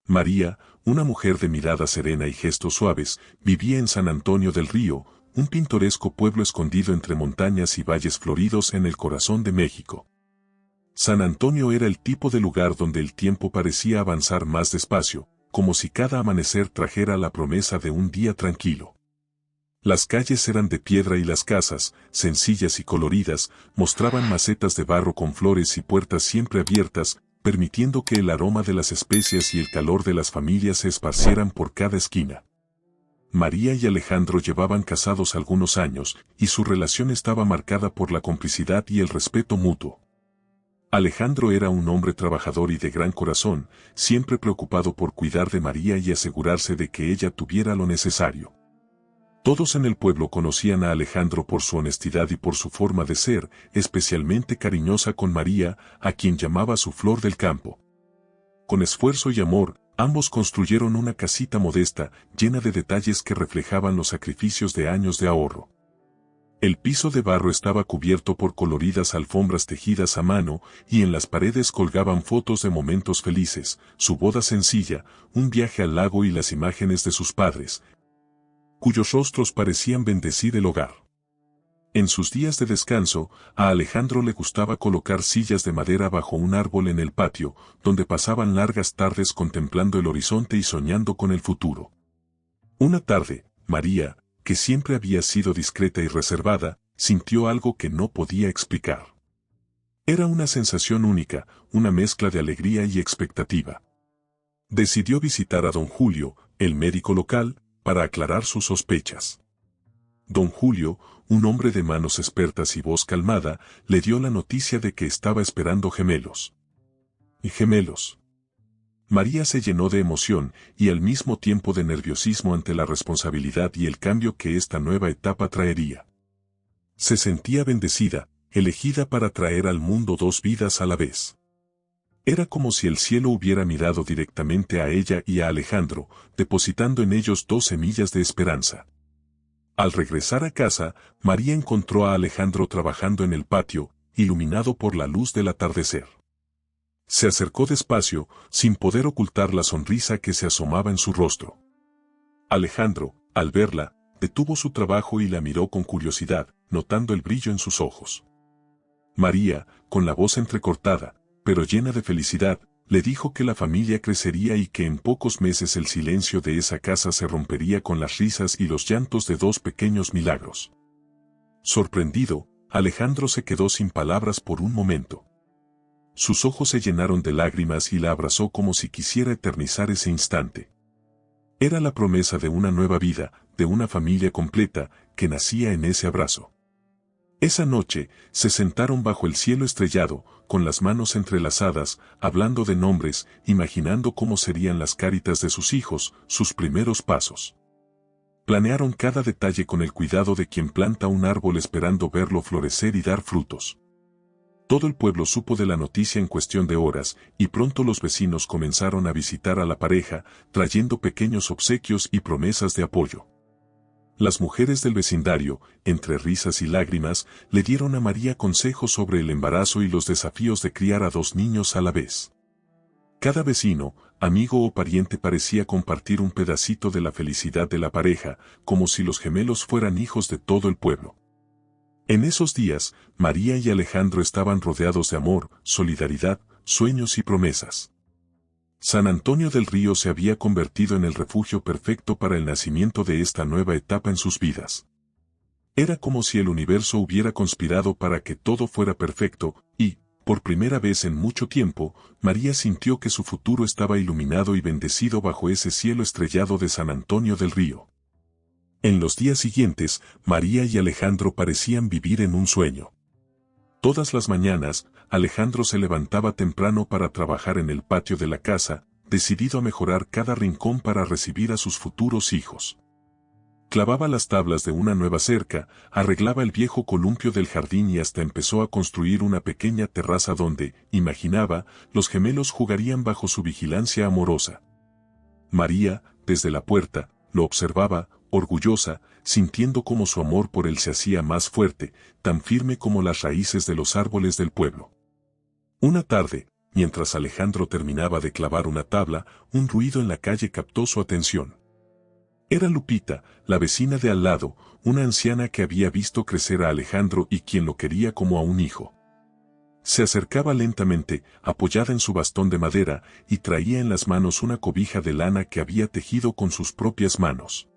María, una mujer de mirada serena y gestos suaves, vivía en San Antonio del Río, un pintoresco pueblo escondido entre montañas y valles floridos en el corazón de México. San Antonio era el tipo de lugar donde el tiempo parecía avanzar más despacio, como si cada amanecer trajera la promesa de un día tranquilo. Las calles eran de piedra y las casas, sencillas y coloridas, mostraban macetas de barro con flores y puertas siempre abiertas, permitiendo que el aroma de las especias y el calor de las familias se esparcieran por cada esquina. María y Alejandro llevaban casados algunos años, y su relación estaba marcada por la complicidad y el respeto mutuo. Alejandro era un hombre trabajador y de gran corazón, siempre preocupado por cuidar de María y asegurarse de que ella tuviera lo necesario. Todos en el pueblo conocían a Alejandro por su honestidad y por su forma de ser, especialmente cariñosa con María, a quien llamaba su flor del campo. Con esfuerzo y amor, ambos construyeron una casita modesta, llena de detalles que reflejaban los sacrificios de años de ahorro. El piso de barro estaba cubierto por coloridas alfombras tejidas a mano, y en las paredes colgaban fotos de momentos felices, su boda sencilla, un viaje al lago y las imágenes de sus padres, cuyos rostros parecían bendecir el hogar. En sus días de descanso, a Alejandro le gustaba colocar sillas de madera bajo un árbol en el patio, donde pasaban largas tardes contemplando el horizonte y soñando con el futuro. Una tarde, María, que siempre había sido discreta y reservada, sintió algo que no podía explicar. Era una sensación única, una mezcla de alegría y expectativa. Decidió visitar a don Julio, el médico local, para aclarar sus sospechas. Don Julio, un hombre de manos expertas y voz calmada, le dio la noticia de que estaba esperando gemelos. ¿Y gemelos? María se llenó de emoción y al mismo tiempo de nerviosismo ante la responsabilidad y el cambio que esta nueva etapa traería. Se sentía bendecida, elegida para traer al mundo dos vidas a la vez. Era como si el cielo hubiera mirado directamente a ella y a Alejandro, depositando en ellos dos semillas de esperanza. Al regresar a casa, María encontró a Alejandro trabajando en el patio, iluminado por la luz del atardecer. Se acercó despacio, sin poder ocultar la sonrisa que se asomaba en su rostro. Alejandro, al verla, detuvo su trabajo y la miró con curiosidad, notando el brillo en sus ojos. María, con la voz entrecortada, pero llena de felicidad, le dijo que la familia crecería y que en pocos meses el silencio de esa casa se rompería con las risas y los llantos de dos pequeños milagros. Sorprendido, Alejandro se quedó sin palabras por un momento. Sus ojos se llenaron de lágrimas y la abrazó como si quisiera eternizar ese instante. Era la promesa de una nueva vida, de una familia completa, que nacía en ese abrazo. Esa noche, se sentaron bajo el cielo estrellado, con las manos entrelazadas, hablando de nombres, imaginando cómo serían las caritas de sus hijos, sus primeros pasos. Planearon cada detalle con el cuidado de quien planta un árbol esperando verlo florecer y dar frutos. Todo el pueblo supo de la noticia en cuestión de horas, y pronto los vecinos comenzaron a visitar a la pareja, trayendo pequeños obsequios y promesas de apoyo. Las mujeres del vecindario, entre risas y lágrimas, le dieron a María consejos sobre el embarazo y los desafíos de criar a dos niños a la vez. Cada vecino, amigo o pariente parecía compartir un pedacito de la felicidad de la pareja, como si los gemelos fueran hijos de todo el pueblo. En esos días, María y Alejandro estaban rodeados de amor, solidaridad, sueños y promesas. San Antonio del Río se había convertido en el refugio perfecto para el nacimiento de esta nueva etapa en sus vidas. Era como si el universo hubiera conspirado para que todo fuera perfecto, y, por primera vez en mucho tiempo, María sintió que su futuro estaba iluminado y bendecido bajo ese cielo estrellado de San Antonio del Río. En los días siguientes, María y Alejandro parecían vivir en un sueño. Todas las mañanas, Alejandro se levantaba temprano para trabajar en el patio de la casa, decidido a mejorar cada rincón para recibir a sus futuros hijos. Clavaba las tablas de una nueva cerca, arreglaba el viejo columpio del jardín y hasta empezó a construir una pequeña terraza donde, imaginaba, los gemelos jugarían bajo su vigilancia amorosa. María, desde la puerta, lo observaba, orgullosa, sintiendo cómo su amor por él se hacía más fuerte, tan firme como las raíces de los árboles del pueblo. Una tarde, mientras Alejandro terminaba de clavar una tabla, un ruido en la calle captó su atención. Era Lupita, la vecina de al lado, una anciana que había visto crecer a Alejandro y quien lo quería como a un hijo. Se acercaba lentamente, apoyada en su bastón de madera, y traía en las manos una cobija de lana que había tejido con sus propias manos.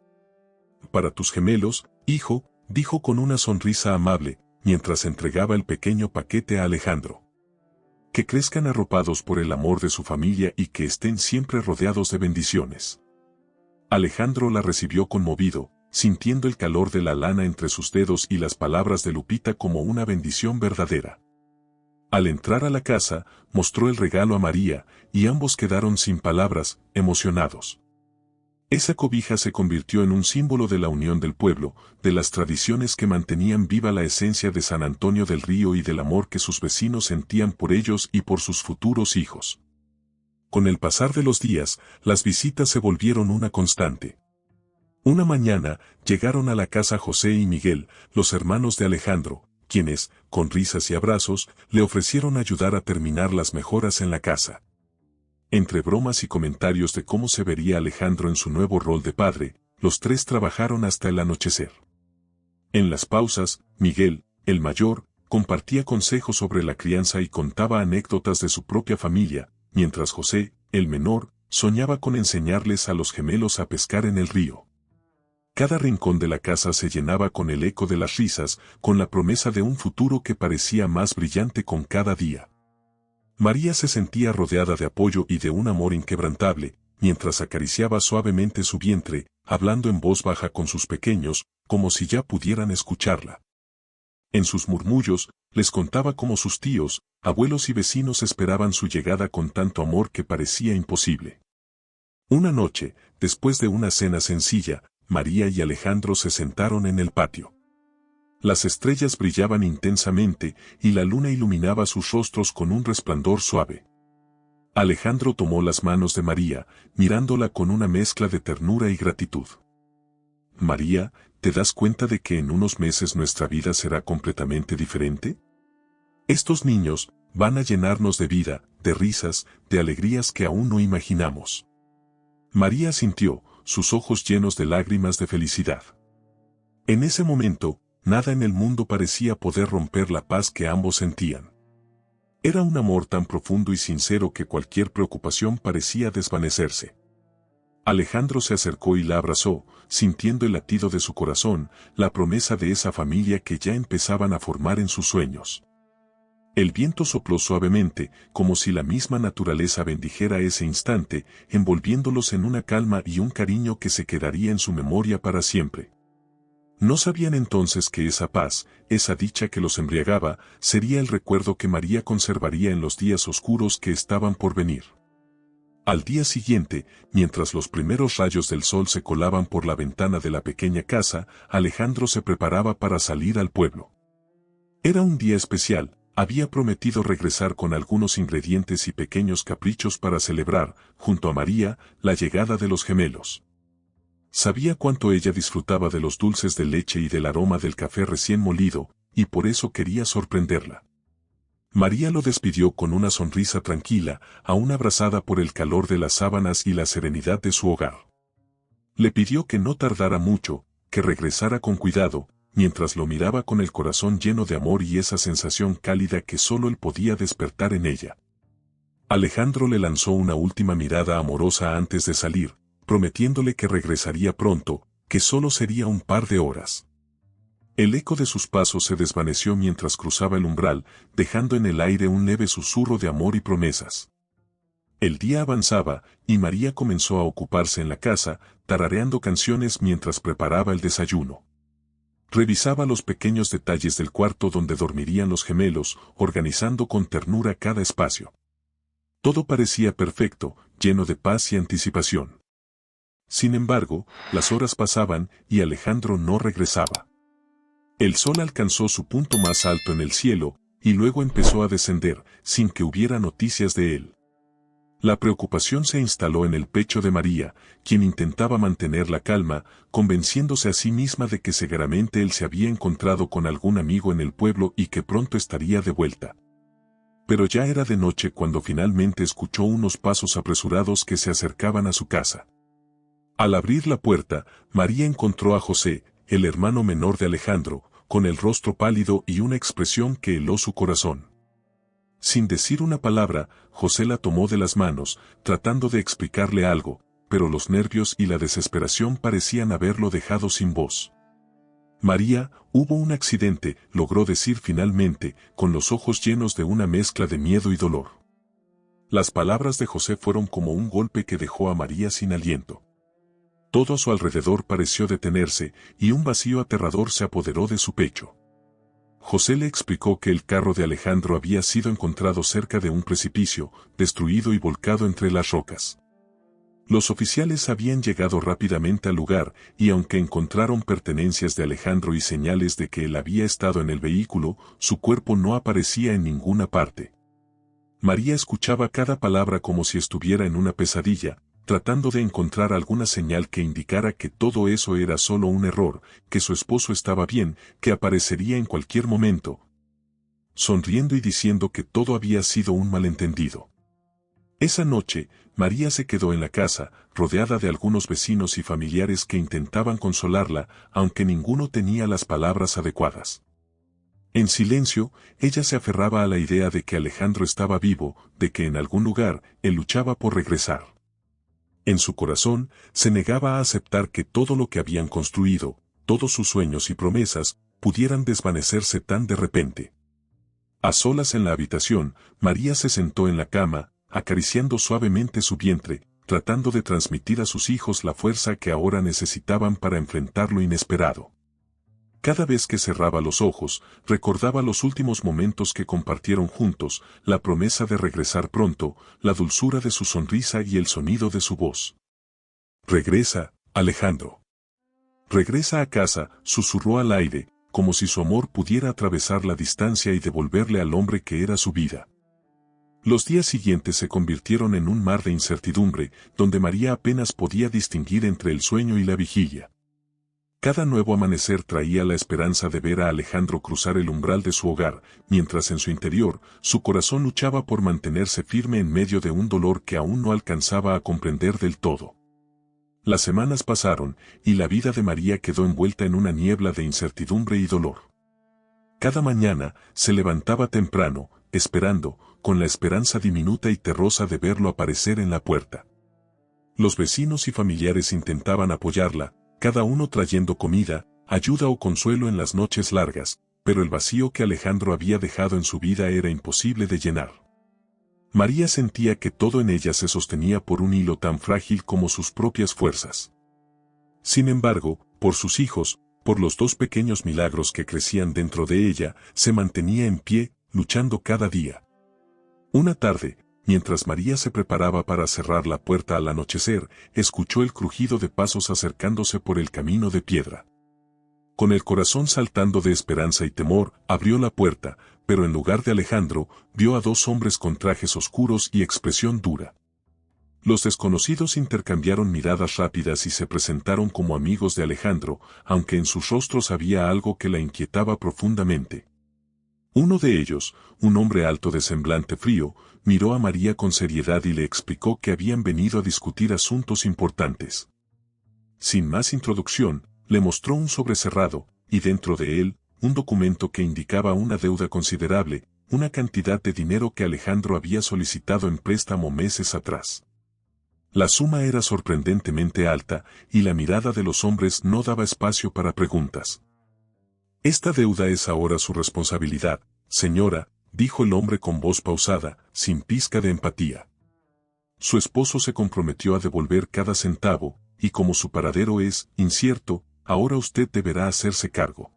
«Para tus gemelos, hijo», dijo con una sonrisa amable, mientras entregaba el pequeño paquete a Alejandro. «Que crezcan arropados por el amor de su familia y que estén siempre rodeados de bendiciones». Alejandro la recibió conmovido, sintiendo el calor de la lana entre sus dedos y las palabras de Lupita como una bendición verdadera. Al entrar a la casa, mostró el regalo a María, y ambos quedaron sin palabras, emocionados. Esa cobija se convirtió en un símbolo de la unión del pueblo, de las tradiciones que mantenían viva la esencia de San Antonio del Río y del amor que sus vecinos sentían por ellos y por sus futuros hijos. Con el pasar de los días, las visitas se volvieron una constante. Una mañana, llegaron a la casa José y Miguel, los hermanos de Alejandro, quienes, con risas y abrazos, le ofrecieron ayudar a terminar las mejoras en la casa. Entre bromas y comentarios de cómo se vería Alejandro en su nuevo rol de padre, los tres trabajaron hasta el anochecer. En las pausas, Miguel, el mayor, compartía consejos sobre la crianza y contaba anécdotas de su propia familia, mientras José, el menor, soñaba con enseñarles a los gemelos a pescar en el río. Cada rincón de la casa se llenaba con el eco de las risas, con la promesa de un futuro que parecía más brillante con cada día. María se sentía rodeada de apoyo y de un amor inquebrantable, mientras acariciaba suavemente su vientre, hablando en voz baja con sus pequeños, como si ya pudieran escucharla. En sus murmullos, les contaba cómo sus tíos, abuelos y vecinos esperaban su llegada con tanto amor que parecía imposible. Una noche, después de una cena sencilla, María y Alejandro se sentaron en el patio. Las estrellas brillaban intensamente y la luna iluminaba sus rostros con un resplandor suave. Alejandro tomó las manos de María, mirándola con una mezcla de ternura y gratitud. «María, ¿te das cuenta de que en unos meses nuestra vida será completamente diferente? Estos niños van a llenarnos de vida, de risas, de alegrías que aún no imaginamos». María sintió, sus ojos llenos de lágrimas de felicidad. En ese momento, nada en el mundo parecía poder romper la paz que ambos sentían. Era un amor tan profundo y sincero que cualquier preocupación parecía desvanecerse. Alejandro se acercó y la abrazó, sintiendo el latido de su corazón, la promesa de esa familia que ya empezaban a formar en sus sueños. El viento sopló suavemente, como si la misma naturaleza bendijera ese instante, envolviéndolos en una calma y un cariño que se quedaría en su memoria para siempre. No sabían entonces que esa paz, esa dicha que los embriagaba, sería el recuerdo que María conservaría en los días oscuros que estaban por venir. Al día siguiente, mientras los primeros rayos del sol se colaban por la ventana de la pequeña casa, Alejandro se preparaba para salir al pueblo. Era un día especial. Había prometido regresar con algunos ingredientes y pequeños caprichos para celebrar, junto a María, la llegada de los gemelos. Sabía cuánto ella disfrutaba de los dulces de leche y del aroma del café recién molido, y por eso quería sorprenderla. María lo despidió con una sonrisa tranquila, aún abrazada por el calor de las sábanas y la serenidad de su hogar. Le pidió que no tardara mucho, que regresara con cuidado, mientras lo miraba con el corazón lleno de amor y esa sensación cálida que solo él podía despertar en ella. Alejandro le lanzó una última mirada amorosa antes de salir, prometiéndole que regresaría pronto, que solo sería un par de horas. El eco de sus pasos se desvaneció mientras cruzaba el umbral, dejando en el aire un leve susurro de amor y promesas. El día avanzaba, y María comenzó a ocuparse en la casa, tarareando canciones mientras preparaba el desayuno. Revisaba los pequeños detalles del cuarto donde dormirían los gemelos, organizando con ternura cada espacio. Todo parecía perfecto, lleno de paz y anticipación. Sin embargo, las horas pasaban y Alejandro no regresaba. El sol alcanzó su punto más alto en el cielo, y luego empezó a descender, sin que hubiera noticias de él. La preocupación se instaló en el pecho de María, quien intentaba mantener la calma, convenciéndose a sí misma de que seguramente él se había encontrado con algún amigo en el pueblo y que pronto estaría de vuelta. pero ya era de noche cuando finalmente escuchó unos pasos apresurados que se acercaban a su casa. Al abrir la puerta, María encontró a José, el hermano menor de Alejandro, con el rostro pálido y una expresión que heló su corazón. Sin decir una palabra, José la tomó de las manos, tratando de explicarle algo, pero los nervios y la desesperación parecían haberlo dejado sin voz. María, hubo un accidente, logró decir finalmente, con los ojos llenos de una mezcla de miedo y dolor. Las palabras de José fueron como un golpe que dejó a María sin aliento. Todo a su alrededor pareció detenerse, y un vacío aterrador se apoderó de su pecho. José le explicó que el carro de Alejandro había sido encontrado cerca de un precipicio, destruido y volcado entre las rocas. Los oficiales habían llegado rápidamente al lugar, y aunque encontraron pertenencias de Alejandro y señales de que él había estado en el vehículo, su cuerpo no aparecía en ninguna parte. María escuchaba cada palabra como si estuviera en una pesadilla, tratando de encontrar alguna señal que indicara que todo eso era solo un error, que su esposo estaba bien, que aparecería en cualquier momento, sonriendo y diciendo que todo había sido un malentendido. Esa noche, María se quedó en la casa, rodeada de algunos vecinos y familiares que intentaban consolarla, aunque ninguno tenía las palabras adecuadas. En silencio, ella se aferraba a la idea de que Alejandro estaba vivo, de que en algún lugar, él luchaba por regresar. En su corazón, se negaba a aceptar que todo lo que habían construido, todos sus sueños y promesas, pudieran desvanecerse tan de repente. A solas en la habitación, María se sentó en la cama, acariciando suavemente su vientre, tratando de transmitir a sus hijos la fuerza que ahora necesitaban para enfrentar lo inesperado. Cada vez que cerraba los ojos, recordaba los últimos momentos que compartieron juntos, la promesa de regresar pronto, la dulzura de su sonrisa y el sonido de su voz. «Regresa, Alejandro. Regresa a casa», susurró al aire, como si su amor pudiera atravesar la distancia y devolverle al hombre que era su vida. Los días siguientes se convirtieron en un mar de incertidumbre, donde María apenas podía distinguir entre el sueño y la vigilia. Cada nuevo amanecer traía la esperanza de ver a Alejandro cruzar el umbral de su hogar, mientras en su interior, su corazón luchaba por mantenerse firme en medio de un dolor que aún no alcanzaba a comprender del todo. Las semanas pasaron, y la vida de María quedó envuelta en una niebla de incertidumbre y dolor. Cada mañana, se levantaba temprano, esperando, con la esperanza diminuta y terrosa de verlo aparecer en la puerta. Los vecinos y familiares intentaban apoyarla, cada uno trayendo comida, ayuda o consuelo en las noches largas, pero el vacío que Alejandro había dejado en su vida era imposible de llenar. María sentía que todo en ella se sostenía por un hilo tan frágil como sus propias fuerzas. Sin embargo, por sus hijos, por los dos pequeños milagros que crecían dentro de ella, se mantenía en pie, luchando cada día. Una tarde, mientras María se preparaba para cerrar la puerta al anochecer, escuchó el crujido de pasos acercándose por el camino de piedra. Con el corazón saltando de esperanza y temor, abrió la puerta, pero en lugar de Alejandro, vio a dos hombres con trajes oscuros y expresión dura. Los desconocidos intercambiaron miradas rápidas y se presentaron como amigos de Alejandro, aunque en sus rostros había algo que la inquietaba profundamente. Uno de ellos, un hombre alto de semblante frío, miró a María con seriedad y le explicó que habían venido a discutir asuntos importantes. Sin más introducción, le mostró un sobre cerrado, y dentro de él, un documento que indicaba una deuda considerable, una cantidad de dinero que Alejandro había solicitado en préstamo meses atrás. La suma era sorprendentemente alta, y la mirada de los hombres no daba espacio para preguntas. «Esta deuda es ahora su responsabilidad, señora», dijo el hombre con voz pausada, sin pizca de empatía. Su esposo se comprometió a devolver cada centavo, y como su paradero es incierto, ahora usted deberá hacerse cargo.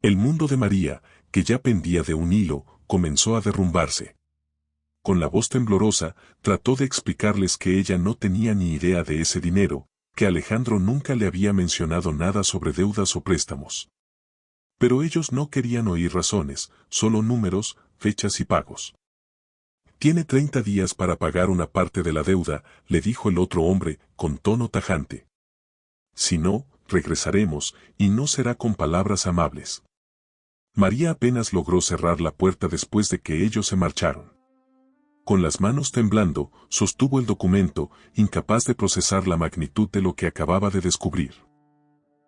El mundo de María, que ya pendía de un hilo, comenzó a derrumbarse. Con la voz temblorosa, trató de explicarles que ella no tenía ni idea de ese dinero, que Alejandro nunca le había mencionado nada sobre deudas o préstamos. Pero ellos no querían oír razones, solo números, fechas y pagos. «Tiene 30 días para pagar una parte de la deuda», le dijo el otro hombre, con tono tajante. «Si no, regresaremos, y no será con palabras amables». María apenas logró cerrar la puerta después de que ellos se marcharon. Con las manos temblando, sostuvo el documento, incapaz de procesar la magnitud de lo que acababa de descubrir.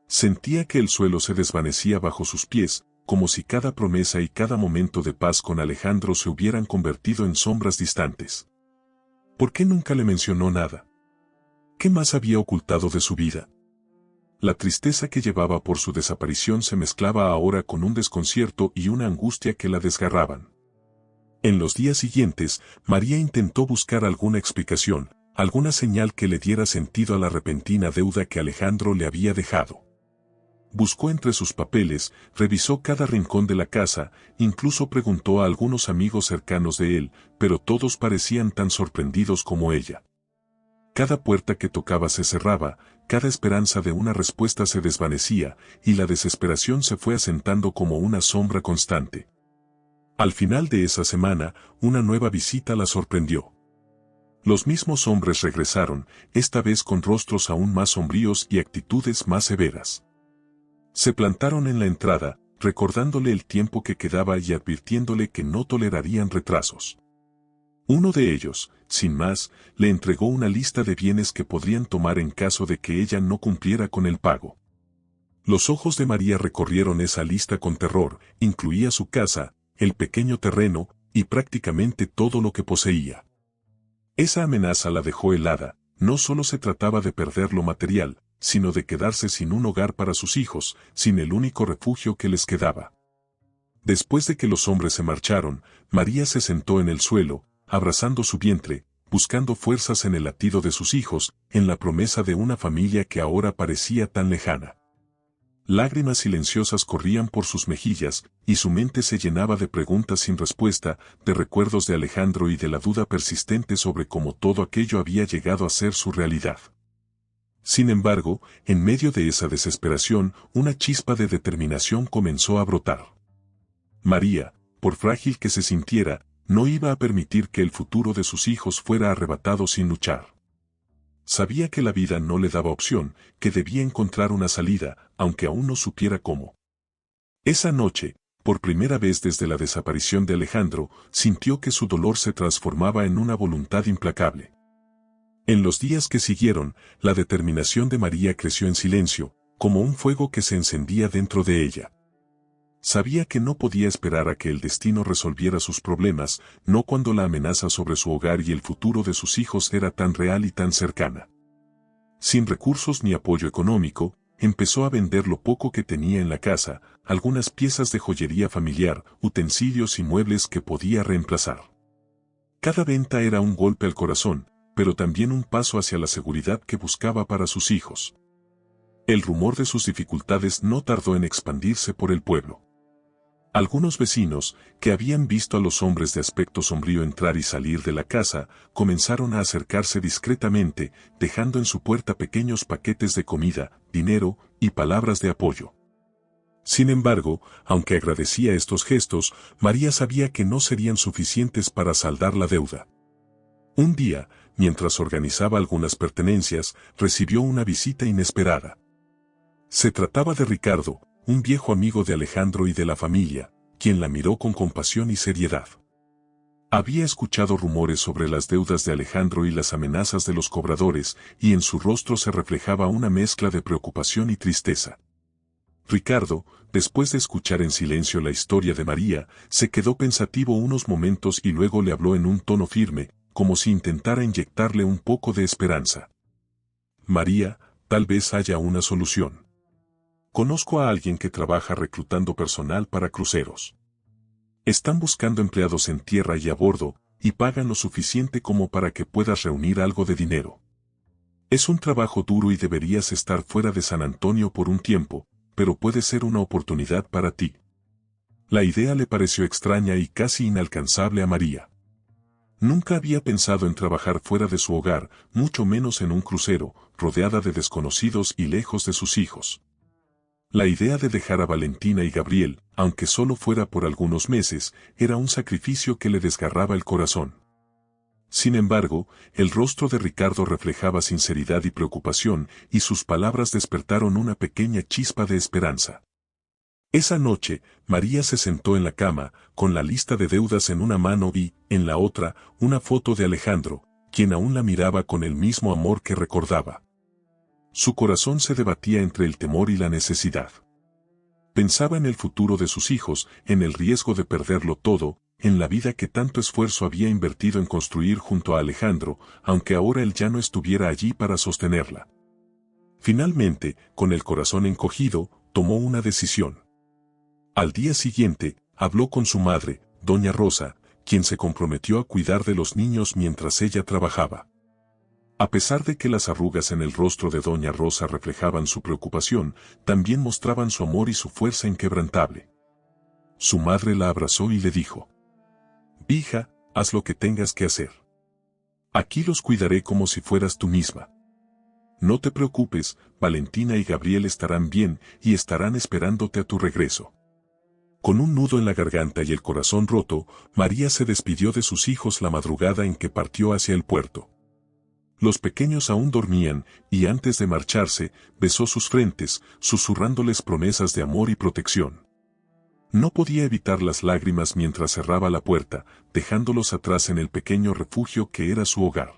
Sentía que el suelo se desvanecía bajo sus pies, como si cada promesa y cada momento de paz con Alejandro se hubieran convertido en sombras distantes. ¿Por qué nunca le mencionó nada? ¿Qué más había ocultado de su vida? La tristeza que llevaba por su desaparición se mezclaba ahora con un desconcierto y una angustia que la desgarraban. En los días siguientes, María intentó buscar alguna explicación, alguna señal que le diera sentido a la repentina deuda que Alejandro le había dejado. Buscó entre sus papeles, revisó cada rincón de la casa, incluso preguntó a algunos amigos cercanos de él, pero todos parecían tan sorprendidos como ella. Cada puerta que tocaba se cerraba, cada esperanza de una respuesta se desvanecía, y la desesperación se fue asentando como una sombra constante. Al final de esa semana, una nueva visita la sorprendió. Los mismos hombres regresaron, esta vez con rostros aún más sombríos y actitudes más severas. Se plantaron en la entrada, recordándole el tiempo que quedaba y advirtiéndole que no tolerarían retrasos. Uno de ellos, sin más, le entregó una lista de bienes que podrían tomar en caso de que ella no cumpliera con el pago. Los ojos de María recorrieron esa lista con terror, incluía su casa, el pequeño terreno, y prácticamente todo lo que poseía. Esa amenaza la dejó helada, no solo se trataba de perder lo material, sino de quedarse sin un hogar para sus hijos, sin el único refugio que les quedaba. Después de que los hombres se marcharon, María se sentó en el suelo, abrazando su vientre, buscando fuerzas en el latido de sus hijos, en la promesa de una familia que ahora parecía tan lejana. Lágrimas silenciosas corrían por sus mejillas, y su mente se llenaba de preguntas sin respuesta, de recuerdos de Alejandro y de la duda persistente sobre cómo todo aquello había llegado a ser su realidad. Sin embargo, en medio de esa desesperación, una chispa de determinación comenzó a brotar. María, por frágil que se sintiera, no iba a permitir que el futuro de sus hijos fuera arrebatado sin luchar. Sabía que la vida no le daba opción, que debía encontrar una salida, aunque aún no supiera cómo. Esa noche, por primera vez desde la desaparición de Alejandro, sintió que su dolor se transformaba en una voluntad implacable. En los días que siguieron, la determinación de María creció en silencio, como un fuego que se encendía dentro de ella. Sabía que no podía esperar a que el destino resolviera sus problemas, no cuando la amenaza sobre su hogar y el futuro de sus hijos era tan real y tan cercana. Sin recursos ni apoyo económico, empezó a vender lo poco que tenía en la casa, algunas piezas de joyería familiar, utensilios y muebles que podía reemplazar. Cada venta era un golpe al corazón, pero también un paso hacia la seguridad que buscaba para sus hijos. El rumor de sus dificultades no tardó en expandirse por el pueblo. Algunos vecinos, que habían visto a los hombres de aspecto sombrío entrar y salir de la casa, comenzaron a acercarse discretamente, dejando en su puerta pequeños paquetes de comida, dinero y palabras de apoyo. Sin embargo, aunque agradecía estos gestos, María sabía que no serían suficientes para saldar la deuda. Un día, mientras organizaba algunas pertenencias, recibió una visita inesperada. Se trataba de Ricardo, un viejo amigo de Alejandro y de la familia, quien la miró con compasión y seriedad. Había escuchado rumores sobre las deudas de Alejandro y las amenazas de los cobradores, y en su rostro se reflejaba una mezcla de preocupación y tristeza. Ricardo, después de escuchar en silencio la historia de María, se quedó pensativo unos momentos y luego le habló en un tono firme, como si intentara inyectarle un poco de esperanza. María, tal vez haya una solución. Conozco a alguien que trabaja reclutando personal para cruceros. Están buscando empleados en tierra y a bordo, y pagan lo suficiente como para que puedas reunir algo de dinero. Es un trabajo duro y deberías estar fuera de San Antonio por un tiempo, pero puede ser una oportunidad para ti. La idea le pareció extraña y casi inalcanzable a María. Nunca había pensado en trabajar fuera de su hogar, mucho menos en un crucero, rodeada de desconocidos y lejos de sus hijos. La idea de dejar a Valentina y Gabriel, aunque solo fuera por algunos meses, era un sacrificio que le desgarraba el corazón. Sin embargo, el rostro de Ricardo reflejaba sinceridad y preocupación, y sus palabras despertaron una pequeña chispa de esperanza. Esa noche, María se sentó en la cama, con la lista de deudas en una mano y, en la otra, una foto de Alejandro, quien aún la miraba con el mismo amor que recordaba. Su corazón se debatía entre el temor y la necesidad. Pensaba en el futuro de sus hijos, en el riesgo de perderlo todo, en la vida que tanto esfuerzo había invertido en construir junto a Alejandro, aunque ahora él ya no estuviera allí para sostenerla. Finalmente, con el corazón encogido, tomó una decisión. Al día siguiente, habló con su madre, doña Rosa, quien se comprometió a cuidar de los niños mientras ella trabajaba. A pesar de que las arrugas en el rostro de doña Rosa reflejaban su preocupación, también mostraban su amor y su fuerza inquebrantable. Su madre la abrazó y le dijo: «Hija, haz lo que tengas que hacer. Aquí los cuidaré como si fueras tú misma. No te preocupes, Valentina y Gabriel estarán bien y estarán esperándote a tu regreso». Con un nudo en la garganta y el corazón roto, María se despidió de sus hijos la madrugada en que partió hacia el puerto. Los pequeños aún dormían, y antes de marcharse, besó sus frentes, susurrándoles promesas de amor y protección. No podía evitar las lágrimas mientras cerraba la puerta, dejándolos atrás en el pequeño refugio que era su hogar.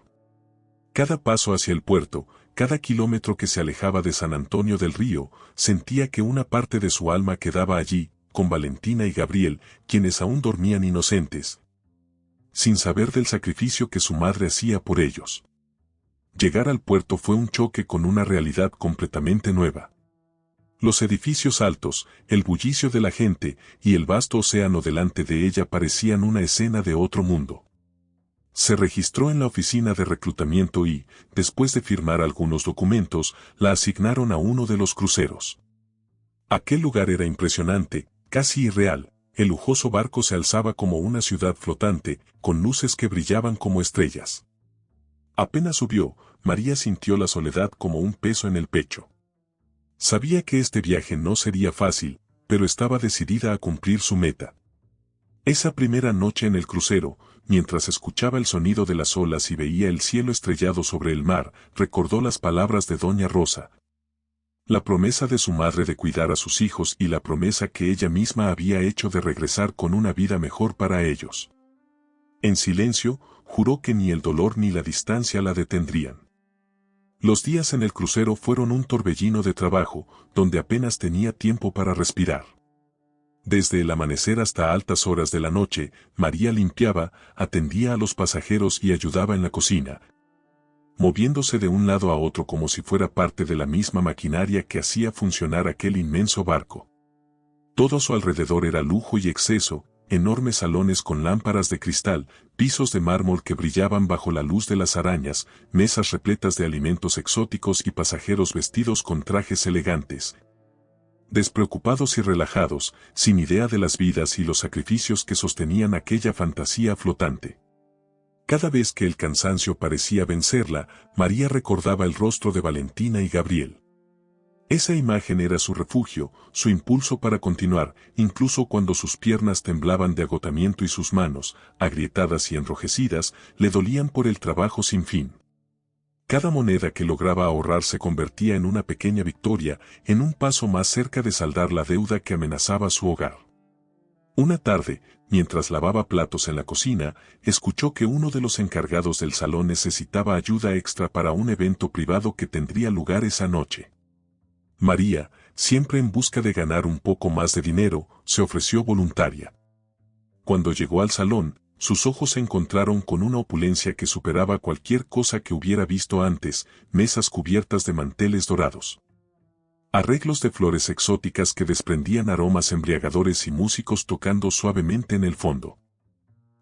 Cada paso hacia el puerto, cada kilómetro que se alejaba de San Antonio del Río, sentía que una parte de su alma quedaba allí, con Valentina y Gabriel, quienes aún dormían inocentes, sin saber del sacrificio que su madre hacía por ellos. Llegar al puerto fue un choque con una realidad completamente nueva. Los edificios altos, el bullicio de la gente y el vasto océano delante de ella parecían una escena de otro mundo. Se registró en la oficina de reclutamiento y, después de firmar algunos documentos, la asignaron a uno de los cruceros. Aquel lugar era impresionante, casi irreal. El lujoso barco se alzaba como una ciudad flotante, con luces que brillaban como estrellas. Apenas subió, María sintió la soledad como un peso en el pecho. Sabía que este viaje no sería fácil, pero estaba decidida a cumplir su meta. Esa primera noche en el crucero, mientras escuchaba el sonido de las olas y veía el cielo estrellado sobre el mar, recordó las palabras de doña Rosa. La promesa de su madre de cuidar a sus hijos y la promesa que ella misma había hecho de regresar con una vida mejor para ellos. En silencio, juró que ni el dolor ni la distancia la detendrían. Los días en el crucero fueron un torbellino de trabajo, donde apenas tenía tiempo para respirar. Desde el amanecer hasta altas horas de la noche, María limpiaba, atendía a los pasajeros y ayudaba en la cocina, moviéndose de un lado a otro como si fuera parte de la misma maquinaria que hacía funcionar aquel inmenso barco. Todo a su alrededor era lujo y exceso, enormes salones con lámparas de cristal, pisos de mármol que brillaban bajo la luz de las arañas, mesas repletas de alimentos exóticos y pasajeros vestidos con trajes elegantes. Despreocupados y relajados, sin idea de las vidas y los sacrificios que sostenían aquella fantasía flotante. Cada vez que el cansancio parecía vencerla, María recordaba el rostro de Valentina y Gabriel. Esa imagen era su refugio, su impulso para continuar, incluso cuando sus piernas temblaban de agotamiento y sus manos, agrietadas y enrojecidas, le dolían por el trabajo sin fin. Cada moneda que lograba ahorrar se convertía en una pequeña victoria, en un paso más cerca de saldar la deuda que amenazaba su hogar. Una tarde, mientras lavaba platos en la cocina, escuchó que uno de los encargados del salón necesitaba ayuda extra para un evento privado que tendría lugar esa noche. María, siempre en busca de ganar un poco más de dinero, se ofreció voluntaria. Cuando llegó al salón, sus ojos se encontraron con una opulencia que superaba cualquier cosa que hubiera visto antes, mesas cubiertas de manteles dorados, arreglos de flores exóticas que desprendían aromas embriagadores y músicos tocando suavemente en el fondo.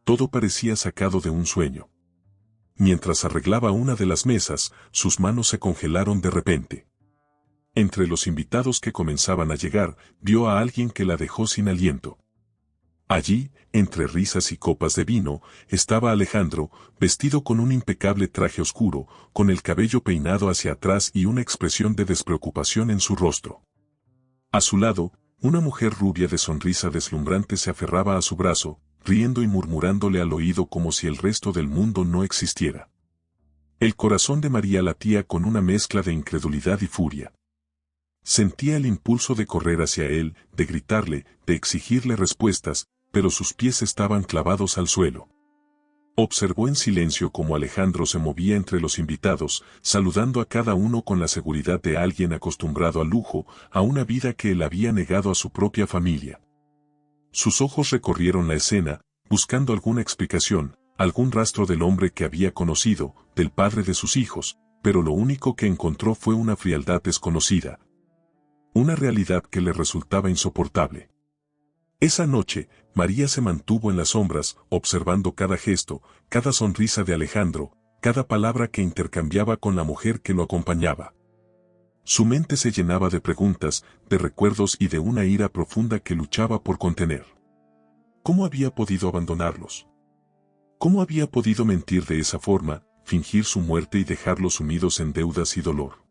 Todo parecía sacado de un sueño. Mientras arreglaba una de las mesas, sus manos se congelaron de repente. Entre los invitados que comenzaban a llegar, vio a alguien que la dejó sin aliento. Allí, entre risas y copas de vino, estaba Alejandro, vestido con un impecable traje oscuro, con el cabello peinado hacia atrás y una expresión de despreocupación en su rostro. A su lado, una mujer rubia de sonrisa deslumbrante se aferraba a su brazo, riendo y murmurándole al oído como si el resto del mundo no existiera. El corazón de María latía con una mezcla de incredulidad y furia. Sentía el impulso de correr hacia él, de gritarle, de exigirle respuestas, pero sus pies estaban clavados al suelo. Observó en silencio cómo Alejandro se movía entre los invitados, saludando a cada uno con la seguridad de alguien acostumbrado al lujo, a una vida que él había negado a su propia familia. Sus ojos recorrieron la escena, buscando alguna explicación, algún rastro del hombre que había conocido, del padre de sus hijos, pero lo único que encontró fue una frialdad desconocida. Una realidad que le resultaba insoportable. Esa noche, María se mantuvo en las sombras, observando cada gesto, cada sonrisa de Alejandro, cada palabra que intercambiaba con la mujer que lo acompañaba. Su mente se llenaba de preguntas, de recuerdos y de una ira profunda que luchaba por contener. ¿Cómo había podido abandonarlos? ¿Cómo había podido mentir de esa forma, fingir su muerte y dejarlos sumidos en deudas y dolor?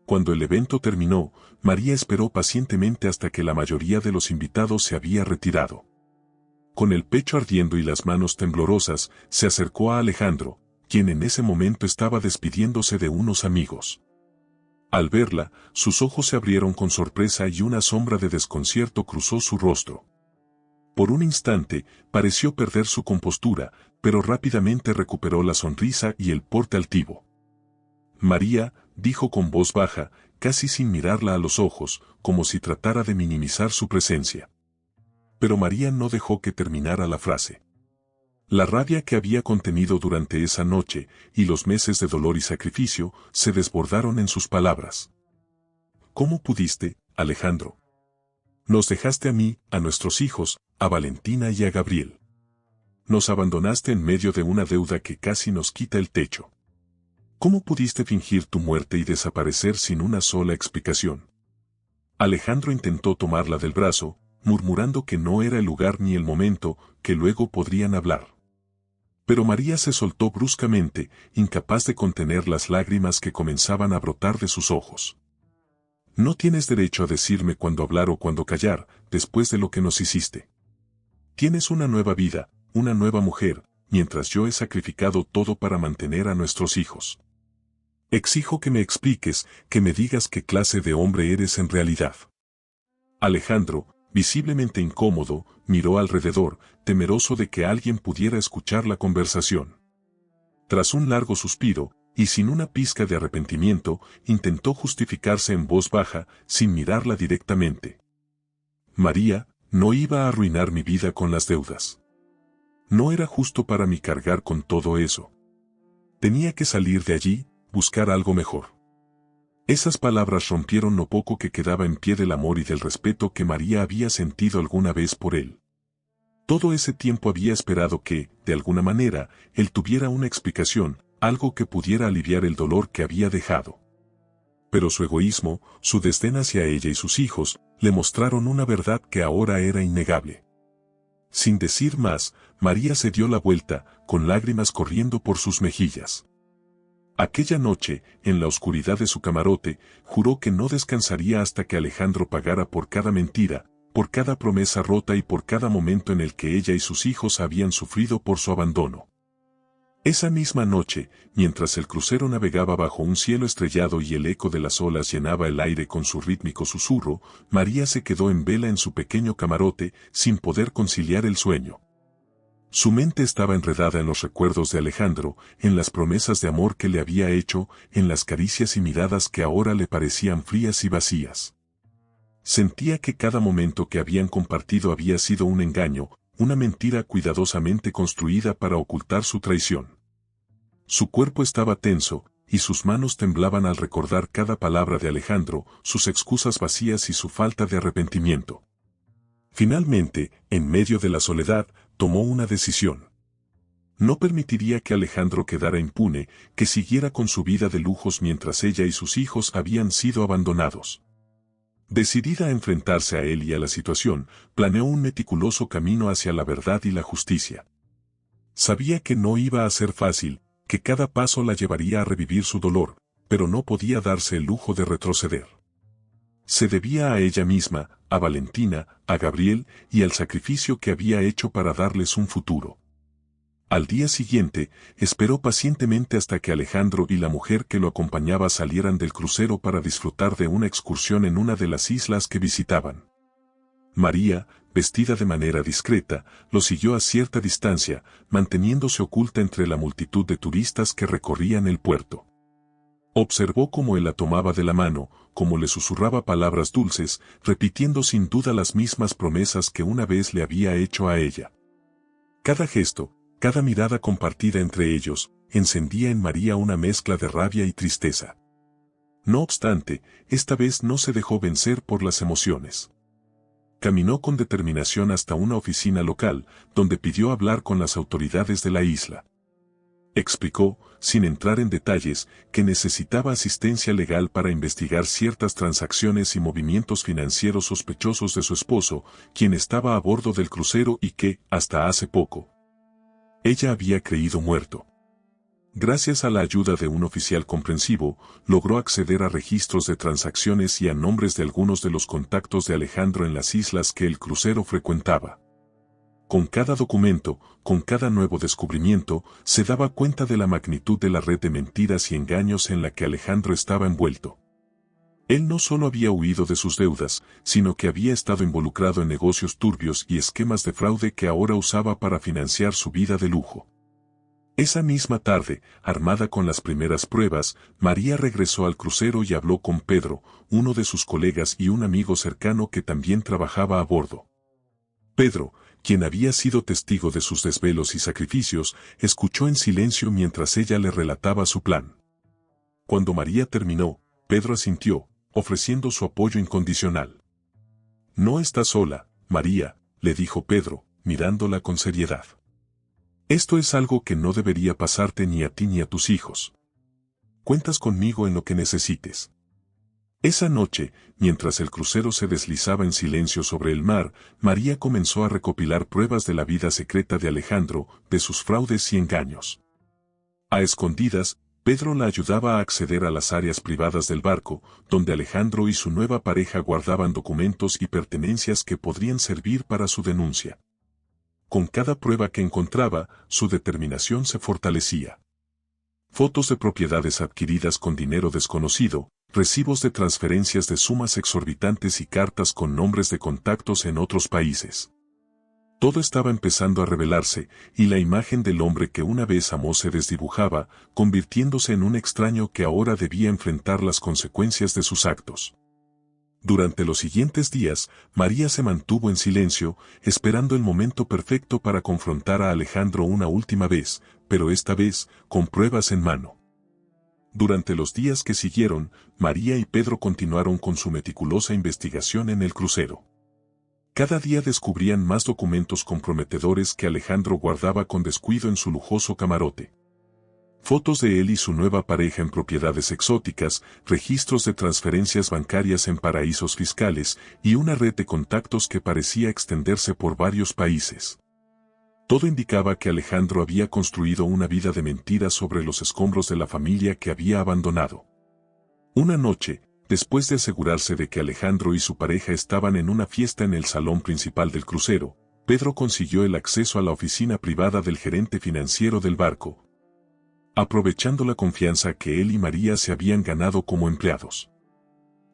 Cuando el evento terminó, María esperó pacientemente hasta que la mayoría de los invitados se había retirado. Con el pecho ardiendo y las manos temblorosas, se acercó a Alejandro, quien en ese momento estaba despidiéndose de unos amigos. Al verla, sus ojos se abrieron con sorpresa y una sombra de desconcierto cruzó su rostro. Por un instante, pareció perder su compostura, pero rápidamente recuperó la sonrisa y el porte altivo. María, dijo con voz baja, casi sin mirarla a los ojos, como si tratara de minimizar su presencia. Pero María no dejó que terminara la frase. La rabia que había contenido durante esa noche, y los meses de dolor y sacrificio, se desbordaron en sus palabras. ¿Cómo pudiste, Alejandro? Nos dejaste a mí, a nuestros hijos, a Valentina y a Gabriel. Nos abandonaste en medio de una deuda que casi nos quita el techo. ¿Cómo pudiste fingir tu muerte y desaparecer sin una sola explicación? Alejandro intentó tomarla del brazo, murmurando que no era el lugar ni el momento, que luego podrían hablar. Pero María se soltó bruscamente, incapaz de contener las lágrimas que comenzaban a brotar de sus ojos. No tienes derecho a decirme cuándo hablar o cuándo callar, después de lo que nos hiciste. Tienes una nueva vida, una nueva mujer, mientras yo he sacrificado todo para mantener a nuestros hijos. Exijo que me expliques, que me digas qué clase de hombre eres en realidad. Alejandro, visiblemente incómodo, miró alrededor, temeroso de que alguien pudiera escuchar la conversación. Tras un largo suspiro, y sin una pizca de arrepentimiento, intentó justificarse en voz baja, sin mirarla directamente. María, no iba a arruinar mi vida con las deudas. No era justo para mí cargar con todo eso. Tenía que salir de allí, buscar algo mejor. Esas palabras rompieron lo poco que quedaba en pie del amor y del respeto que María había sentido alguna vez por él. Todo ese tiempo había esperado que, de alguna manera, él tuviera una explicación, algo que pudiera aliviar el dolor que había dejado. Pero su egoísmo, su desdén hacia ella y sus hijos, le mostraron una verdad que ahora era innegable. Sin decir más, María se dio la vuelta, con lágrimas corriendo por sus mejillas. Aquella noche, en la oscuridad de su camarote, juró que no descansaría hasta que Alejandro pagara por cada mentira, por cada promesa rota y por cada momento en el que ella y sus hijos habían sufrido por su abandono. Esa misma noche, mientras el crucero navegaba bajo un cielo estrellado y el eco de las olas llenaba el aire con su rítmico susurro, María se quedó en vela en su pequeño camarote, sin poder conciliar el sueño. Su mente estaba enredada en los recuerdos de Alejandro, en las promesas de amor que le había hecho, en las caricias y miradas que ahora le parecían frías y vacías. Sentía que cada momento que habían compartido había sido un engaño, una mentira cuidadosamente construida para ocultar su traición. Su cuerpo estaba tenso, y sus manos temblaban al recordar cada palabra de Alejandro, sus excusas vacías y su falta de arrepentimiento. Finalmente, en medio de la soledad, tomó una decisión. No permitiría que Alejandro quedara impune, que siguiera con su vida de lujos mientras ella y sus hijos habían sido abandonados. Decidida a enfrentarse a él y a la situación, planeó un meticuloso camino hacia la verdad y la justicia. Sabía que no iba a ser fácil, que cada paso la llevaría a revivir su dolor, pero no podía darse el lujo de retroceder. Se debía a ella misma, a Valentina, a Gabriel y al sacrificio que había hecho para darles un futuro. Al día siguiente, esperó pacientemente hasta que Alejandro y la mujer que lo acompañaba salieran del crucero para disfrutar de una excursión en una de las islas que visitaban. María, vestida de manera discreta, lo siguió a cierta distancia, manteniéndose oculta entre la multitud de turistas que recorrían el puerto. Observó cómo él la tomaba de la mano, cómo le susurraba palabras dulces, repitiendo sin duda las mismas promesas que una vez le había hecho a ella. Cada gesto, cada mirada compartida entre ellos, encendía en María una mezcla de rabia y tristeza. No obstante, esta vez no se dejó vencer por las emociones. Caminó con determinación hasta una oficina local, donde pidió hablar con las autoridades de la isla. Explicó, sin entrar en detalles, que necesitaba asistencia legal para investigar ciertas transacciones y movimientos financieros sospechosos de su esposo, quien estaba a bordo del crucero y que, hasta hace poco, ella había creído muerto. Gracias a la ayuda de un oficial comprensivo, logró acceder a registros de transacciones y a nombres de algunos de los contactos de Alejandro en las islas que el crucero frecuentaba. Con cada documento, con cada nuevo descubrimiento, se daba cuenta de la magnitud de la red de mentiras y engaños en la que Alejandro estaba envuelto. Él no solo había huido de sus deudas, sino que había estado involucrado en negocios turbios y esquemas de fraude que ahora usaba para financiar su vida de lujo. Esa misma tarde, armada con las primeras pruebas, María regresó al crucero y habló con Pedro, uno de sus colegas y un amigo cercano que también trabajaba a bordo. Pedro, quien había sido testigo de sus desvelos y sacrificios, escuchó en silencio mientras ella le relataba su plan. Cuando María terminó, Pedro asintió, ofreciendo su apoyo incondicional. «No estás sola, María», le dijo Pedro, mirándola con seriedad. «Esto es algo que no debería pasarte ni a ti ni a tus hijos. Cuentas conmigo en lo que necesites». Esa noche, mientras el crucero se deslizaba en silencio sobre el mar, María comenzó a recopilar pruebas de la vida secreta de Alejandro, de sus fraudes y engaños. A escondidas, Pedro la ayudaba a acceder a las áreas privadas del barco, donde Alejandro y su nueva pareja guardaban documentos y pertenencias que podrían servir para su denuncia. Con cada prueba que encontraba, su determinación se fortalecía. Fotos de propiedades adquiridas con dinero desconocido, recibos de transferencias de sumas exorbitantes y cartas con nombres de contactos en otros países. Todo estaba empezando a revelarse, y la imagen del hombre que una vez amó se desdibujaba, convirtiéndose en un extraño que ahora debía enfrentar las consecuencias de sus actos. Durante los siguientes días, María se mantuvo en silencio, esperando el momento perfecto para confrontar a Alejandro una última vez, pero esta vez, con pruebas en mano. Durante los días que siguieron, María y Pedro continuaron con su meticulosa investigación en el crucero. Cada día descubrían más documentos comprometedores que Alejandro guardaba con descuido en su lujoso camarote. Fotos de él y su nueva pareja en propiedades exóticas, registros de transferencias bancarias en paraísos fiscales y una red de contactos que parecía extenderse por varios países. Todo indicaba que Alejandro había construido una vida de mentiras sobre los escombros de la familia que había abandonado. Una noche, después de asegurarse de que Alejandro y su pareja estaban en una fiesta en el salón principal del crucero, Pedro consiguió el acceso a la oficina privada del gerente financiero del barco, aprovechando la confianza que él y María se habían ganado como empleados.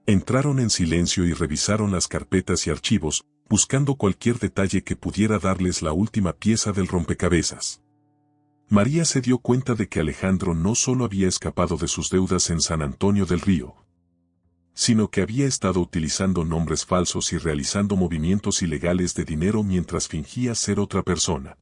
Entraron en silencio y revisaron las carpetas y archivos, buscando cualquier detalle que pudiera darles la última pieza del rompecabezas. María se dio cuenta de que Alejandro no solo había escapado de sus deudas en San Antonio del Río, sino que había estado utilizando nombres falsos y realizando movimientos ilegales de dinero mientras fingía ser otra persona.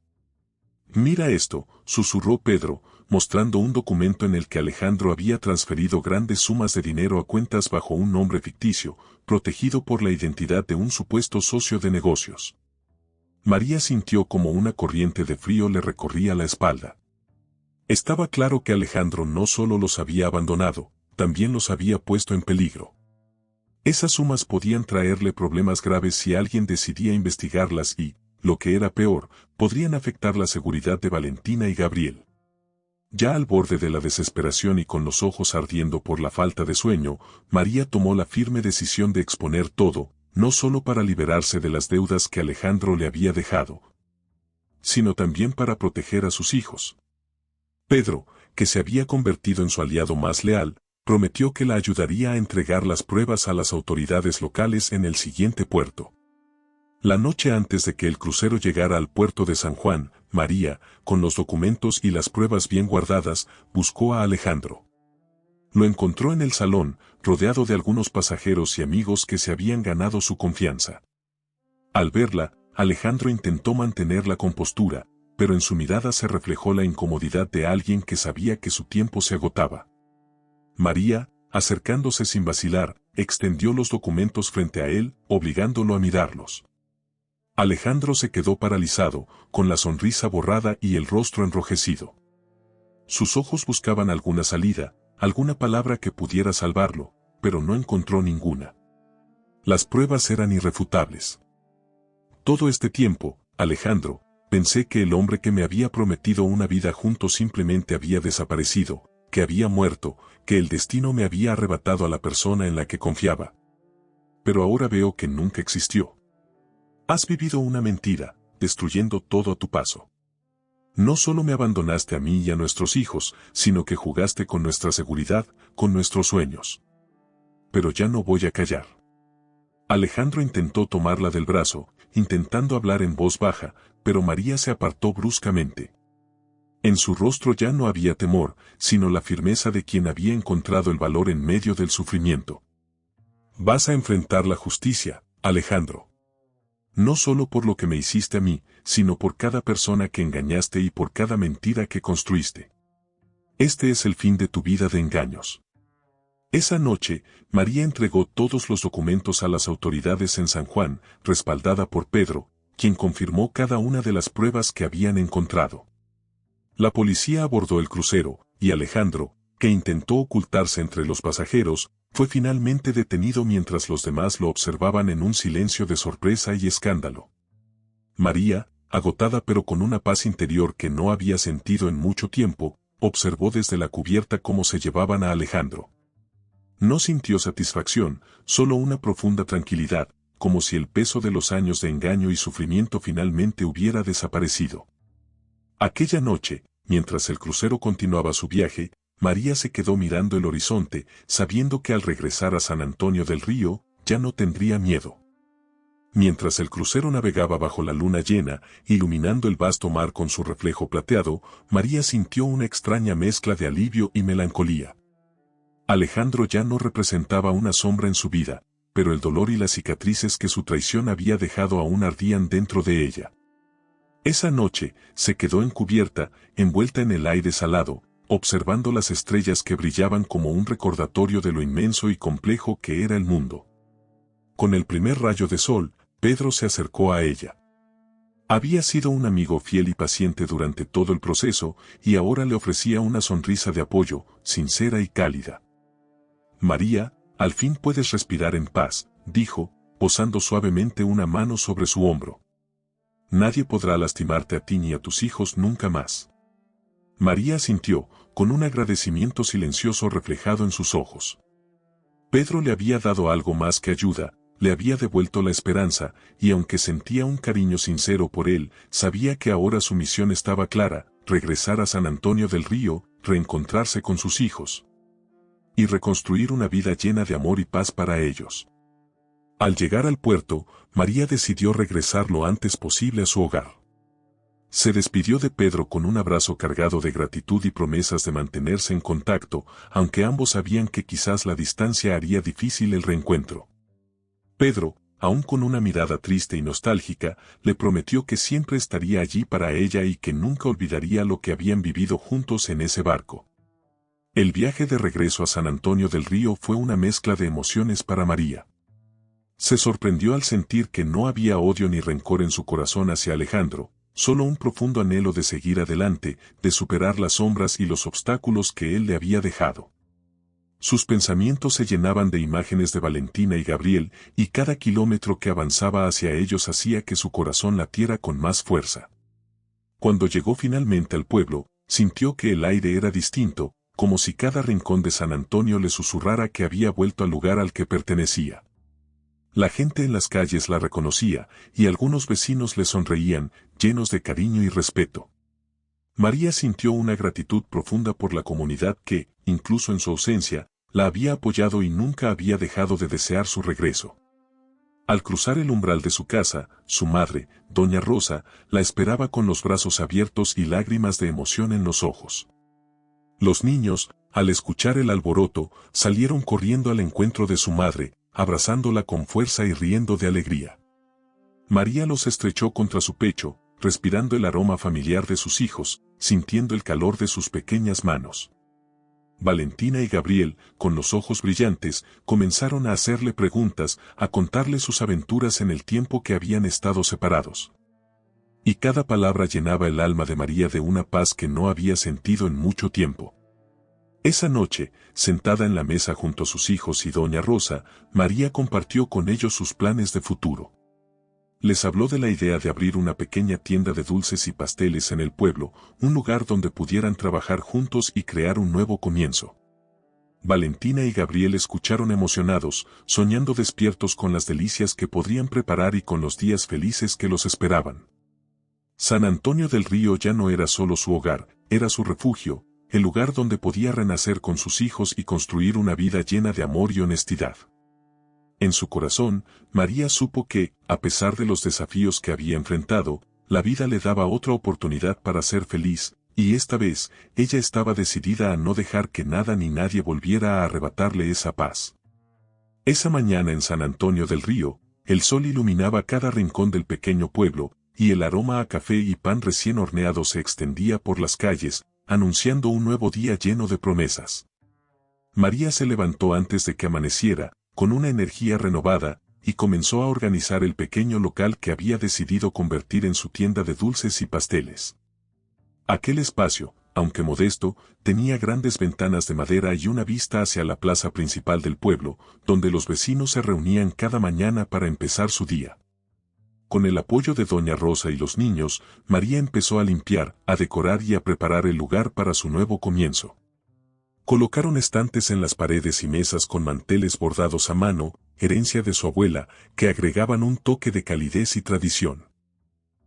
«Mira esto», susurró Pedro, mostrando un documento en el que Alejandro había transferido grandes sumas de dinero a cuentas bajo un nombre ficticio, protegido por la identidad de un supuesto socio de negocios. María sintió como una corriente de frío le recorría la espalda. Estaba claro que Alejandro no solo los había abandonado, también los había puesto en peligro. Esas sumas podían traerle problemas graves si alguien decidía investigarlas y, lo que era peor, podrían afectar la seguridad de Valentina y Gabriel. Ya al borde de la desesperación y con los ojos ardiendo por la falta de sueño, María tomó la firme decisión de exponer todo, no solo para liberarse de las deudas que Alejandro le había dejado, sino también para proteger a sus hijos. Pedro, que se había convertido en su aliado más leal, prometió que la ayudaría a entregar las pruebas a las autoridades locales en el siguiente puerto. La noche antes de que el crucero llegara al puerto de San Juan, María, con los documentos y las pruebas bien guardadas, buscó a Alejandro. Lo encontró en el salón, rodeado de algunos pasajeros y amigos que se habían ganado su confianza. Al verla, Alejandro intentó mantener la compostura, pero en su mirada se reflejó la incomodidad de alguien que sabía que su tiempo se agotaba. María, acercándose sin vacilar, extendió los documentos frente a él, obligándolo a mirarlos. Alejandro se quedó paralizado, con la sonrisa borrada y el rostro enrojecido. Sus ojos buscaban alguna salida, alguna palabra que pudiera salvarlo, pero no encontró ninguna. Las pruebas eran irrefutables. Todo este tiempo, Alejandro, pensé que el hombre que me había prometido una vida juntos simplemente había desaparecido, que había muerto, que el destino me había arrebatado a la persona en la que confiaba. Pero ahora veo que nunca existió. Has vivido una mentira, destruyendo todo a tu paso. No solo me abandonaste a mí y a nuestros hijos, sino que jugaste con nuestra seguridad, con nuestros sueños. Pero ya no voy a callar. Alejandro intentó tomarla del brazo, intentando hablar en voz baja, pero María se apartó bruscamente. En su rostro ya no había temor, sino la firmeza de quien había encontrado el valor en medio del sufrimiento. Vas a enfrentar la justicia, Alejandro. No solo por lo que me hiciste a mí, sino por cada persona que engañaste y por cada mentira que construiste. Este es el fin de tu vida de engaños. Esa noche, María entregó todos los documentos a las autoridades en San Juan, respaldada por Pedro, quien confirmó cada una de las pruebas que habían encontrado. La policía abordó el crucero, y Alejandro, que intentó ocultarse entre los pasajeros, fue finalmente detenido mientras los demás lo observaban en un silencio de sorpresa y escándalo. María, agotada pero con una paz interior que no había sentido en mucho tiempo, observó desde la cubierta cómo se llevaban a Alejandro. No sintió satisfacción, solo una profunda tranquilidad, como si el peso de los años de engaño y sufrimiento finalmente hubiera desaparecido. Aquella noche, mientras el crucero continuaba su viaje, María se quedó mirando el horizonte, sabiendo que al regresar a San Antonio del Río, ya no tendría miedo. Mientras el crucero navegaba bajo la luna llena, iluminando el vasto mar con su reflejo plateado, María sintió una extraña mezcla de alivio y melancolía. Alejandro ya no representaba una sombra en su vida, pero el dolor y las cicatrices que su traición había dejado aún ardían dentro de ella. Esa noche, se quedó encubierta, envuelta en el aire salado, observando las estrellas que brillaban como un recordatorio de lo inmenso y complejo que era el mundo. Con el primer rayo de sol, Pedro se acercó a ella. Había sido un amigo fiel y paciente durante todo el proceso, y ahora le ofrecía una sonrisa de apoyo, sincera y cálida. María, al fin puedes respirar en paz, dijo, posando suavemente una mano sobre su hombro. Nadie podrá lastimarte a ti ni a tus hijos nunca más. María asintió, con un agradecimiento silencioso reflejado en sus ojos. Pedro le había dado algo más que ayuda, le había devuelto la esperanza, y aunque sentía un cariño sincero por él, sabía que ahora su misión estaba clara, regresar a San Antonio del Río, reencontrarse con sus hijos. Y reconstruir una vida llena de amor y paz para ellos. Al llegar al puerto, María decidió regresar lo antes posible a su hogar. Se despidió de Pedro con un abrazo cargado de gratitud y promesas de mantenerse en contacto, aunque ambos sabían que quizás la distancia haría difícil el reencuentro. Pedro, aún con una mirada triste y nostálgica, le prometió que siempre estaría allí para ella y que nunca olvidaría lo que habían vivido juntos en ese barco. El viaje de regreso a San Antonio del Río fue una mezcla de emociones para María. Se sorprendió al sentir que no había odio ni rencor en su corazón hacia Alejandro, solo un profundo anhelo de seguir adelante, de superar las sombras y los obstáculos que él le había dejado. Sus pensamientos se llenaban de imágenes de Valentina y Gabriel, y cada kilómetro que avanzaba hacia ellos hacía que su corazón latiera con más fuerza. Cuando llegó finalmente al pueblo, sintió que el aire era distinto, como si cada rincón de San Antonio le susurrara que había vuelto al lugar al que pertenecía. La gente en las calles la reconocía, y algunos vecinos le sonreían, llenos de cariño y respeto. María sintió una gratitud profunda por la comunidad que, incluso en su ausencia, la había apoyado y nunca había dejado de desear su regreso. Al cruzar el umbral de su casa, su madre, doña Rosa, la esperaba con los brazos abiertos y lágrimas de emoción en los ojos. Los niños, al escuchar el alboroto, salieron corriendo al encuentro de su madre, abrazándola con fuerza y riendo de alegría. María los estrechó contra su pecho, respirando el aroma familiar de sus hijos, sintiendo el calor de sus pequeñas manos. Valentina y Gabriel, con los ojos brillantes, comenzaron a hacerle preguntas, a contarle sus aventuras en el tiempo que habían estado separados. Y cada palabra llenaba el alma de María de una paz que no había sentido en mucho tiempo. Esa noche, sentada en la mesa junto a sus hijos y doña Rosa, María compartió con ellos sus planes de futuro. Les habló de la idea de abrir una pequeña tienda de dulces y pasteles en el pueblo, un lugar donde pudieran trabajar juntos y crear un nuevo comienzo. Valentina y Gabriel escucharon emocionados, soñando despiertos con las delicias que podrían preparar y con los días felices que los esperaban. San Antonio del Río ya no era solo su hogar, era su refugio, el lugar donde podía renacer con sus hijos y construir una vida llena de amor y honestidad. En su corazón, María supo que, a pesar de los desafíos que había enfrentado, la vida le daba otra oportunidad para ser feliz, y esta vez, ella estaba decidida a no dejar que nada ni nadie volviera a arrebatarle esa paz. Esa mañana en San Antonio del Río, el sol iluminaba cada rincón del pequeño pueblo, y el aroma a café y pan recién horneado se extendía por las calles, anunciando un nuevo día lleno de promesas. María se levantó antes de que amaneciera, con una energía renovada, y comenzó a organizar el pequeño local que había decidido convertir en su tienda de dulces y pasteles. Aquel espacio, aunque modesto, tenía grandes ventanas de madera y una vista hacia la plaza principal del pueblo, donde los vecinos se reunían cada mañana para empezar su día. Con el apoyo de doña Rosa y los niños, María empezó a limpiar, a decorar y a preparar el lugar para su nuevo comienzo. Colocaron estantes en las paredes y mesas con manteles bordados a mano, herencia de su abuela, que agregaban un toque de calidez y tradición.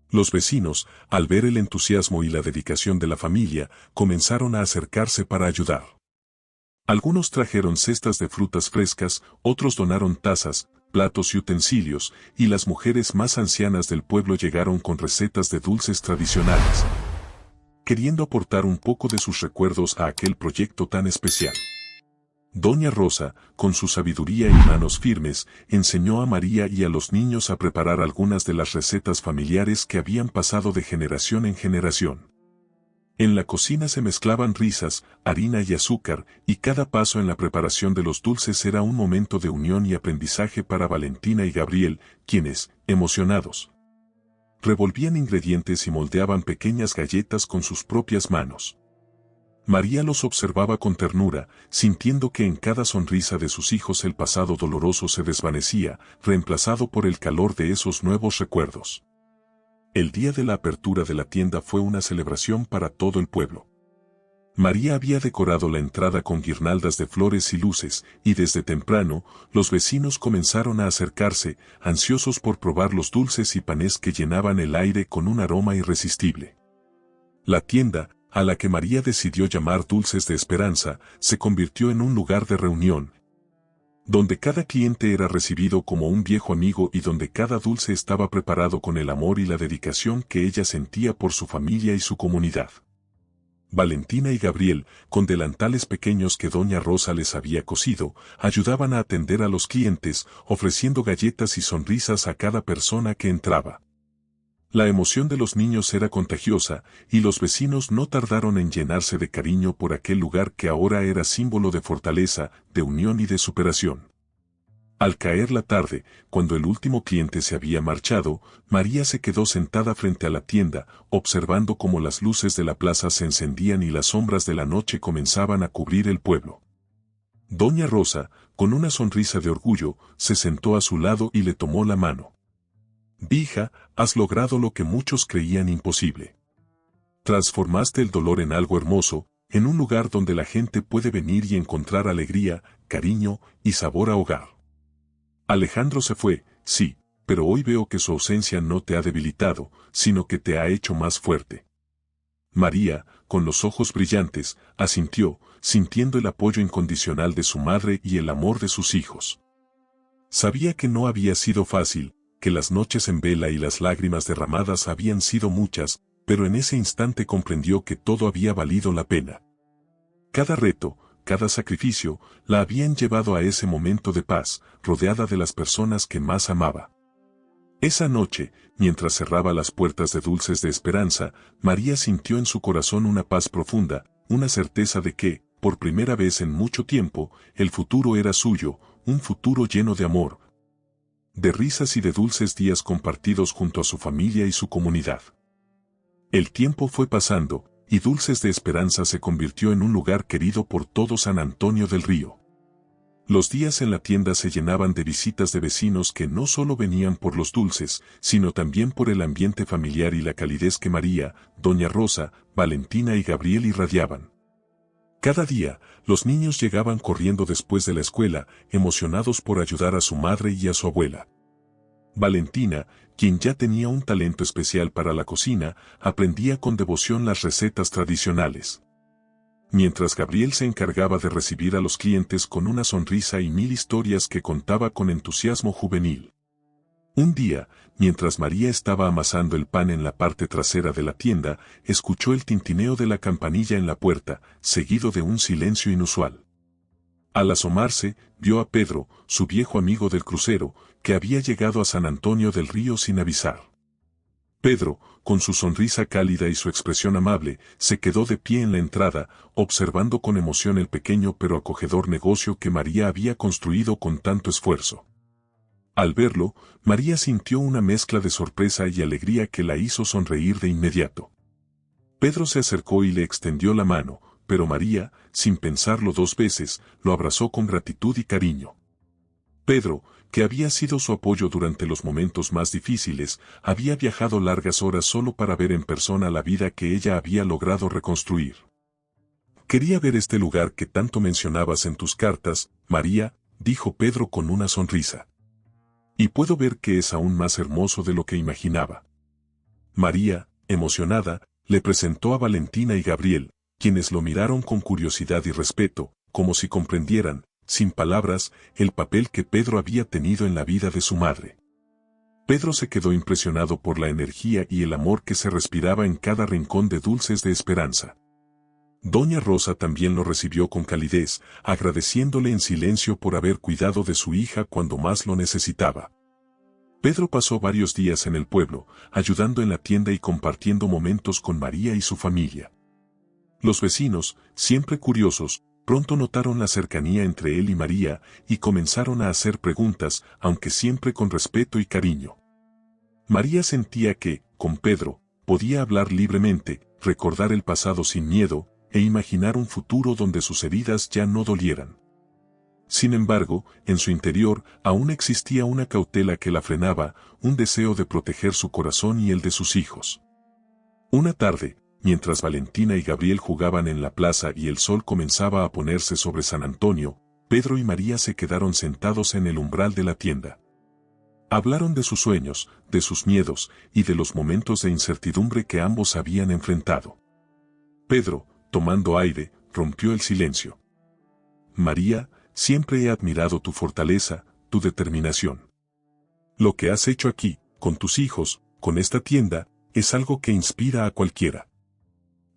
Los vecinos, al ver el entusiasmo y la dedicación de la familia, comenzaron a acercarse para ayudar. Algunos trajeron cestas de frutas frescas, otros donaron tazas, platos y utensilios, y las mujeres más ancianas del pueblo llegaron con recetas de dulces tradicionales, queriendo aportar un poco de sus recuerdos a aquel proyecto tan especial. Doña Rosa, con su sabiduría y manos firmes, enseñó a María y a los niños a preparar algunas de las recetas familiares que habían pasado de generación en generación. En la cocina se mezclaban risas, harina y azúcar, y cada paso en la preparación de los dulces era un momento de unión y aprendizaje para Valentina y Gabriel, quienes, emocionados, revolvían ingredientes y moldeaban pequeñas galletas con sus propias manos. María los observaba con ternura, sintiendo que en cada sonrisa de sus hijos el pasado doloroso se desvanecía, reemplazado por el calor de esos nuevos recuerdos. El día de la apertura de la tienda fue una celebración para todo el pueblo. María había decorado la entrada con guirnaldas de flores y luces, y desde temprano, los vecinos comenzaron a acercarse, ansiosos por probar los dulces y panes que llenaban el aire con un aroma irresistible. La tienda, a la que María decidió llamar Dulces de Esperanza, se convirtió en un lugar de reunión, donde cada cliente era recibido como un viejo amigo y donde cada dulce estaba preparado con el amor y la dedicación que ella sentía por su familia y su comunidad. Valentina y Gabriel, con delantales pequeños que doña Rosa les había cosido, ayudaban a atender a los clientes, ofreciendo galletas y sonrisas a cada persona que entraba. La emoción de los niños era contagiosa, y los vecinos no tardaron en llenarse de cariño por aquel lugar que ahora era símbolo de fortaleza, de unión y de superación. Al caer la tarde, cuando el último cliente se había marchado, María se quedó sentada frente a la tienda, observando cómo las luces de la plaza se encendían y las sombras de la noche comenzaban a cubrir el pueblo. Doña Rosa, con una sonrisa de orgullo, se sentó a su lado y le tomó la mano. «Hija, has logrado lo que muchos creían imposible. Transformaste el dolor en algo hermoso, en un lugar donde la gente puede venir y encontrar alegría, cariño y sabor a hogar. Alejandro se fue, sí, pero hoy veo que su ausencia no te ha debilitado, sino que te ha hecho más fuerte. María, con los ojos brillantes, asintió, sintiendo el apoyo incondicional de su madre y el amor de sus hijos. Sabía que no había sido fácil, que las noches en vela y las lágrimas derramadas habían sido muchas, pero en ese instante comprendió que todo había valido la pena. Cada reto, cada sacrificio, la habían llevado a ese momento de paz, rodeada de las personas que más amaba. Esa noche, mientras cerraba las puertas de Dulces de Esperanza, María sintió en su corazón una paz profunda, una certeza de que, por primera vez en mucho tiempo, el futuro era suyo, un futuro lleno de amor, de risas y de dulces días compartidos junto a su familia y su comunidad. El tiempo fue pasando, y Dulces de Esperanza se convirtió en un lugar querido por todo San Antonio del Río. Los días en la tienda se llenaban de visitas de vecinos que no solo venían por los dulces, sino también por el ambiente familiar y la calidez que María, Doña Rosa, Valentina y Gabriel irradiaban. Cada día, los niños llegaban corriendo después de la escuela, emocionados por ayudar a su madre y a su abuela. Valentina, quien ya tenía un talento especial para la cocina, aprendía con devoción las recetas tradicionales. Mientras Gabriel se encargaba de recibir a los clientes con una sonrisa y mil historias que contaba con entusiasmo juvenil. Un día, mientras María estaba amasando el pan en la parte trasera de la tienda, escuchó el tintineo de la campanilla en la puerta, seguido de un silencio inusual. Al asomarse, vio a Pedro, su viejo amigo del crucero, que había llegado a San Antonio del Río sin avisar. Pedro, con su sonrisa cálida y su expresión amable, se quedó de pie en la entrada, observando con emoción el pequeño pero acogedor negocio que María había construido con tanto esfuerzo. Al verlo, María sintió una mezcla de sorpresa y alegría que la hizo sonreír de inmediato. Pedro se acercó y le extendió la mano, pero María, sin pensarlo dos veces, lo abrazó con gratitud y cariño. Pedro, que había sido su apoyo durante los momentos más difíciles, había viajado largas horas solo para ver en persona la vida que ella había logrado reconstruir. Quería ver este lugar que tanto mencionabas en tus cartas, María, dijo Pedro con una sonrisa. Y puedo ver que es aún más hermoso de lo que imaginaba. María, emocionada, le presentó a Valentina y Gabriel, quienes lo miraron con curiosidad y respeto, como si comprendieran, sin palabras, el papel que Pedro había tenido en la vida de su madre. Pedro se quedó impresionado por la energía y el amor que se respiraba en cada rincón de Dulces de Esperanza. Doña Rosa también lo recibió con calidez, agradeciéndole en silencio por haber cuidado de su hija cuando más lo necesitaba. Pedro pasó varios días en el pueblo, ayudando en la tienda y compartiendo momentos con María y su familia. Los vecinos, siempre curiosos, pronto notaron la cercanía entre él y María, y comenzaron a hacer preguntas, aunque siempre con respeto y cariño. María sentía que, con Pedro, podía hablar libremente, recordar el pasado sin miedo, e imaginar un futuro donde sus heridas ya no dolieran. Sin embargo, en su interior, aún existía una cautela que la frenaba, un deseo de proteger su corazón y el de sus hijos. Una tarde, mientras Valentina y Gabriel jugaban en la plaza y el sol comenzaba a ponerse sobre San Antonio, Pedro y María se quedaron sentados en el umbral de la tienda. Hablaron de sus sueños, de sus miedos, y de los momentos de incertidumbre que ambos habían enfrentado. Pedro, tomando aire, rompió el silencio. María, siempre he admirado tu fortaleza, tu determinación. Lo que has hecho aquí, con tus hijos, con esta tienda, es algo que inspira a cualquiera.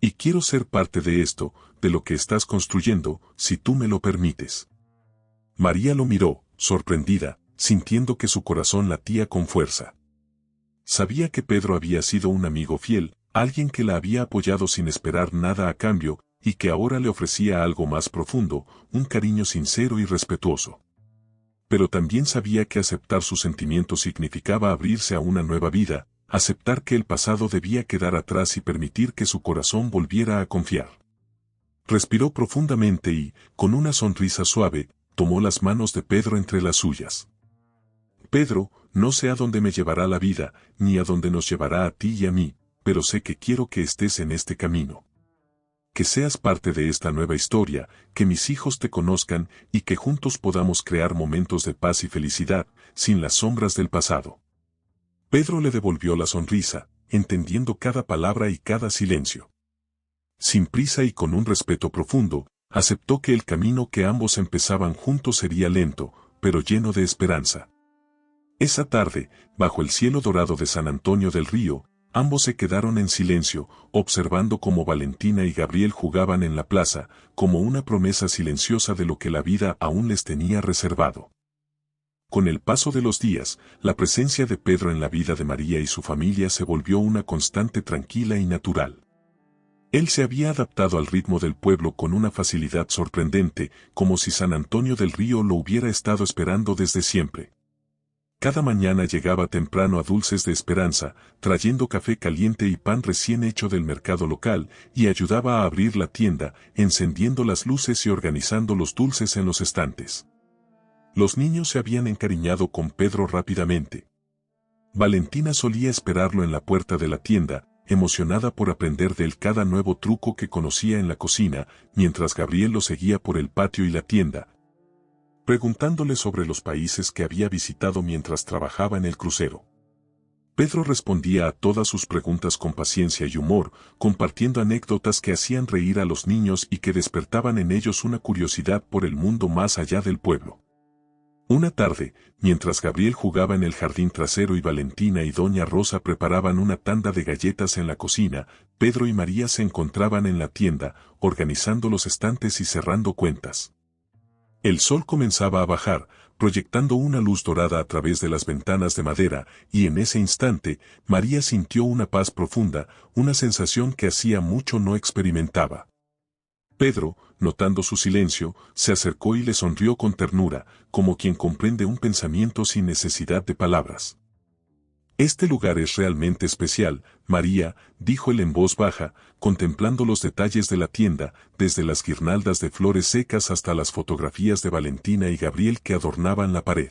Y quiero ser parte de esto, de lo que estás construyendo, si tú me lo permites. María lo miró, sorprendida, sintiendo que su corazón latía con fuerza. Sabía que Pedro había sido un amigo fiel, alguien que la había apoyado sin esperar nada a cambio, y que ahora le ofrecía algo más profundo, un cariño sincero y respetuoso. Pero también sabía que aceptar sus sentimientos significaba abrirse a una nueva vida, aceptar que el pasado debía quedar atrás y permitir que su corazón volviera a confiar. Respiró profundamente y, con una sonrisa suave, tomó las manos de Pedro entre las suyas. Pedro, no sé a dónde me llevará la vida, ni a dónde nos llevará a ti y a mí, pero sé que quiero que estés en este camino. que seas parte de esta nueva historia, que mis hijos te conozcan y que juntos podamos crear momentos de paz y felicidad, sin las sombras del pasado. Pedro le devolvió la sonrisa, entendiendo cada palabra y cada silencio. Sin prisa y con un respeto profundo, aceptó que el camino que ambos empezaban juntos sería lento, pero lleno de esperanza. Esa tarde, bajo el cielo dorado de San Antonio del Río, ambos se quedaron en silencio, observando cómo Valentina y Gabriel jugaban en la plaza, como una promesa silenciosa de lo que la vida aún les tenía reservado. Con el paso de los días, la presencia de Pedro en la vida de María y su familia se volvió una constante tranquila y natural. Él se había adaptado al ritmo del pueblo con una facilidad sorprendente, como si San Antonio del Río lo hubiera estado esperando desde siempre. Cada mañana llegaba temprano a Dulces de Esperanza, trayendo café caliente y pan recién hecho del mercado local, y ayudaba a abrir la tienda, encendiendo las luces y organizando los dulces en los estantes. Los niños se habían encariñado con Pedro rápidamente. Valentina solía esperarlo en la puerta de la tienda, emocionada por aprender de él cada nuevo truco que conocía en la cocina, mientras Gabriel lo seguía por el patio y la tienda, preguntándole sobre los países que había visitado mientras trabajaba en el crucero. Pedro respondía a todas sus preguntas con paciencia y humor, compartiendo anécdotas que hacían reír a los niños y que despertaban en ellos una curiosidad por el mundo más allá del pueblo. Una tarde, mientras Gabriel jugaba en el jardín trasero y Valentina y Doña Rosa preparaban una tanda de galletas en la cocina, Pedro y María se encontraban en la tienda, organizando los estantes y cerrando cuentas. El sol comenzaba a bajar, proyectando una luz dorada a través de las ventanas de madera, y en ese instante, María sintió una paz profunda, una sensación que hacía mucho no experimentaba. Pedro, notando su silencio, se acercó y le sonrió con ternura, como quien comprende un pensamiento sin necesidad de palabras. «Este lugar es realmente especial, María», dijo él en voz baja, contemplando los detalles de la tienda, desde las guirnaldas de flores secas hasta las fotografías de Valentina y Gabriel que adornaban la pared.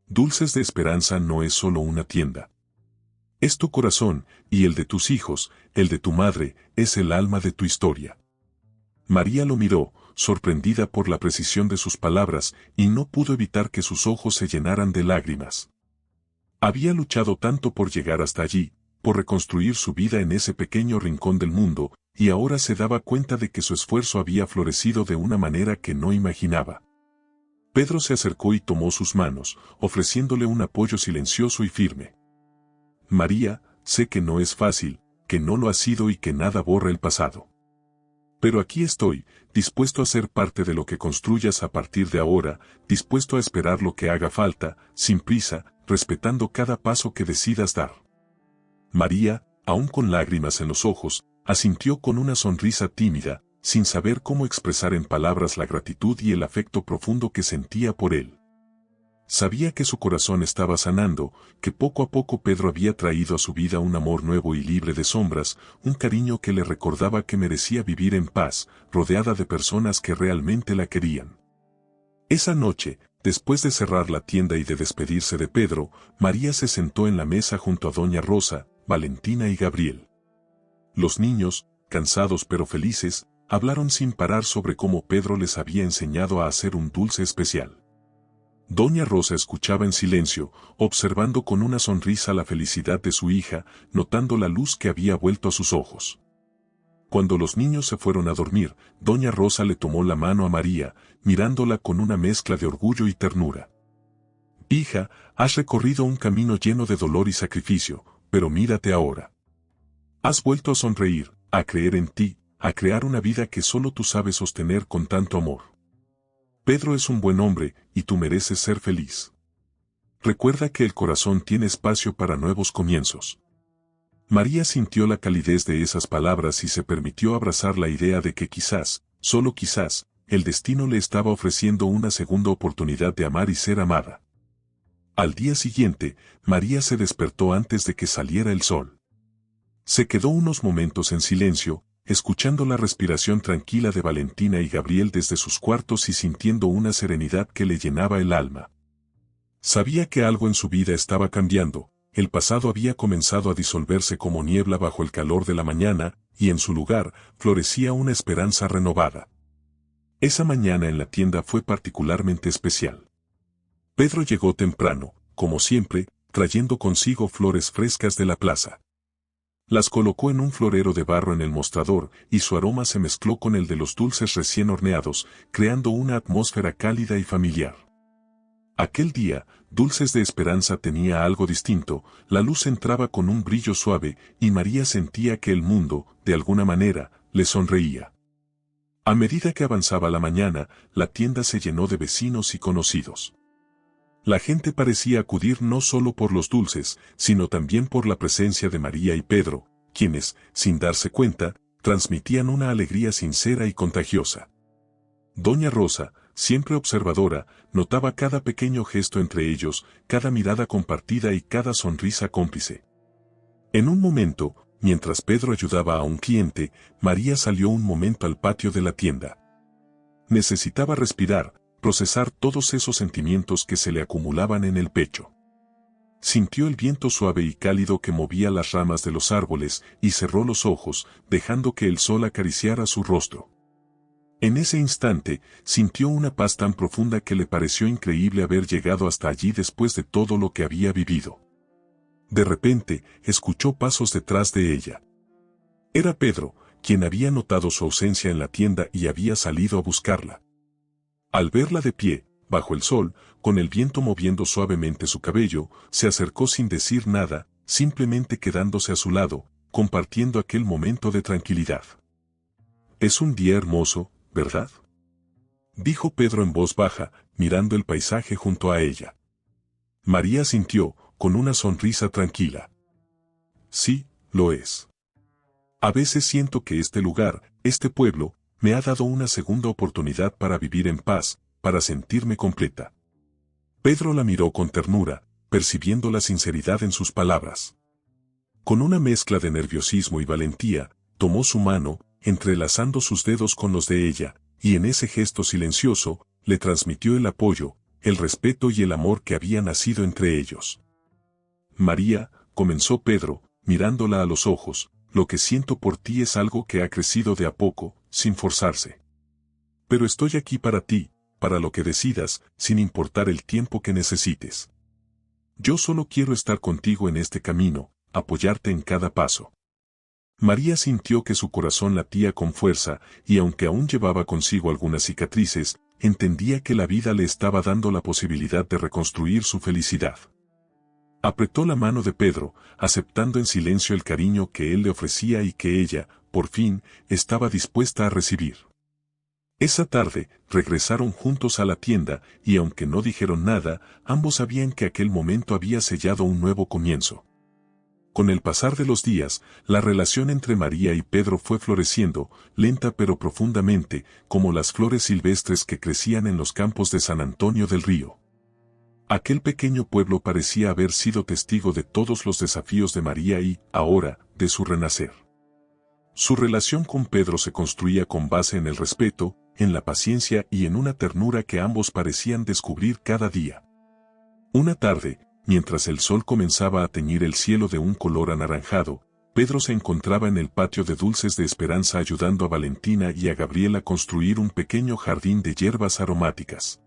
Dulces de Esperanza no es solo una tienda. Es tu corazón, y el de tus hijos, el de tu madre, es el alma de tu historia. María lo miró, sorprendida por la precisión de sus palabras, y no pudo evitar que sus ojos se llenaran de lágrimas. Había luchado tanto por llegar hasta allí, por reconstruir su vida en ese pequeño rincón del mundo, y ahora se daba cuenta de que su esfuerzo había florecido de una manera que no imaginaba. Pedro se acercó y tomó sus manos, ofreciéndole un apoyo silencioso y firme. «María, sé que no es fácil, que no lo ha sido y que nada borra el pasado. Pero aquí estoy, dispuesto a ser parte de lo que construyas a partir de ahora, dispuesto a esperar lo que haga falta, sin prisa, respetando cada paso que decidas dar». María, aún con lágrimas en los ojos, asintió con una sonrisa tímida, sin saber cómo expresar en palabras la gratitud y el afecto profundo que sentía por él. Sabía que su corazón estaba sanando, que poco a poco Pedro había traído a su vida un amor nuevo y libre de sombras, un cariño que le recordaba que merecía vivir en paz, rodeada de personas que realmente la querían. Esa noche, después de cerrar la tienda y de despedirse de Pedro, María se sentó en la mesa junto a Doña Rosa, Valentina y Gabriel. Los niños, cansados pero felices, hablaron sin parar sobre cómo Pedro les había enseñado a hacer un dulce especial. Doña Rosa escuchaba en silencio, observando con una sonrisa la felicidad de su hija, notando la luz que había vuelto a sus ojos. Cuando los niños se fueron a dormir, Doña Rosa le tomó la mano a María, mirándola con una mezcla de orgullo y ternura. «Hija, has recorrido un camino lleno de dolor y sacrificio, pero mírate ahora. Has vuelto a sonreír, a creer en ti, a crear una vida que solo tú sabes sostener con tanto amor. Pedro es un buen hombre, y tú mereces ser feliz. Recuerda que el corazón tiene espacio para nuevos comienzos». María sintió la calidez de esas palabras y se permitió abrazar la idea de que quizás, solo quizás, el destino le estaba ofreciendo una segunda oportunidad de amar y ser amada. Al día siguiente, María se despertó antes de que saliera el sol. Se quedó unos momentos en silencio, escuchando la respiración tranquila de Valentina y Gabriel desde sus cuartos y sintiendo una serenidad que le llenaba el alma. Sabía que algo en su vida estaba cambiando, el pasado había comenzado a disolverse como niebla bajo el calor de la mañana, y en su lugar florecía una esperanza renovada. Esa mañana en la tienda fue particularmente especial. Pedro llegó temprano, como siempre, trayendo consigo flores frescas de la plaza. Las colocó en un florero de barro en el mostrador y su aroma se mezcló con el de los dulces recién horneados, creando una atmósfera cálida y familiar. Aquel día, Dulces de Esperanza tenía algo distinto, la luz entraba con un brillo suave y María sentía que el mundo, de alguna manera, le sonreía. A medida que avanzaba la mañana, la tienda se llenó de vecinos y conocidos. La gente parecía acudir no solo por los dulces, sino también por la presencia de María y Pedro, quienes, sin darse cuenta, transmitían una alegría sincera y contagiosa. Doña Rosa, siempre observadora, notaba cada pequeño gesto entre ellos, cada mirada compartida y cada sonrisa cómplice. En un momento, mientras Pedro ayudaba a un cliente, María salió un momento al patio de la tienda. Necesitaba respirar, procesar todos esos sentimientos que se le acumulaban en el pecho. Sintió el viento suave y cálido que movía las ramas de los árboles y cerró los ojos, dejando que el sol acariciara su rostro. En ese instante, sintió una paz tan profunda que le pareció increíble haber llegado hasta allí después de todo lo que había vivido. De repente, escuchó pasos detrás de ella. Era Pedro, quien había notado su ausencia en la tienda y había salido a buscarla. Al verla de pie, bajo el sol, con el viento moviendo suavemente su cabello, se acercó sin decir nada, simplemente quedándose a su lado, compartiendo aquel momento de tranquilidad. «Es un día hermoso, ¿verdad?», dijo Pedro en voz baja, mirando el paisaje junto a ella. María sintió, con una sonrisa tranquila. «Sí, lo es. A veces siento que este lugar, este pueblo, me ha dado una segunda oportunidad para vivir en paz, para sentirme completa». Pedro la miró con ternura, percibiendo la sinceridad en sus palabras. Con una mezcla de nerviosismo y valentía, tomó su mano, entrelazando sus dedos con los de ella, y en ese gesto silencioso, le transmitió el apoyo, el respeto y el amor que había nacido entre ellos. «María», comenzó Pedro, mirándola a los ojos, «lo que siento por ti es algo que ha crecido de a poco, sin forzarse. Pero estoy aquí para ti, para lo que decidas, sin importar el tiempo que necesites. Yo solo quiero estar contigo en este camino, apoyarte en cada paso». María sintió que su corazón latía con fuerza, y aunque aún llevaba consigo algunas cicatrices, entendía que la vida le estaba dando la posibilidad de reconstruir su felicidad. Apretó la mano de Pedro, aceptando en silencio el cariño que él le ofrecía y que ella, por fin, estaba dispuesta a recibir. Esa tarde, regresaron juntos a la tienda, y aunque no dijeron nada, ambos sabían que aquel momento había sellado un nuevo comienzo. Con el pasar de los días, la relación entre María y Pedro fue floreciendo, lenta pero profundamente, como las flores silvestres que crecían en los campos de San Antonio del Río. Aquel pequeño pueblo parecía haber sido testigo de todos los desafíos de María y, ahora, de su renacer. Su relación con Pedro se construía con base en el respeto, en la paciencia y en una ternura que ambos parecían descubrir cada día. Una tarde, mientras el sol comenzaba a teñir el cielo de un color anaranjado, Pedro se encontraba en el patio de Dulces de Esperanza ayudando a Valentina y a Gabriel a construir un pequeño jardín de hierbas aromáticas.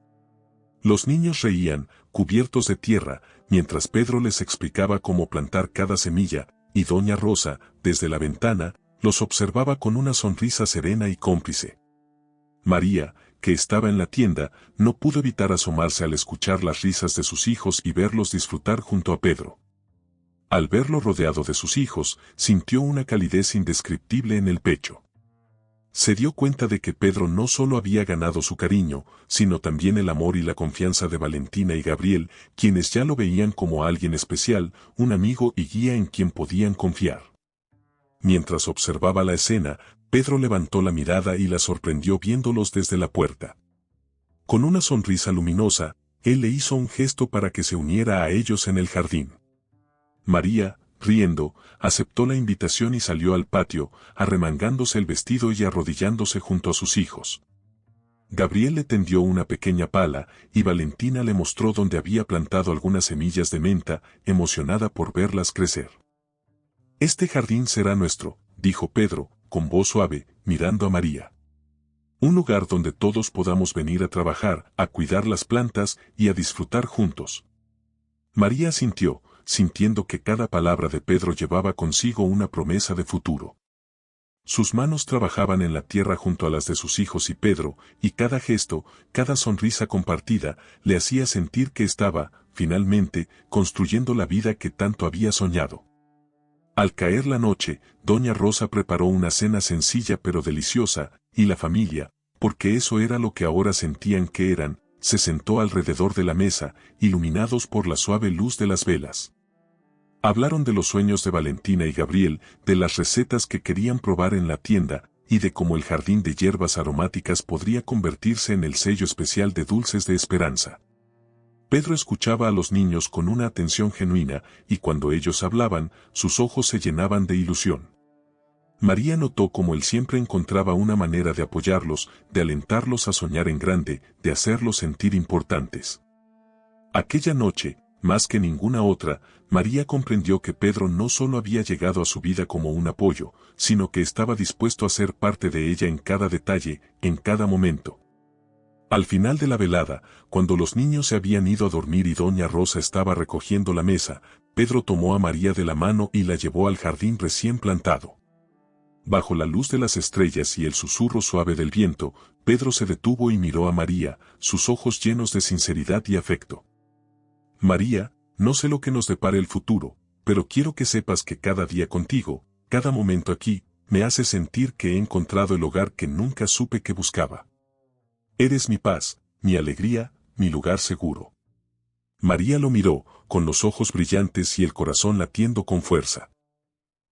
Los niños reían, cubiertos de tierra, mientras Pedro les explicaba cómo plantar cada semilla, y Doña Rosa, desde la ventana, los observaba con una sonrisa serena y cómplice. María, que estaba en la tienda, no pudo evitar asomarse al escuchar las risas de sus hijos y verlos disfrutar junto a Pedro. Al verlo rodeado de sus hijos, sintió una calidez indescriptible en el pecho. Se dio cuenta de que Pedro no solo había ganado su cariño, sino también el amor y la confianza de Valentina y Gabriel, quienes ya lo veían como alguien especial, un amigo y guía en quien podían confiar. Mientras observaba la escena, Pedro levantó la mirada y la sorprendió viéndolos desde la puerta. Con una sonrisa luminosa, él le hizo un gesto para que se uniera a ellos en el jardín. María, riendo, aceptó la invitación y salió al patio, arremangándose el vestido y arrodillándose junto a sus hijos. Gabriel le tendió una pequeña pala, y Valentina le mostró dónde había plantado algunas semillas de menta, emocionada por verlas crecer. «Este jardín será nuestro», dijo Pedro, con voz suave, mirando a María. Un lugar donde todos podamos venir a trabajar, a cuidar las plantas y a disfrutar juntos. María asintió, sintiendo que cada palabra de Pedro llevaba consigo una promesa de futuro. Sus manos trabajaban en la tierra junto a las de sus hijos y Pedro, y cada gesto, cada sonrisa compartida, le hacía sentir que estaba, finalmente, construyendo la vida que tanto había soñado. Al caer la noche, doña Rosa preparó una cena sencilla pero deliciosa, y la familia, porque eso era lo que ahora sentían que eran, se sentó alrededor de la mesa, iluminados por la suave luz de las velas. Hablaron de los sueños de Valentina y Gabriel, de las recetas que querían probar en la tienda, y de cómo el jardín de hierbas aromáticas podría convertirse en el sello especial de Dulces de Esperanza. Pedro escuchaba a los niños con una atención genuina, y cuando ellos hablaban, sus ojos se llenaban de ilusión. María notó cómo él siempre encontraba una manera de apoyarlos, de alentarlos a soñar en grande, de hacerlos sentir importantes. Aquella noche, más que ninguna otra, María comprendió que Pedro no solo había llegado a su vida como un apoyo, sino que estaba dispuesto a ser parte de ella en cada detalle, en cada momento. Al final de la velada, cuando los niños se habían ido a dormir y doña Rosa estaba recogiendo la mesa, Pedro tomó a María de la mano y la llevó al jardín recién plantado. Bajo la luz de las estrellas y el susurro suave del viento, Pedro se detuvo y miró a María, sus ojos llenos de sinceridad y afecto. María, no sé lo que nos depare el futuro, pero quiero que sepas que cada día contigo, cada momento aquí, me hace sentir que he encontrado el hogar que nunca supe que buscaba. Eres mi paz, mi alegría, mi lugar seguro. María lo miró, con los ojos brillantes y el corazón latiendo con fuerza.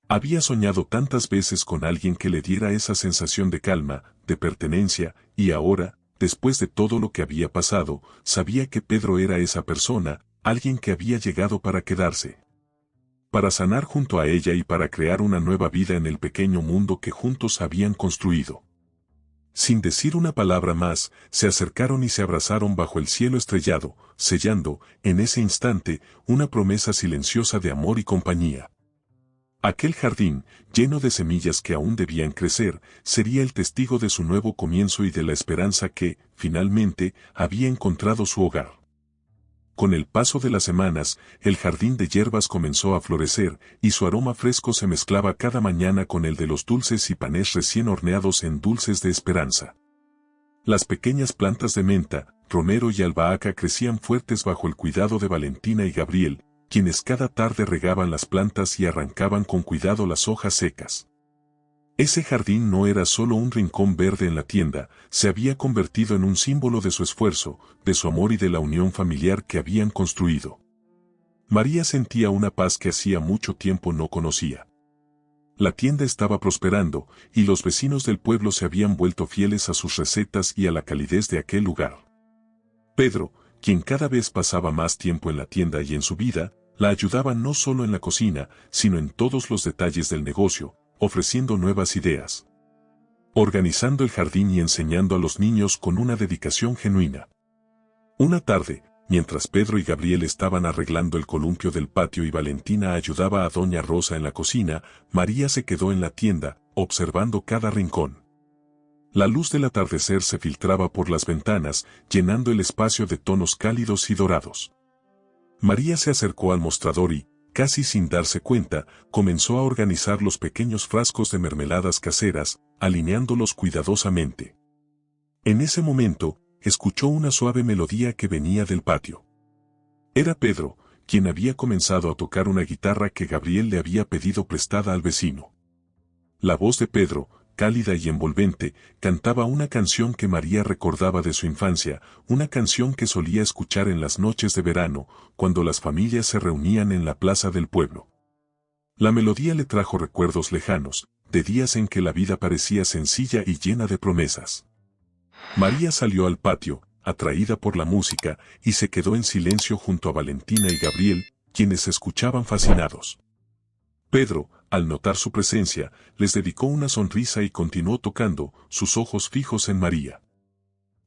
Había soñado tantas veces con alguien que le diera esa sensación de calma, de pertenencia, y ahora, después de todo lo que había pasado, sabía que Pedro era esa persona, alguien que había llegado para quedarse. Para sanar junto a ella y para crear una nueva vida en el pequeño mundo que juntos habían construido. Sin decir una palabra más, se acercaron y se abrazaron bajo el cielo estrellado, sellando, en ese instante, una promesa silenciosa de amor y compañía. Aquel jardín, lleno de semillas que aún debían crecer, sería el testigo de su nuevo comienzo y de la esperanza que, finalmente, había encontrado su hogar. Con el paso de las semanas, el jardín de hierbas comenzó a florecer, y su aroma fresco se mezclaba cada mañana con el de los dulces y panes recién horneados en Dulces de Esperanza. Las pequeñas plantas de menta, romero y albahaca crecían fuertes bajo el cuidado de Valentina y Gabriel, quienes cada tarde regaban las plantas y arrancaban con cuidado las hojas secas. Ese jardín no era solo un rincón verde en la tienda, se había convertido en un símbolo de su esfuerzo, de su amor y de la unión familiar que habían construido. María sentía una paz que hacía mucho tiempo no conocía. La tienda estaba prosperando, y los vecinos del pueblo se habían vuelto fieles a sus recetas y a la calidez de aquel lugar. Pedro, quien cada vez pasaba más tiempo en la tienda y en su vida, la ayudaba no solo en la cocina, sino en todos los detalles del negocio, ofreciendo nuevas ideas, organizando el jardín y enseñando a los niños con una dedicación genuina. Una tarde, mientras Pedro y Gabriel estaban arreglando el columpio del patio y Valentina ayudaba a doña Rosa en la cocina, María se quedó en la tienda, observando cada rincón. La luz del atardecer se filtraba por las ventanas, llenando el espacio de tonos cálidos y dorados. María se acercó al mostrador y, casi sin darse cuenta, comenzó a organizar los pequeños frascos de mermeladas caseras, alineándolos cuidadosamente. En ese momento, escuchó una suave melodía que venía del patio. Era Pedro, quien había comenzado a tocar una guitarra que Gabriel le había pedido prestada al vecino. La voz de Pedro, cálida y envolvente, cantaba una canción que María recordaba de su infancia, una canción que solía escuchar en las noches de verano, cuando las familias se reunían en la plaza del pueblo. La melodía le trajo recuerdos lejanos, de días en que la vida parecía sencilla y llena de promesas. María salió al patio, atraída por la música, y se quedó en silencio junto a Valentina y Gabriel, quienes escuchaban fascinados. Pedro, al notar su presencia, les dedicó una sonrisa y continuó tocando, sus ojos fijos en María.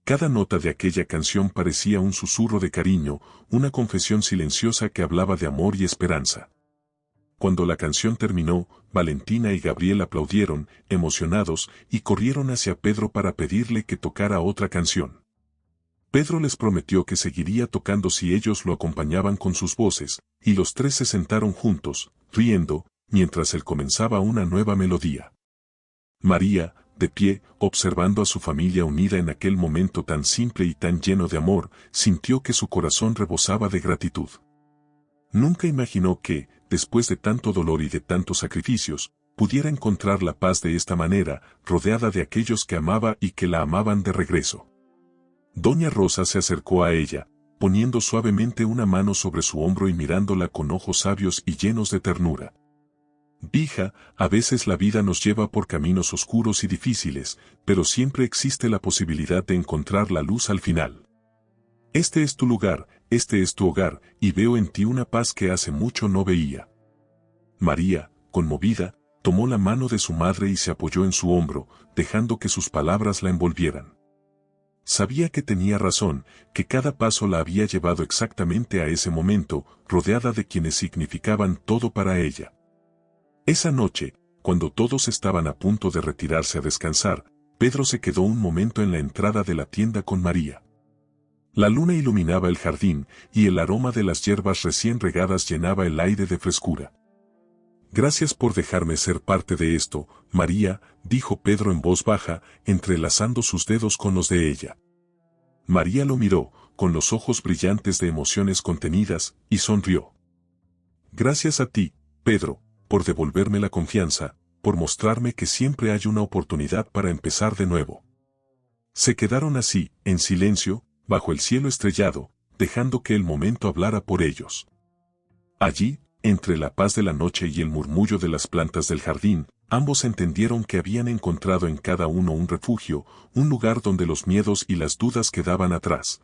Cada nota de aquella canción parecía un susurro de cariño, una confesión silenciosa que hablaba de amor y esperanza. Cuando la canción terminó, Valentina y Gabriel aplaudieron, emocionados, y corrieron hacia Pedro para pedirle que tocara otra canción. Pedro les prometió que seguiría tocando si ellos lo acompañaban con sus voces, y los tres se sentaron juntos, riendo, mientras él comenzaba una nueva melodía. María, de pie, observando a su familia unida en aquel momento tan simple y tan lleno de amor, sintió que su corazón rebosaba de gratitud. Nunca imaginó que, después de tanto dolor y de tantos sacrificios, pudiera encontrar la paz de esta manera, rodeada de aquellos que amaba y que la amaban de regreso. Doña Rosa se acercó a ella, poniendo suavemente una mano sobre su hombro y mirándola con ojos sabios y llenos de ternura. Hija, a veces la vida nos lleva por caminos oscuros y difíciles, pero siempre existe la posibilidad de encontrar la luz al final. Este es tu lugar, este es tu hogar, y veo en ti una paz que hace mucho no veía. María, conmovida, tomó la mano de su madre y se apoyó en su hombro, dejando que sus palabras la envolvieran. Sabía que tenía razón, que cada paso la había llevado exactamente a ese momento, rodeada de quienes significaban todo para ella. Esa noche, cuando todos estaban a punto de retirarse a descansar, Pedro se quedó un momento en la entrada de la tienda con María. La luna iluminaba el jardín, y el aroma de las hierbas recién regadas llenaba el aire de frescura. Gracias por dejarme ser parte de esto, María, dijo Pedro en voz baja, entrelazando sus dedos con los de ella. María lo miró, con los ojos brillantes de emociones contenidas, y sonrió. Gracias a ti, Pedro, por devolverme la confianza, por mostrarme que siempre hay una oportunidad para empezar de nuevo. Se quedaron así, en silencio, bajo el cielo estrellado, dejando que el momento hablara por ellos. Allí, entre la paz de la noche y el murmullo de las plantas del jardín, ambos entendieron que habían encontrado en cada uno un refugio, un lugar donde los miedos y las dudas quedaban atrás.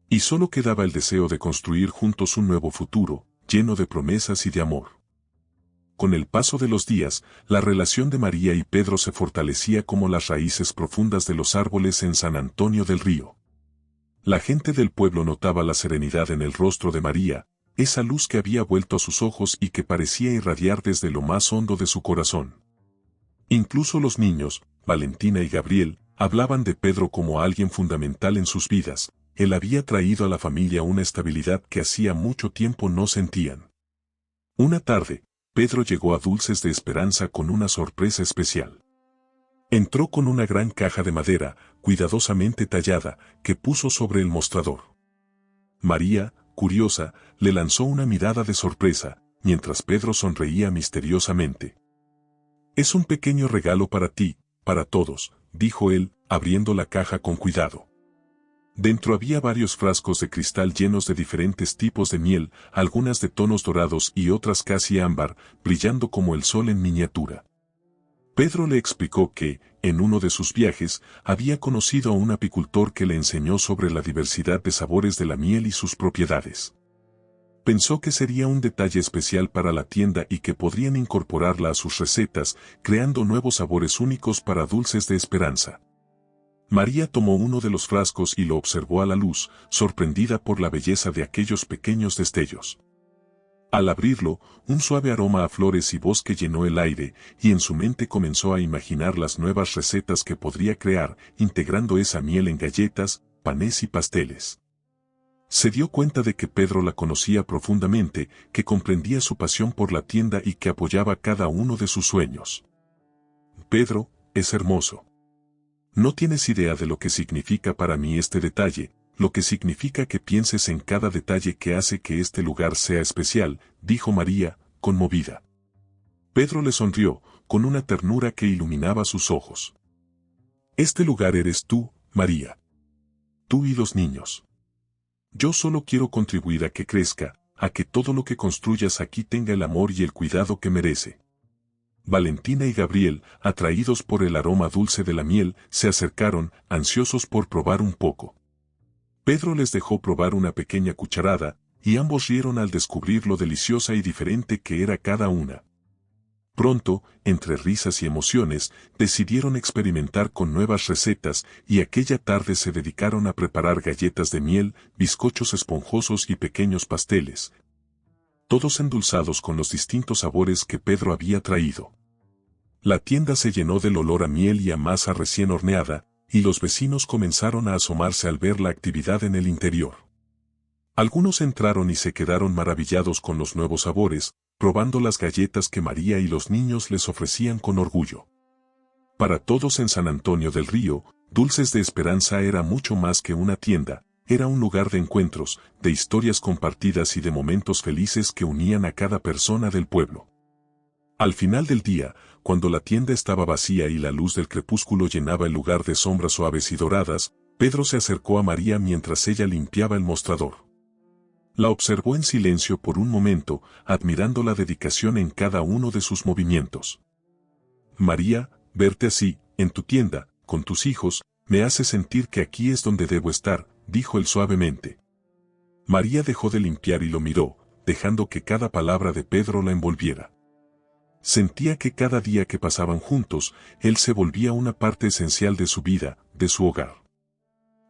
Y solo quedaba el deseo de construir juntos un nuevo futuro, lleno de promesas y de amor. Con el paso de los días, la relación de María y Pedro se fortalecía como las raíces profundas de los árboles en San Antonio del Río. La gente del pueblo notaba la serenidad en el rostro de María, esa luz que había vuelto a sus ojos y que parecía irradiar desde lo más hondo de su corazón. Incluso los niños, Valentina y Gabriel, hablaban de Pedro como alguien fundamental en sus vidas. Él había traído a la familia una estabilidad que hacía mucho tiempo no sentían. Una tarde, Pedro llegó a Dulces de Esperanza con una sorpresa especial. Entró con una gran caja de madera, cuidadosamente tallada, que puso sobre el mostrador. María, curiosa, le lanzó una mirada de sorpresa, mientras Pedro sonreía misteriosamente. Es un pequeño regalo para ti, para todos, dijo él, abriendo la caja con cuidado. Dentro había varios frascos de cristal llenos de diferentes tipos de miel, algunas de tonos dorados y otras casi ámbar, brillando como el sol en miniatura. Pedro le explicó que, en uno de sus viajes, había conocido a un apicultor que le enseñó sobre la diversidad de sabores de la miel y sus propiedades. Pensó que sería un detalle especial para la tienda y que podrían incorporarla a sus recetas, creando nuevos sabores únicos para Dulces de Esperanza. María tomó uno de los frascos y lo observó a la luz, sorprendida por la belleza de aquellos pequeños destellos. Al abrirlo, un suave aroma a flores y bosque llenó el aire, y en su mente comenzó a imaginar las nuevas recetas que podría crear, integrando esa miel en galletas, panes y pasteles. Se dio cuenta de que Pedro la conocía profundamente, que comprendía su pasión por la tienda y que apoyaba cada uno de sus sueños. Pedro, es hermoso. No tienes idea de lo que significa para mí este detalle, lo que significa que pienses en cada detalle que hace que este lugar sea especial, dijo María, conmovida. Pedro le sonrió, con una ternura que iluminaba sus ojos. Este lugar eres tú, María. Tú y los niños. Yo solo quiero contribuir a que crezca, a que todo lo que construyas aquí tenga el amor y el cuidado que merece. Valentina y Gabriel, atraídos por el aroma dulce de la miel, se acercaron, ansiosos por probar un poco. Pedro les dejó probar una pequeña cucharada, y ambos rieron al descubrir lo deliciosa y diferente que era cada una. Pronto, entre risas y emociones, decidieron experimentar con nuevas recetas, y aquella tarde se dedicaron a preparar galletas de miel, bizcochos esponjosos y pequeños pasteles. todos endulzados con los distintos sabores que Pedro había traído. La tienda se llenó del olor a miel y a masa recién horneada, y los vecinos comenzaron a asomarse al ver la actividad en el interior. Algunos entraron y se quedaron maravillados con los nuevos sabores, probando las galletas que María y los niños les ofrecían con orgullo. Para todos en San Antonio del Río, Dulces de Esperanza era mucho más que una tienda, era un lugar de encuentros, de historias compartidas y de momentos felices que unían a cada persona del pueblo. Al final del día, cuando la tienda estaba vacía y la luz del crepúsculo llenaba el lugar de sombras suaves y doradas, Pedro se acercó a María mientras ella limpiaba el mostrador. La observó en silencio por un momento, admirando la dedicación en cada uno de sus movimientos. María, verte así, en tu tienda, con tus hijos, me hace sentir que aquí es donde debo estar, dijo él suavemente. María dejó de limpiar y lo miró, dejando que cada palabra de Pedro la envolviera. Sentía que cada día que pasaban juntos, él se volvía una parte esencial de su vida, de su hogar.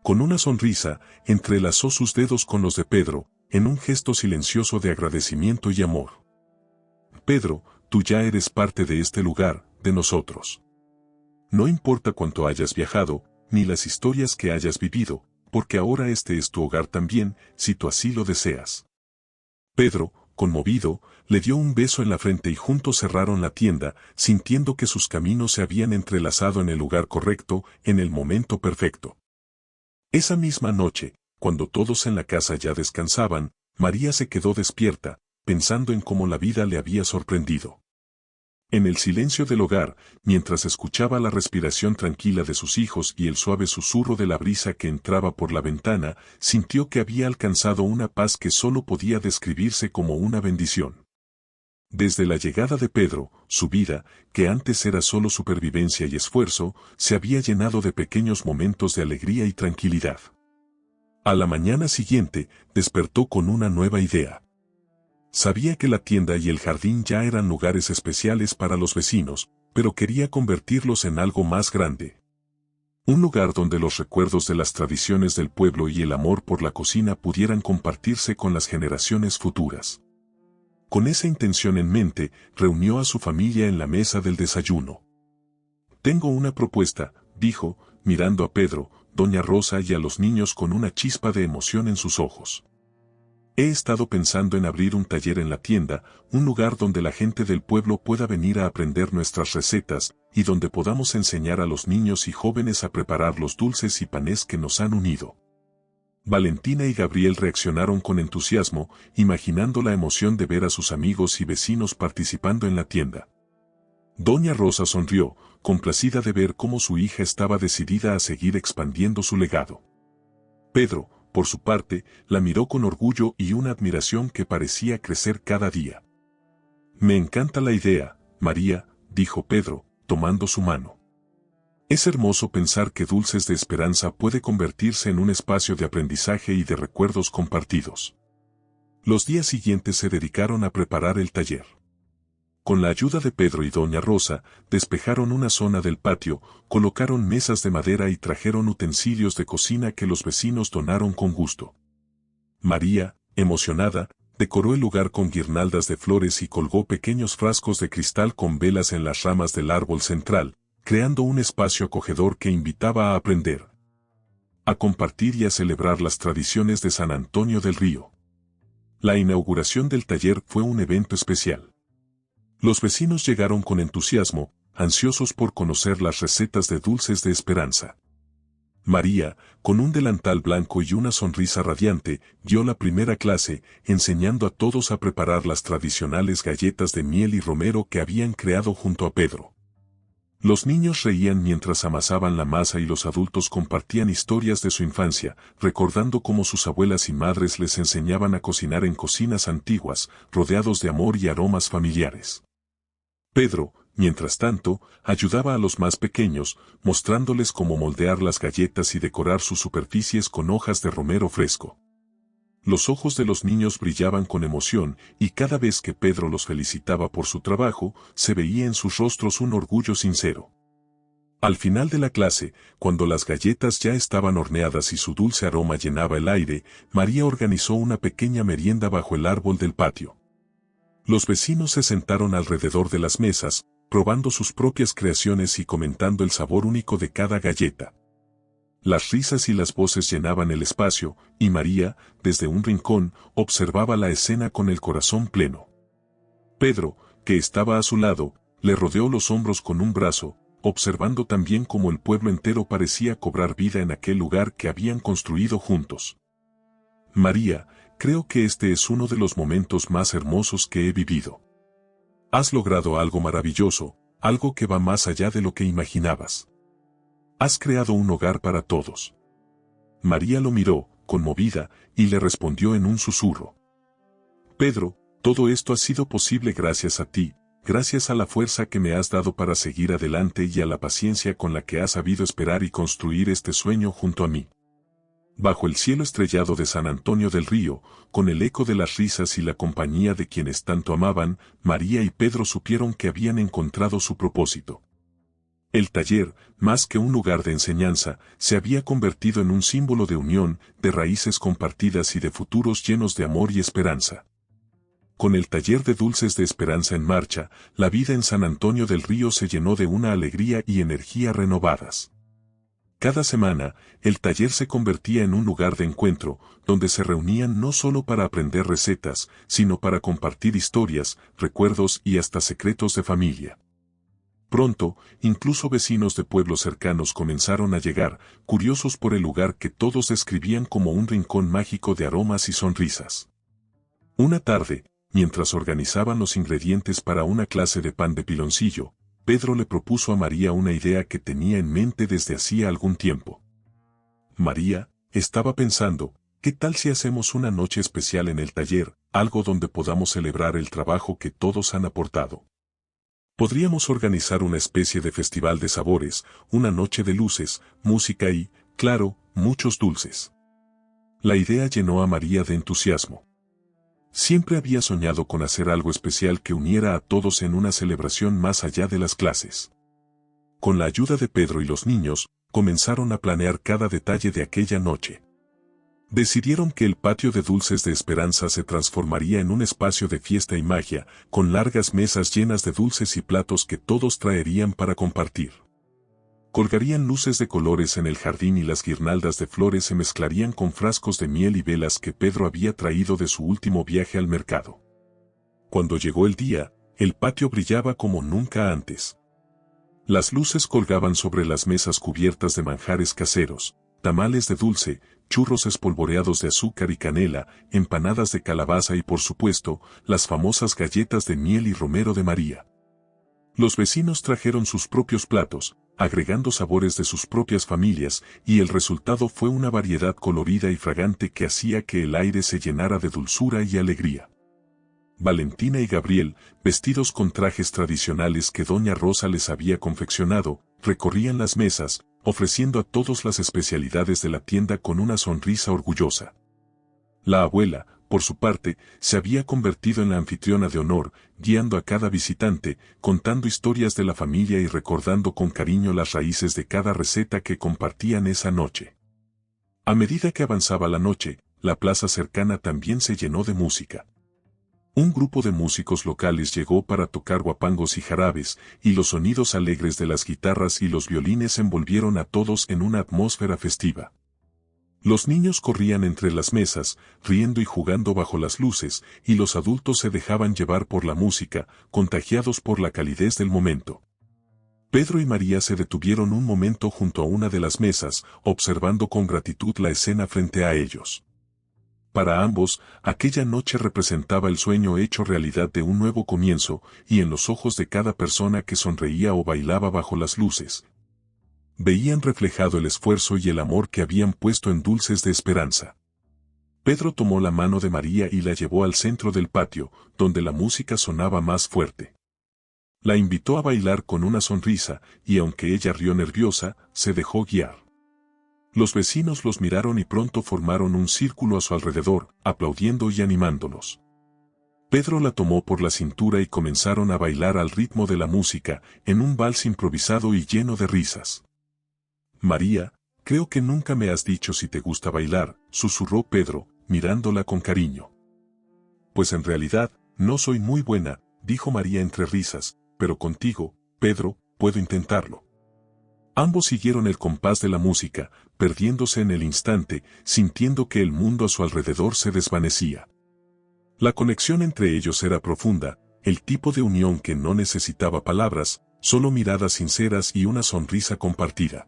Con una sonrisa, entrelazó sus dedos con los de Pedro, en un gesto silencioso de agradecimiento y amor. Pedro, tú ya eres parte de este lugar, de nosotros. No importa cuánto hayas viajado, ni las historias que hayas vivido, porque ahora este es tu hogar también, si tú así lo deseas. Pedro, conmovido, le dio un beso en la frente y juntos cerraron la tienda, sintiendo que sus caminos se habían entrelazado en el lugar correcto, en el momento perfecto. Esa misma noche, cuando todos en la casa ya descansaban, María se quedó despierta, pensando en cómo la vida le había sorprendido. En el silencio del hogar, mientras escuchaba la respiración tranquila de sus hijos y el suave susurro de la brisa que entraba por la ventana, sintió que había alcanzado una paz que solo podía describirse como una bendición. Desde la llegada de Pedro, su vida, que antes era solo supervivencia y esfuerzo, se había llenado de pequeños momentos de alegría y tranquilidad. A la mañana siguiente, despertó con una nueva idea. Sabía que la tienda y el jardín ya eran lugares especiales para los vecinos, pero quería convertirlos en algo más grande. Un lugar donde los recuerdos de las tradiciones del pueblo y el amor por la cocina pudieran compartirse con las generaciones futuras. Con esa intención en mente, reunió a su familia en la mesa del desayuno. Tengo una propuesta, dijo, mirando a Pedro, doña Rosa y a los niños con una chispa de emoción en sus ojos. He estado pensando en abrir un taller en la tienda, un lugar donde la gente del pueblo pueda venir a aprender nuestras recetas, y donde podamos enseñar a los niños y jóvenes a preparar los dulces y panes que nos han unido. Valentina y Gabriel reaccionaron con entusiasmo, imaginando la emoción de ver a sus amigos y vecinos participando en la tienda. Doña Rosa sonrió, complacida de ver cómo su hija estaba decidida a seguir expandiendo su legado. Pedro, por su parte, la miró con orgullo y una admiración que parecía crecer cada día. Me encanta la idea, María, dijo Pedro, tomando su mano. Es hermoso pensar que Dulces de Esperanza puede convertirse en un espacio de aprendizaje y de recuerdos compartidos. Los días siguientes se dedicaron a preparar el taller. Con la ayuda de Pedro y doña Rosa, despejaron una zona del patio, colocaron mesas de madera y trajeron utensilios de cocina que los vecinos donaron con gusto. María, emocionada, decoró el lugar con guirnaldas de flores y colgó pequeños frascos de cristal con velas en las ramas del árbol central, creando un espacio acogedor que invitaba a aprender, a compartir y a celebrar las tradiciones de San Antonio del Río. La inauguración del taller fue un evento especial. Los vecinos llegaron con entusiasmo, ansiosos por conocer las recetas de Dulces de Esperanza. María, con un delantal blanco y una sonrisa radiante, dio la primera clase, enseñando a todos a preparar las tradicionales galletas de miel y romero que habían creado junto a Pedro. Los niños reían mientras amasaban la masa y los adultos compartían historias de su infancia, recordando cómo sus abuelas y madres les enseñaban a cocinar en cocinas antiguas, rodeados de amor y aromas familiares. Pedro, mientras tanto, ayudaba a los más pequeños, mostrándoles cómo moldear las galletas y decorar sus superficies con hojas de romero fresco. Los ojos de los niños brillaban con emoción, y cada vez que Pedro los felicitaba por su trabajo, se veía en sus rostros un orgullo sincero. Al final de la clase, cuando las galletas ya estaban horneadas y su dulce aroma llenaba el aire, María organizó una pequeña merienda bajo el árbol del patio. Los vecinos se sentaron alrededor de las mesas, probando sus propias creaciones y comentando el sabor único de cada galleta. Las risas y las voces llenaban el espacio, y María, desde un rincón, observaba la escena con el corazón pleno. Pedro, que estaba a su lado, le rodeó los hombros con un brazo, observando también cómo el pueblo entero parecía cobrar vida en aquel lugar que habían construido juntos. María, creo que este es uno de los momentos más hermosos que he vivido. Has logrado algo maravilloso, algo que va más allá de lo que imaginabas. Has creado un hogar para todos. María lo miró, conmovida, y le respondió en un susurro. Pedro, todo esto ha sido posible gracias a ti, gracias a la fuerza que me has dado para seguir adelante y a la paciencia con la que has sabido esperar y construir este sueño junto a mí. Bajo el cielo estrellado de San Antonio del Río, con el eco de las risas y la compañía de quienes tanto amaban, María y Pedro supieron que habían encontrado su propósito. El taller, más que un lugar de enseñanza, se había convertido en un símbolo de unión, de raíces compartidas y de futuros llenos de amor y esperanza. Con el taller de dulces de esperanza en marcha, la vida en San Antonio del Río se llenó de una alegría y energía renovadas. Cada semana, el taller se convertía en un lugar de encuentro, donde se reunían no solo para aprender recetas, sino para compartir historias, recuerdos y hasta secretos de familia. Pronto, incluso vecinos de pueblos cercanos comenzaron a llegar, curiosos por el lugar que todos describían como un rincón mágico de aromas y sonrisas. Una tarde, mientras organizaban los ingredientes para una clase de pan de piloncillo, Pedro le propuso a María una idea que tenía en mente desde hacía algún tiempo. María, estaba pensando, ¿qué tal si hacemos una noche especial en el taller, algo donde podamos celebrar el trabajo que todos han aportado? Podríamos organizar una especie de festival de sabores, una noche de luces, música y, claro, muchos dulces. La idea llenó a María de entusiasmo. Siempre había soñado con hacer algo especial que uniera a todos en una celebración más allá de las clases. Con la ayuda de Pedro y los niños, comenzaron a planear cada detalle de aquella noche. Decidieron que el patio de Dulces de Esperanza se transformaría en un espacio de fiesta y magia, con largas mesas llenas de dulces y platos que todos traerían para compartir. Colgarían luces de colores en el jardín y las guirnaldas de flores se mezclarían con frascos de miel y velas que Pedro había traído de su último viaje al mercado. Cuando llegó el día, el patio brillaba como nunca antes. Las luces colgaban sobre las mesas cubiertas de manjares caseros, tamales de dulce, churros espolvoreados de azúcar y canela, empanadas de calabaza y por supuesto, las famosas galletas de miel y romero de María. Los vecinos trajeron sus propios platos, agregando sabores de sus propias familias, y el resultado fue una variedad colorida y fragante que hacía que el aire se llenara de dulzura y alegría. Valentina y Gabriel, vestidos con trajes tradicionales que doña Rosa les había confeccionado, recorrían las mesas, ofreciendo a todos las especialidades de la tienda con una sonrisa orgullosa. La abuela, por su parte, se había convertido en la anfitriona de honor, guiando a cada visitante, contando historias de la familia y recordando con cariño las raíces de cada receta que compartían esa noche. A medida que avanzaba la noche, la plaza cercana también se llenó de música. Un grupo de músicos locales llegó para tocar guapangos y jarabes, y los sonidos alegres de las guitarras y los violines envolvieron a todos en una atmósfera festiva. Los niños corrían entre las mesas, riendo y jugando bajo las luces, y los adultos se dejaban llevar por la música, contagiados por la calidez del momento. Pedro y María se detuvieron un momento junto a una de las mesas, observando con gratitud la escena frente a ellos. Para ambos, aquella noche representaba el sueño hecho realidad de un nuevo comienzo, y en los ojos de cada persona que sonreía o bailaba bajo las luces, veían reflejado el esfuerzo y el amor que habían puesto en Dulces de Esperanza. Pedro tomó la mano de María y la llevó al centro del patio, donde la música sonaba más fuerte. La invitó a bailar con una sonrisa, y aunque ella rió nerviosa, se dejó guiar. Los vecinos los miraron y pronto formaron un círculo a su alrededor, aplaudiendo y animándolos. Pedro la tomó por la cintura y comenzaron a bailar al ritmo de la música, en un vals improvisado y lleno de risas. María, creo que nunca me has dicho si te gusta bailar, susurró Pedro, mirándola con cariño. Pues en realidad, No soy muy buena, dijo María entre risas, pero contigo, Pedro, puedo intentarlo. Ambos siguieron el compás de la música, perdiéndose en el instante, sintiendo que el mundo a su alrededor se desvanecía. La conexión entre ellos era profunda, el tipo de unión que no necesitaba palabras, solo miradas sinceras y una sonrisa compartida.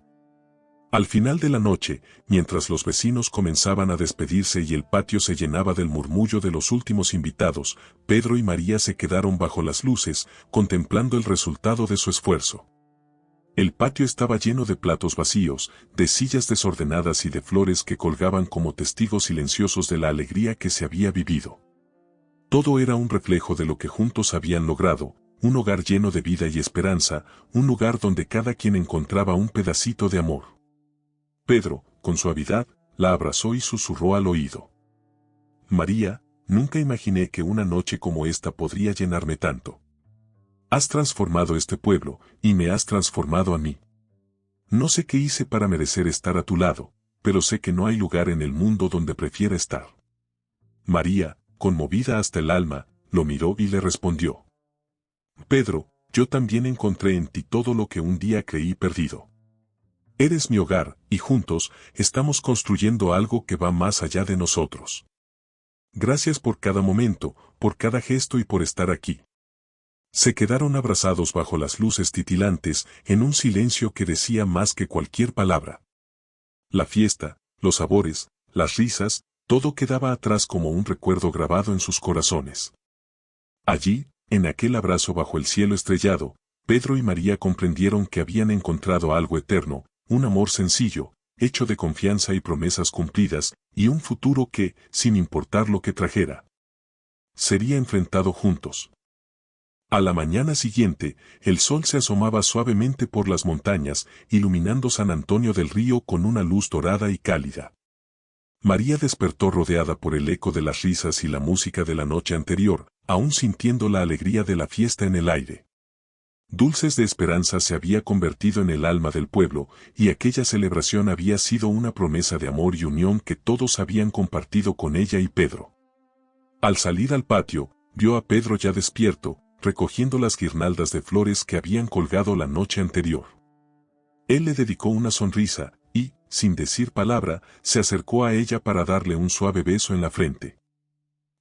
Al final de la noche, mientras los vecinos comenzaban a despedirse y el patio se llenaba del murmullo de los últimos invitados, Pedro y María se quedaron bajo las luces, contemplando el resultado de su esfuerzo. El patio estaba lleno de platos vacíos, de sillas desordenadas y de flores que colgaban como testigos silenciosos de la alegría que se había vivido. Todo era un reflejo de lo que juntos habían logrado, un hogar lleno de vida y esperanza, un lugar donde cada quien encontraba un pedacito de amor. Pedro, con suavidad, la abrazó y susurró al oído. María, nunca imaginé que una noche como esta podría llenarme tanto. Has transformado este pueblo, y me has transformado a mí. No sé qué hice para merecer estar a tu lado, pero sé que no hay lugar en el mundo donde prefiera estar. María, conmovida hasta el alma, lo miró y le respondió. Pedro, yo también encontré en ti todo lo que un día creí perdido. Eres mi hogar, y juntos, estamos construyendo algo que va más allá de nosotros. Gracias por cada momento, por cada gesto y por estar aquí. Se quedaron abrazados bajo las luces titilantes, en un silencio que decía más que cualquier palabra. La fiesta, los sabores, las risas, todo quedaba atrás como un recuerdo grabado en sus corazones. Allí, en aquel abrazo bajo el cielo estrellado, Pedro y María comprendieron que habían encontrado algo eterno, un amor sencillo, hecho de confianza y promesas cumplidas, y un futuro que, sin importar lo que trajera, sería enfrentado juntos. A la mañana siguiente, el sol se asomaba suavemente por las montañas, iluminando San Antonio del Río con una luz dorada y cálida. María despertó rodeada por el eco de las risas y la música de la noche anterior, aún sintiendo la alegría de la fiesta en el aire. Dulces de Esperanza se había convertido en el alma del pueblo, y aquella celebración había sido una promesa de amor y unión que todos habían compartido con ella y Pedro. Al salir al patio, vio a Pedro ya despierto, recogiendo las guirnaldas de flores que habían colgado la noche anterior. Él le dedicó una sonrisa, y, sin decir palabra, se acercó a ella para darle un suave beso en la frente.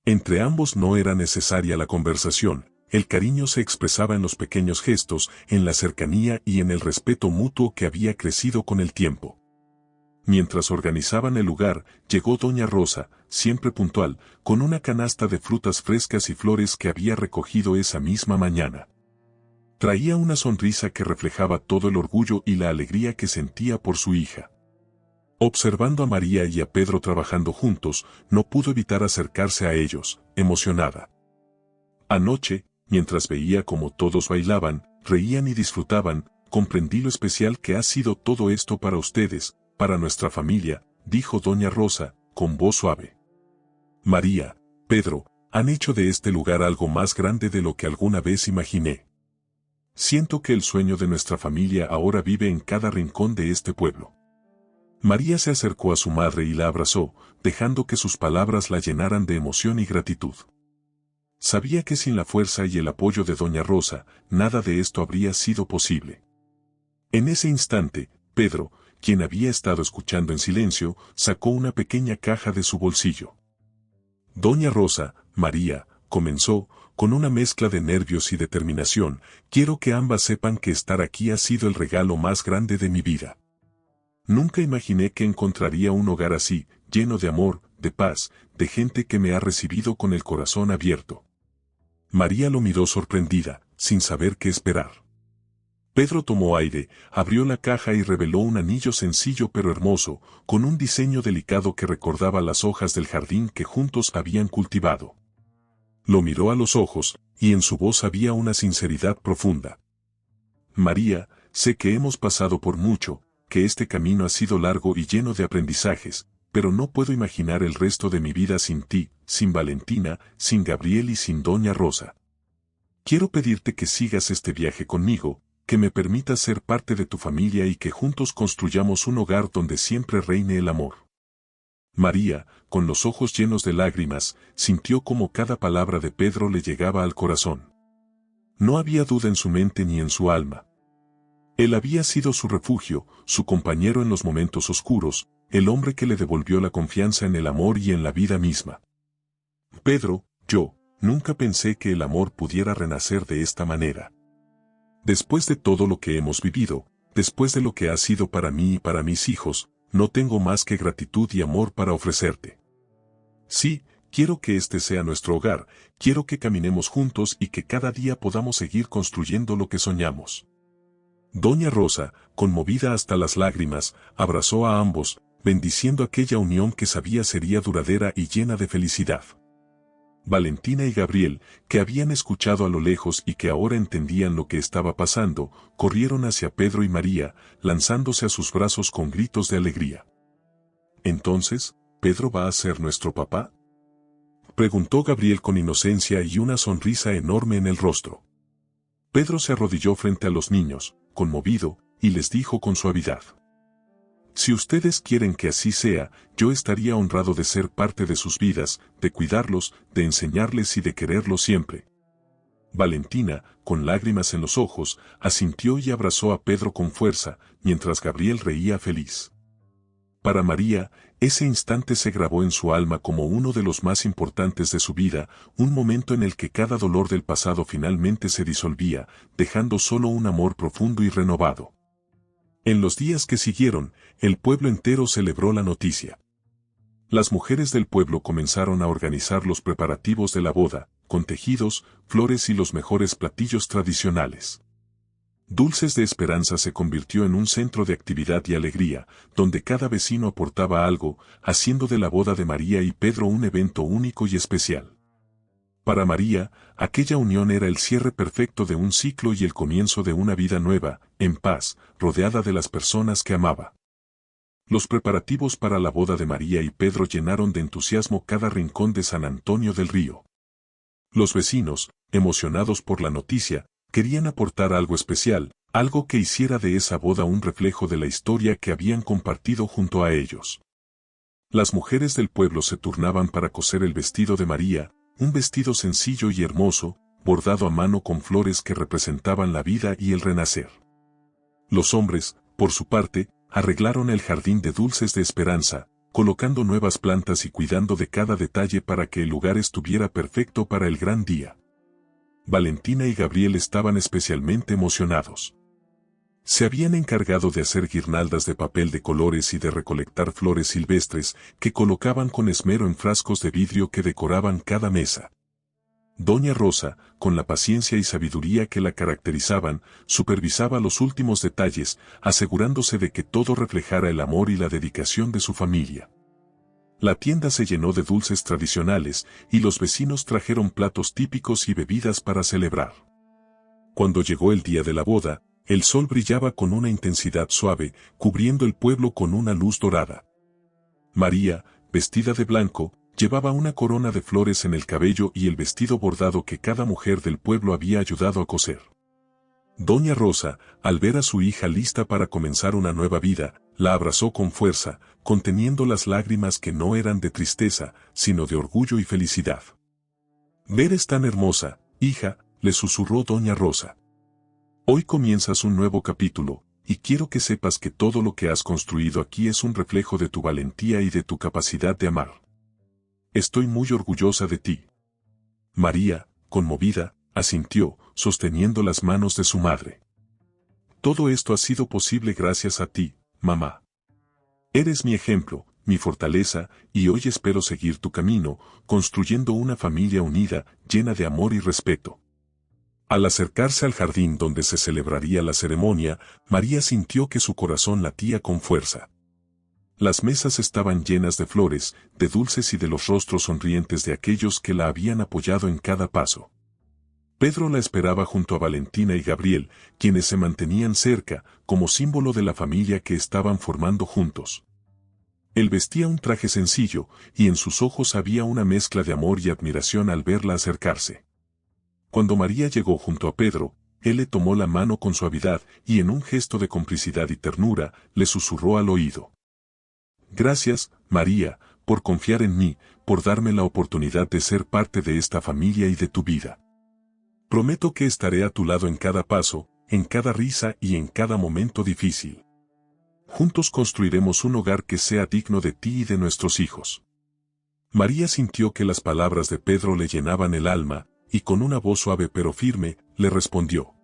Entre ambos no era necesaria la conversación. El cariño se expresaba en los pequeños gestos, en la cercanía y en el respeto mutuo que había crecido con el tiempo. Mientras organizaban el lugar, llegó doña Rosa, siempre puntual, con una canasta de frutas frescas y flores que había recogido esa misma mañana. Traía una sonrisa que reflejaba todo el orgullo y la alegría que sentía por su hija. Observando a María y a Pedro trabajando juntos, no pudo evitar acercarse a ellos, emocionada. Anoche, mientras veía cómo todos bailaban, reían y disfrutaban, comprendí lo especial que ha sido todo esto para ustedes, para nuestra familia, dijo doña Rosa, con voz suave. María, Pedro, han hecho de este lugar algo más grande de lo que alguna vez imaginé. Siento que el sueño de nuestra familia ahora vive en cada rincón de este pueblo. María se acercó a su madre y la abrazó, dejando que sus palabras la llenaran de emoción y gratitud. Sabía que sin la fuerza y el apoyo de doña Rosa, nada de esto habría sido posible. En ese instante, Pedro, quien había estado escuchando en silencio, sacó una pequeña caja de su bolsillo. Doña Rosa, María, comenzó, con una mezcla de nervios y determinación, quiero que ambas sepan que estar aquí ha sido el regalo más grande de mi vida. Nunca imaginé que encontraría un hogar así, lleno de amor, de paz, de gente que me ha recibido con el corazón abierto. María lo miró sorprendida, sin saber qué esperar. Pedro tomó aire, abrió la caja y reveló un anillo sencillo pero hermoso, con un diseño delicado que recordaba las hojas del jardín que juntos habían cultivado. Lo miró a los ojos, y en su voz había una sinceridad profunda. María, sé que hemos pasado por mucho, que este camino ha sido largo y lleno de aprendizajes, pero no puedo imaginar el resto de mi vida sin ti, sin Valentina, sin Gabriel y sin doña Rosa. Quiero pedirte que sigas este viaje conmigo, que me permitas ser parte de tu familia y que juntos construyamos un hogar donde siempre reine el amor. María, con los ojos llenos de lágrimas, sintió como cada palabra de Pedro le llegaba al corazón. No había duda en su mente ni en su alma. Él había sido su refugio, su compañero en los momentos oscuros, el hombre que le devolvió la confianza en el amor y en la vida misma. Pedro, yo, nunca pensé que el amor pudiera renacer de esta manera. Después de todo lo que hemos vivido, después de lo que has sido para mí y para mis hijos, no tengo más que gratitud y amor para ofrecerte. Sí, quiero que este sea nuestro hogar, quiero que caminemos juntos y que cada día podamos seguir construyendo lo que soñamos. Doña Rosa, conmovida hasta las lágrimas, abrazó a ambos, bendiciendo aquella unión que sabía sería duradera y llena de felicidad. Valentina y Gabriel, que habían escuchado a lo lejos y que ahora entendían lo que estaba pasando, corrieron hacia Pedro y María, lanzándose a sus brazos con gritos de alegría. ¿Entonces, Pedro va a ser nuestro papá?, preguntó Gabriel con inocencia y una sonrisa enorme en el rostro. Pedro se arrodilló frente a los niños, conmovido, y les dijo con suavidad: si ustedes quieren que así sea, yo estaría honrado de ser parte de sus vidas, de cuidarlos, de enseñarles y de quererlos siempre. Valentina, con lágrimas en los ojos, asintió y abrazó a Pedro con fuerza, mientras Gabriel reía feliz. Para María, ese instante se grabó en su alma como uno de los más importantes de su vida, un momento en el que cada dolor del pasado finalmente se disolvía, dejando solo un amor profundo y renovado. En los días que siguieron, el pueblo entero celebró la noticia. Las mujeres del pueblo comenzaron a organizar los preparativos de la boda, con tejidos, flores y los mejores platillos tradicionales. Dulces de Esperanza se convirtió en un centro de actividad y alegría, donde cada vecino aportaba algo, haciendo de la boda de María y Pedro un evento único y especial. Para María, aquella unión era el cierre perfecto de un ciclo y el comienzo de una vida nueva, en paz, rodeada de las personas que amaba. Los preparativos para la boda de María y Pedro llenaron de entusiasmo cada rincón de San Antonio del Río. Los vecinos, emocionados por la noticia, querían aportar algo especial, algo que hiciera de esa boda un reflejo de la historia que habían compartido junto a ellos. Las mujeres del pueblo se turnaban para coser el vestido de María, un vestido sencillo y hermoso, bordado a mano con flores que representaban la vida y el renacer. Los hombres, por su parte, arreglaron el jardín de Dulces de Esperanza, colocando nuevas plantas y cuidando de cada detalle para que el lugar estuviera perfecto para el gran día. Valentina y Gabriel estaban especialmente emocionados. Se habían encargado de hacer guirnaldas de papel de colores y de recolectar flores silvestres que colocaban con esmero en frascos de vidrio que decoraban cada mesa. Doña Rosa, con la paciencia y sabiduría que la caracterizaban, supervisaba los últimos detalles, asegurándose de que todo reflejara el amor y la dedicación de su familia. La tienda se llenó de dulces tradicionales y los vecinos trajeron platos típicos y bebidas para celebrar. Cuando llegó el día de la boda, el sol brillaba con una intensidad suave, cubriendo el pueblo con una luz dorada. María, vestida de blanco, llevaba una corona de flores en el cabello y el vestido bordado que cada mujer del pueblo había ayudado a coser. Doña Rosa, al ver a su hija lista para comenzar una nueva vida, la abrazó con fuerza, conteniendo las lágrimas que no eran de tristeza, sino de orgullo y felicidad. «Eres tan hermosa, hija», le susurró Doña Rosa. «Hoy comienzas un nuevo capítulo, y quiero que sepas que todo lo que has construido aquí es un reflejo de tu valentía y de tu capacidad de amar. Estoy muy orgullosa de ti». María, conmovida, asintió, sosteniendo las manos de su madre. «Todo esto ha sido posible gracias a ti, mamá. Eres mi ejemplo, mi fortaleza, y hoy espero seguir tu camino, construyendo una familia unida, llena de amor y respeto». Al acercarse al jardín donde se celebraría la ceremonia, María sintió que su corazón latía con fuerza. Las mesas estaban llenas de flores, de dulces y de los rostros sonrientes de aquellos que la habían apoyado en cada paso. Pedro la esperaba junto a Valentina y Gabriel, quienes se mantenían cerca, como símbolo de la familia que estaban formando juntos. Él vestía un traje sencillo, y en sus ojos había una mezcla de amor y admiración al verla acercarse. Cuando María llegó junto a Pedro, él le tomó la mano con suavidad y en un gesto de complicidad y ternura, le susurró al oído: «Gracias, María, por confiar en mí, por darme la oportunidad de ser parte de esta familia y de tu vida. Prometo que estaré a tu lado en cada paso, en cada risa y en cada momento difícil. Juntos construiremos un hogar que sea digno de ti y de nuestros hijos. María sintió que las palabras de Pedro le llenaban el alma, y con una voz suave pero firme, le respondió: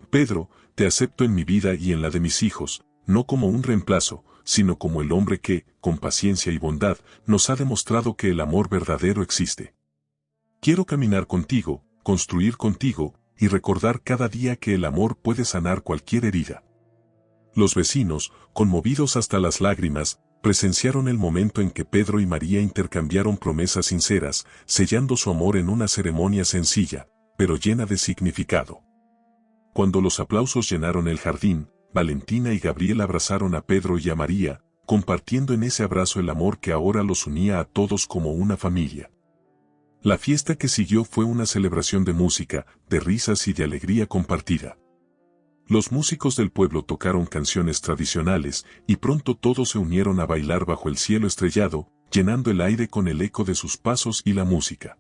Pedro, te acepto en mi vida y en la de mis hijos, no como un reemplazo, sino como el hombre que, con paciencia y bondad, nos ha demostrado que el amor verdadero existe. Quiero caminar contigo, construir contigo, y recordar cada día que el amor puede sanar cualquier herida. Los vecinos, conmovidos hasta las lágrimas, presenciaron el momento en que Pedro y María intercambiaron promesas sinceras, sellando su amor en una ceremonia sencilla, pero llena de significado. Cuando los aplausos llenaron el jardín, Valentina y Gabriel abrazaron a Pedro y a María, compartiendo en ese abrazo el amor que ahora los unía a todos como una familia. La fiesta que siguió fue una celebración de música, de risas y de alegría compartida. Los músicos del pueblo tocaron canciones tradicionales, y pronto todos se unieron a bailar bajo el cielo estrellado, llenando el aire con el eco de sus pasos y la música.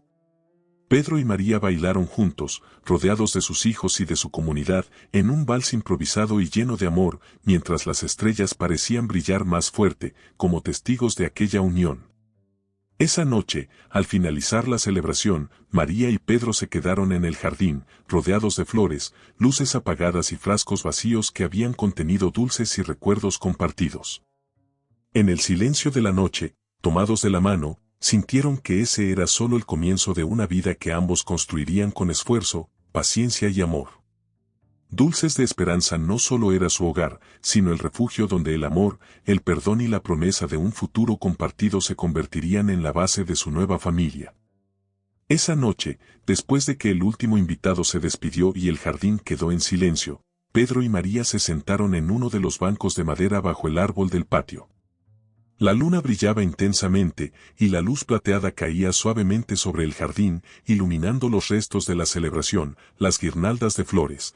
Pedro y María bailaron juntos, rodeados de sus hijos y de su comunidad, en un vals improvisado y lleno de amor, mientras las estrellas parecían brillar más fuerte, como testigos de aquella unión. Esa noche, al finalizar la celebración, María y Pedro se quedaron en el jardín, rodeados de flores, luces apagadas y frascos vacíos que habían contenido dulces y recuerdos compartidos. En el silencio de la noche, tomados de la mano, sintieron que ese era solo el comienzo de una vida que ambos construirían con esfuerzo, paciencia y amor. Dulces de Esperanza no solo era su hogar, sino el refugio donde el amor, el perdón y la promesa de un futuro compartido se convertirían en la base de su nueva familia. Esa noche, después de que el último invitado se despidió y el jardín quedó en silencio, Pedro y María se sentaron en uno de los bancos de madera bajo el árbol del patio. La luna brillaba intensamente, y la luz plateada caía suavemente sobre el jardín, iluminando los restos de la celebración, las guirnaldas de flores,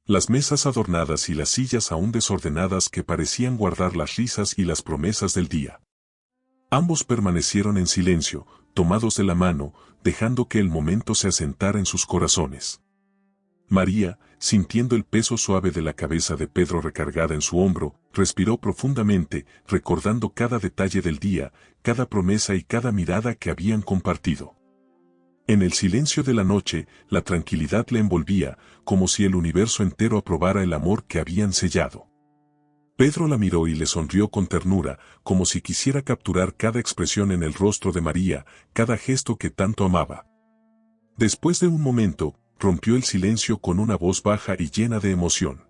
las mesas adornadas y las sillas aún desordenadas que parecían guardar las risas y las promesas del día. Ambos permanecieron en silencio, tomados de la mano, dejando que el momento se asentara en sus corazones. María, sintiendo el peso suave de la cabeza de Pedro recargada en su hombro, respiró profundamente, recordando cada detalle del día, cada promesa y cada mirada que habían compartido. En el silencio de la noche, la tranquilidad le envolvía, como si el universo entero aprobara el amor que habían sellado. Pedro la miró y le sonrió con ternura, como si quisiera capturar cada expresión en el rostro de María, cada gesto que tanto amaba. Después de un momento, rompió el silencio con una voz baja y llena de emoción.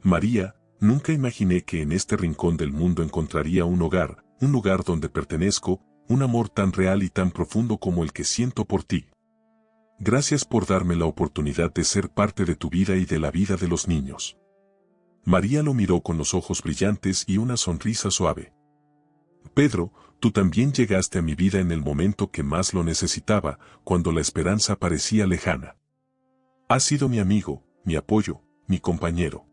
María, nunca imaginé que en este rincón del mundo encontraría un lugar donde pertenezco, un amor tan real y tan profundo como el que siento por ti. Gracias por darme la oportunidad de ser parte de tu vida y de la vida de los niños. María lo miró con los ojos brillantes y una sonrisa suave. Pedro, tú también llegaste a mi vida en el momento que más lo necesitaba, cuando la esperanza parecía lejana. Has sido mi amigo, mi apoyo, mi compañero.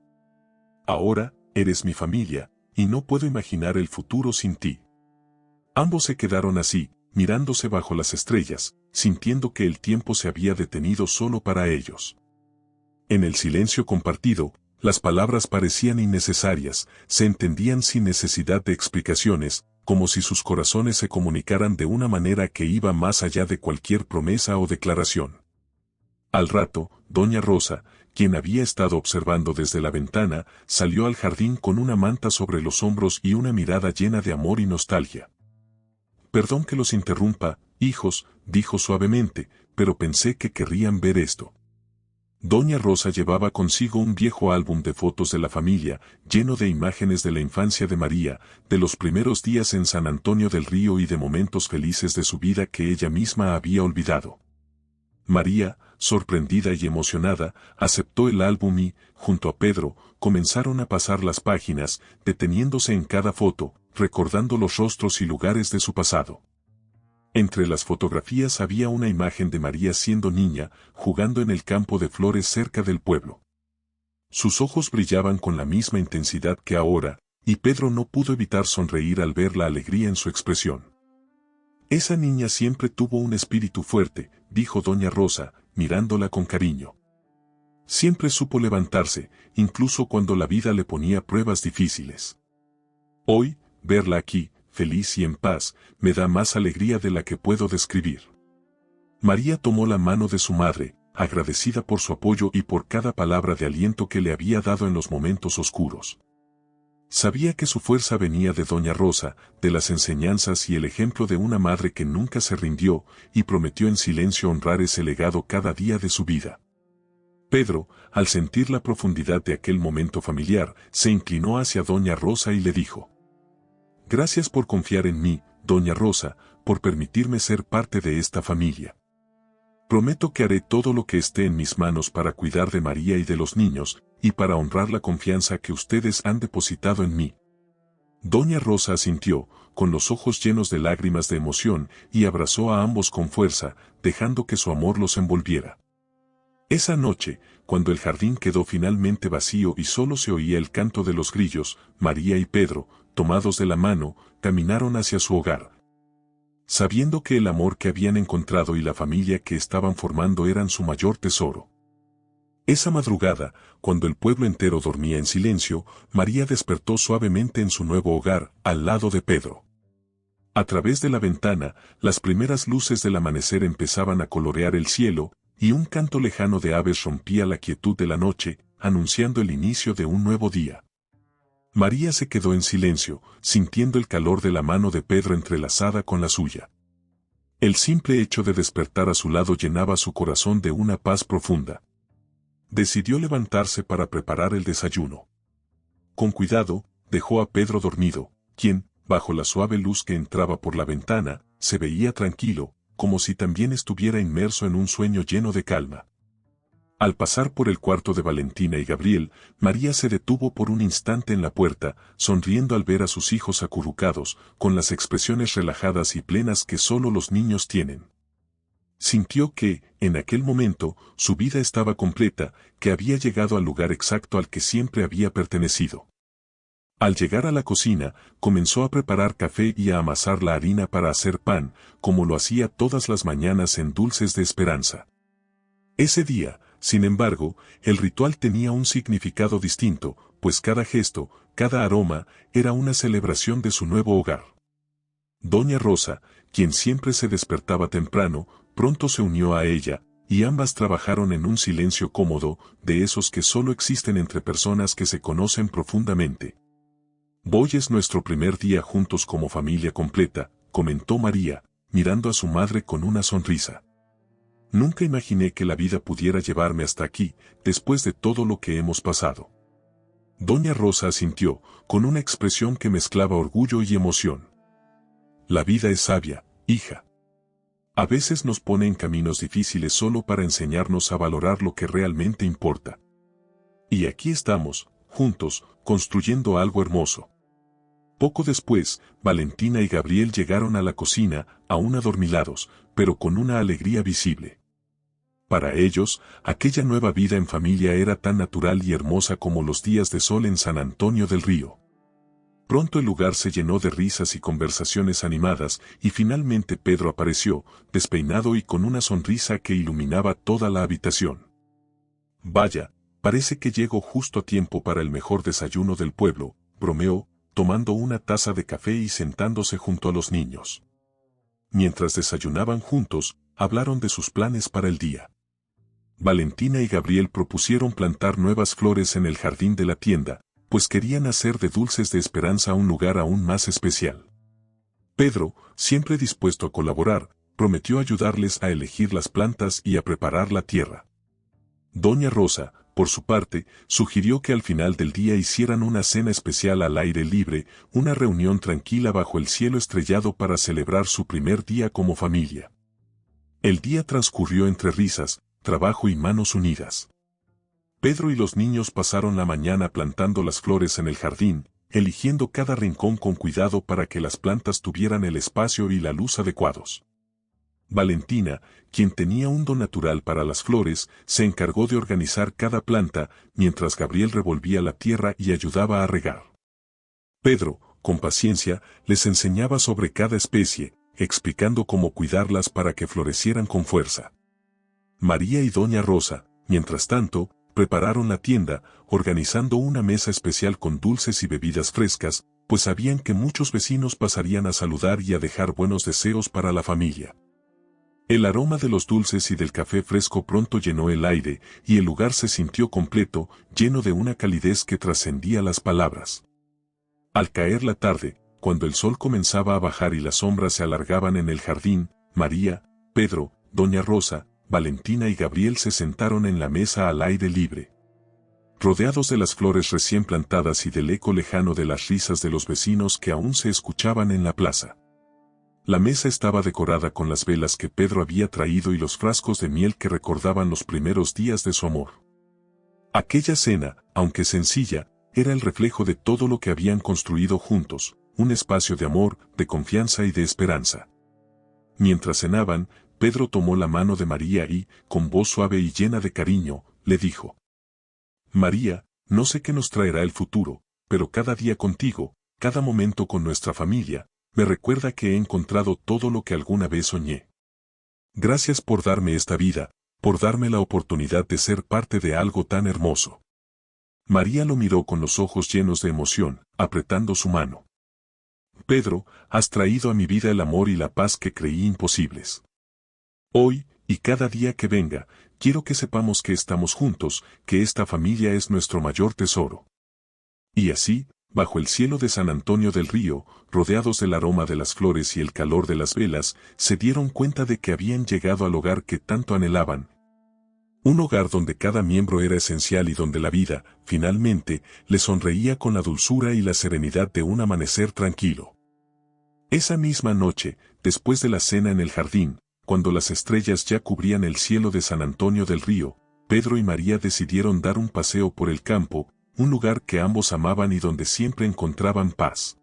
Ahora, eres mi familia, y no puedo imaginar el futuro sin ti. Ambos se quedaron así, mirándose bajo las estrellas, sintiendo que el tiempo se había detenido solo para ellos. En el silencio compartido, las palabras parecían innecesarias, se entendían sin necesidad de explicaciones, como si sus corazones se comunicaran de una manera que iba más allá de cualquier promesa o declaración. Al rato, doña Rosa, quien había estado observando desde la ventana, salió al jardín con una manta sobre los hombros y una mirada llena de amor y nostalgia. Perdón que los interrumpa, hijos, dijo suavemente, pero pensé que querrían ver esto. Doña Rosa llevaba consigo un viejo álbum de fotos de la familia, lleno de imágenes de la infancia de María, de los primeros días en San Antonio del Río y de momentos felices de su vida que ella misma había olvidado. María, sorprendida y emocionada, aceptó el álbum y, junto a Pedro, comenzaron a pasar las páginas, deteniéndose en cada foto, recordando los rostros y lugares de su pasado. Entre las fotografías había una imagen de María siendo niña, jugando en el campo de flores cerca del pueblo. Sus ojos brillaban con la misma intensidad que ahora, y Pedro no pudo evitar sonreír al ver la alegría en su expresión. Esa niña siempre tuvo un espíritu fuerte, dijo doña Rosa, mirándola con cariño. Siempre supo levantarse, incluso cuando la vida le ponía pruebas difíciles. Hoy, verla aquí, feliz y en paz, me da más alegría de la que puedo describir. María tomó la mano de su madre, agradecida por su apoyo y por cada palabra de aliento que le había dado en los momentos oscuros. Sabía que su fuerza venía de doña Rosa, de las enseñanzas y el ejemplo de una madre que nunca se rindió, y prometió en silencio honrar ese legado cada día de su vida. Pedro, al sentir la profundidad de aquel momento familiar, se inclinó hacia doña Rosa y le dijo: «Gracias por confiar en mí, doña Rosa, por permitirme ser parte de esta familia. Prometo que haré todo lo que esté en mis manos para cuidar de María y de los niños, y para honrar la confianza que ustedes han depositado en mí». Doña Rosa asintió, con los ojos llenos de lágrimas de emoción, y abrazó a ambos con fuerza, dejando que su amor los envolviera. Esa noche, cuando el jardín quedó finalmente vacío y solo se oía el canto de los grillos, María y Pedro, tomados de la mano, caminaron hacia su hogar, sabiendo que el amor que habían encontrado y la familia que estaban formando eran su mayor tesoro. Esa madrugada, cuando el pueblo entero dormía en silencio, María despertó suavemente en su nuevo hogar, al lado de Pedro. A través de la ventana, las primeras luces del amanecer empezaban a colorear el cielo, y un canto lejano de aves rompía la quietud de la noche, anunciando el inicio de un nuevo día. María se quedó en silencio, sintiendo el calor de la mano de Pedro entrelazada con la suya. El simple hecho de despertar a su lado llenaba su corazón de una paz profunda. Decidió levantarse para preparar el desayuno. Con cuidado, dejó a Pedro dormido, quien, bajo la suave luz que entraba por la ventana, se veía tranquilo, como si también estuviera inmerso en un sueño lleno de calma. Al pasar por el cuarto de Valentina y Gabriel, María se detuvo por un instante en la puerta, sonriendo al ver a sus hijos acurrucados, con las expresiones relajadas y plenas que solo los niños tienen. Sintió que, en aquel momento, su vida estaba completa, que había llegado al lugar exacto al que siempre había pertenecido. Al llegar a la cocina, comenzó a preparar café y a amasar la harina para hacer pan, como lo hacía todas las mañanas en Dulces de Esperanza. Ese día, sin embargo, el ritual tenía un significado distinto, pues cada gesto, cada aroma, era una celebración de su nuevo hogar. Doña Rosa, quien siempre se despertaba temprano, pronto se unió a ella, y ambas trabajaron en un silencio cómodo, de esos que solo existen entre personas que se conocen profundamente. «Hoy es nuestro primer día juntos como familia completa», comentó María, mirando a su madre con una sonrisa. «Nunca imaginé que la vida pudiera llevarme hasta aquí, después de todo lo que hemos pasado». Doña Rosa asintió, con una expresión que mezclaba orgullo y emoción. «La vida es sabia, hija. A veces nos pone en caminos difíciles solo para enseñarnos a valorar lo que realmente importa. Y aquí estamos, juntos, construyendo algo hermoso». Poco después, Valentina y Gabriel llegaron a la cocina, aún adormilados, pero con una alegría visible. Para ellos, aquella nueva vida en familia era tan natural y hermosa como los días de sol en San Antonio del Río. Pronto el lugar se llenó de risas y conversaciones animadas, y finalmente Pedro apareció, despeinado y con una sonrisa que iluminaba toda la habitación. «Vaya, parece que llego justo a tiempo para el mejor desayuno del pueblo», bromeó, tomando una taza de café y sentándose junto a los niños. Mientras desayunaban juntos, hablaron de sus planes para el día. Valentina y Gabriel propusieron plantar nuevas flores en el jardín de la tienda, pues querían hacer de Dulces de Esperanza un lugar aún más especial. Pedro, siempre dispuesto a colaborar, prometió ayudarles a elegir las plantas y a preparar la tierra. Doña Rosa, por su parte, sugirió que al final del día hicieran una cena especial al aire libre, una reunión tranquila bajo el cielo estrellado para celebrar su primer día como familia. El día transcurrió entre risas, trabajo y manos unidas. Pedro y los niños pasaron la mañana plantando las flores en el jardín, eligiendo cada rincón con cuidado para que las plantas tuvieran el espacio y la luz adecuados. Valentina, quien tenía un don natural para las flores, se encargó de organizar cada planta, mientras Gabriel revolvía la tierra y ayudaba a regar. Pedro, con paciencia, les enseñaba sobre cada especie, explicando cómo cuidarlas para que florecieran con fuerza. María y doña Rosa, mientras tanto, prepararon la tienda, organizando una mesa especial con dulces y bebidas frescas, pues sabían que muchos vecinos pasarían a saludar y a dejar buenos deseos para la familia. El aroma de los dulces y del café fresco pronto llenó el aire, y el lugar se sintió completo, lleno de una calidez que trascendía las palabras. Al caer la tarde, cuando el sol comenzaba a bajar y las sombras se alargaban en el jardín, María, Pedro, doña Rosa, Valentina y Gabriel se sentaron en la mesa al aire libre. Rodeados de las flores recién plantadas y del eco lejano de las risas de los vecinos que aún se escuchaban en la plaza. La mesa estaba decorada con las velas que Pedro había traído y los frascos de miel que recordaban los primeros días de su amor. Aquella cena, aunque sencilla, era el reflejo de todo lo que habían construido juntos, un espacio de amor, de confianza y de esperanza. Mientras cenaban, Pedro tomó la mano de María y, con voz suave y llena de cariño, le dijo: María, no sé qué nos traerá el futuro, pero cada día contigo, cada momento con nuestra familia, me recuerda que he encontrado todo lo que alguna vez soñé. Gracias por darme esta vida, por darme la oportunidad de ser parte de algo tan hermoso. María lo miró con los ojos llenos de emoción, apretando su mano. Pedro, has traído a mi vida el amor y la paz que creí imposibles. Hoy, y cada día que venga, quiero que sepamos que estamos juntos, que esta familia es nuestro mayor tesoro. Y así, bajo el cielo de San Antonio del Río, rodeados del aroma de las flores y el calor de las velas, se dieron cuenta de que habían llegado al hogar que tanto anhelaban. Un hogar donde cada miembro era esencial y donde la vida, finalmente, les sonreía con la dulzura y la serenidad de un amanecer tranquilo. Esa misma noche, después de la cena en el jardín, cuando las estrellas ya cubrían el cielo de San Antonio del Río, Pedro y María decidieron dar un paseo por el campo, un lugar que ambos amaban y donde siempre encontraban paz.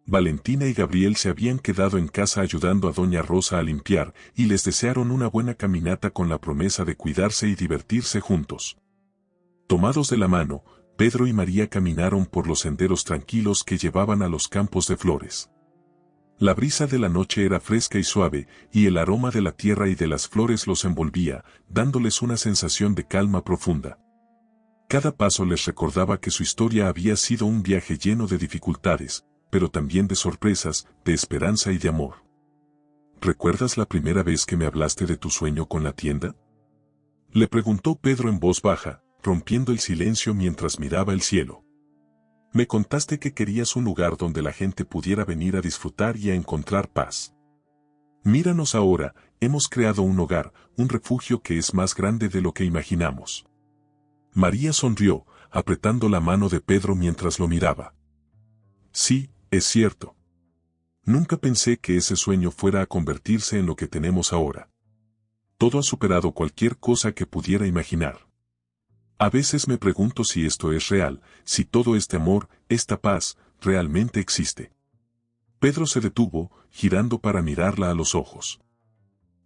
Valentina y Gabriel se habían quedado en casa ayudando a doña Rosa a limpiar, y les desearon una buena caminata con la promesa de cuidarse y divertirse juntos. Tomados de la mano, Pedro y María caminaron por los senderos tranquilos que llevaban a los campos de flores. La brisa de la noche era fresca y suave, y el aroma de la tierra y de las flores los envolvía, dándoles una sensación de calma profunda. Cada paso les recordaba que su historia había sido un viaje lleno de dificultades, pero también de sorpresas, de esperanza y de amor. ¿Recuerdas la primera vez que me hablaste de tu sueño con la tienda? Le preguntó Pedro en voz baja, rompiendo el silencio mientras miraba el cielo. Me contaste que querías un lugar donde la gente pudiera venir a disfrutar y a encontrar paz. Míranos ahora, hemos creado un hogar, un refugio que es más grande de lo que imaginamos. María sonrió, apretando la mano de Pedro mientras lo miraba. Sí, es cierto. Nunca pensé que ese sueño fuera a convertirse en lo que tenemos ahora. Todo ha superado cualquier cosa que pudiera imaginar. A veces me pregunto si esto es real, si todo este amor, esta paz, realmente existe. Pedro se detuvo, girando para mirarla a los ojos.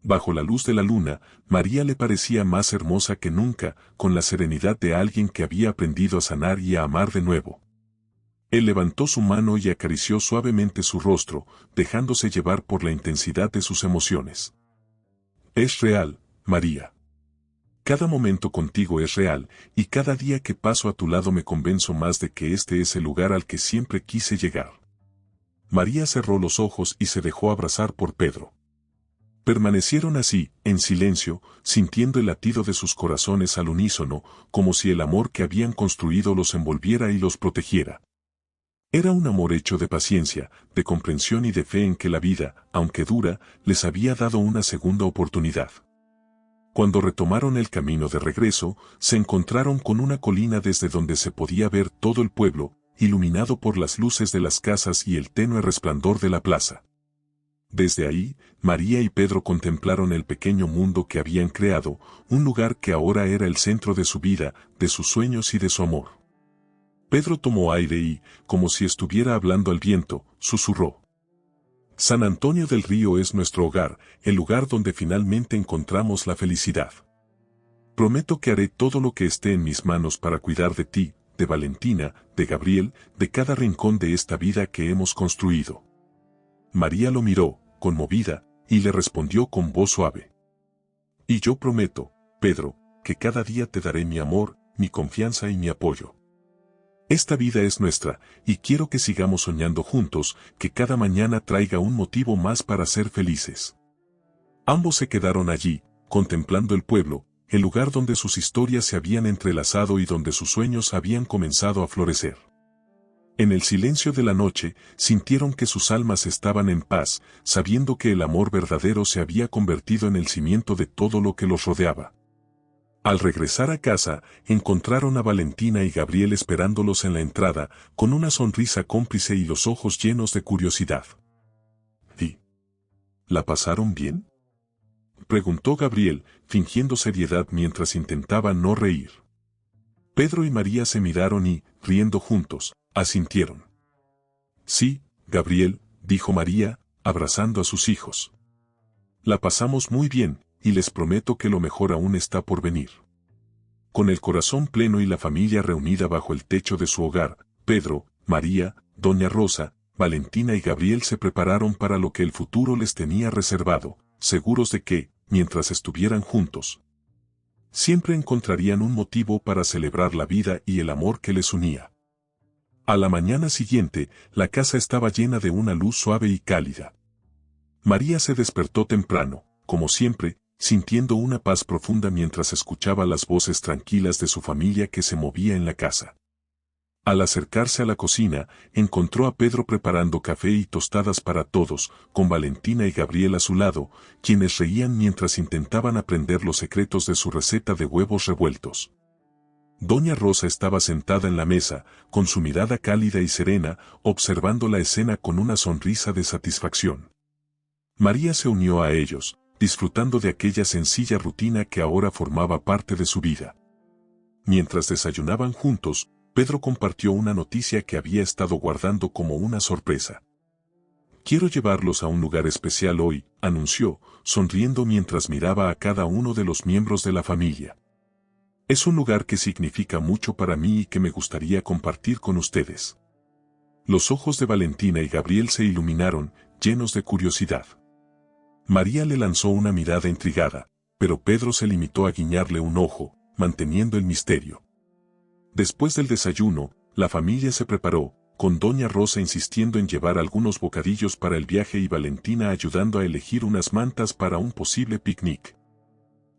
Bajo la luz de la luna, María le parecía más hermosa que nunca, con la serenidad de alguien que había aprendido a sanar y a amar de nuevo. Él levantó su mano y acarició suavemente su rostro, dejándose llevar por la intensidad de sus emociones. Es real, María. Cada momento contigo es real, y cada día que paso a tu lado me convenzo más de que este es el lugar al que siempre quise llegar. María cerró los ojos y se dejó abrazar por Pedro. Permanecieron así, en silencio, sintiendo el latido de sus corazones al unísono, como si el amor que habían construido los envolviera y los protegiera. Era un amor hecho de paciencia, de comprensión y de fe en que la vida, aunque dura, les había dado una segunda oportunidad. Cuando retomaron el camino de regreso, se encontraron con una colina desde donde se podía ver todo el pueblo, iluminado por las luces de las casas y el tenue resplandor de la plaza. Desde ahí, María y Pedro contemplaron el pequeño mundo que habían creado, un lugar que ahora era el centro de su vida, de sus sueños y de su amor. Pedro tomó aire y, como si estuviera hablando al viento, susurró: San Antonio del Río es nuestro hogar, el lugar donde finalmente encontramos la felicidad. Prometo que haré todo lo que esté en mis manos para cuidar de ti, de Valentina, de Gabriel, de cada rincón de esta vida que hemos construido. María lo miró, conmovida, y le respondió con voz suave. Y yo prometo, Pedro, que cada día te daré mi amor, mi confianza y mi apoyo. Esta vida es nuestra, y quiero que sigamos soñando juntos, que cada mañana traiga un motivo más para ser felices. Ambos se quedaron allí, contemplando el pueblo, el lugar donde sus historias se habían entrelazado y donde sus sueños habían comenzado a florecer. En el silencio de la noche, sintieron que sus almas estaban en paz, sabiendo que el amor verdadero se había convertido en el cimiento de todo lo que los rodeaba. Al regresar a casa, encontraron a Valentina y Gabriel esperándolos en la entrada, con una sonrisa cómplice y los ojos llenos de curiosidad. ¿Y la pasaron bien?, preguntó Gabriel, fingiendo seriedad mientras intentaba no reír. Pedro y María se miraron y, riendo juntos, asintieron. Sí, Gabriel, dijo María, abrazando a sus hijos. La pasamos muy bien, y les prometo que lo mejor aún está por venir. Con el corazón pleno y la familia reunida bajo el techo de su hogar, Pedro, María, Doña Rosa, Valentina y Gabriel se prepararon para lo que el futuro les tenía reservado, seguros de que, mientras estuvieran juntos, siempre encontrarían un motivo para celebrar la vida y el amor que les unía. A la mañana siguiente, la casa estaba llena de una luz suave y cálida. María se despertó temprano, como siempre, sintiendo una paz profunda mientras escuchaba las voces tranquilas de su familia que se movía en la casa. Al acercarse a la cocina, encontró a Pedro preparando café y tostadas para todos, con Valentina y Gabriel a su lado, quienes reían mientras intentaban aprender los secretos de su receta de huevos revueltos. Doña Rosa estaba sentada en la mesa, con su mirada cálida y serena, observando la escena con una sonrisa de satisfacción. María se unió a ellos, disfrutando de aquella sencilla rutina que ahora formaba parte de su vida. Mientras desayunaban juntos, Pedro compartió una noticia que había estado guardando como una sorpresa. Quiero llevarlos a un lugar especial hoy, anunció, sonriendo mientras miraba a cada uno de los miembros de la familia. Es un lugar que significa mucho para mí y que me gustaría compartir con ustedes. Los ojos de Valentina y Gabriel se iluminaron, llenos de curiosidad. María le lanzó una mirada intrigada, pero Pedro se limitó a guiñarle un ojo, manteniendo el misterio. Después del desayuno, la familia se preparó, con Doña Rosa insistiendo en llevar algunos bocadillos para el viaje y Valentina ayudando a elegir unas mantas para un posible picnic.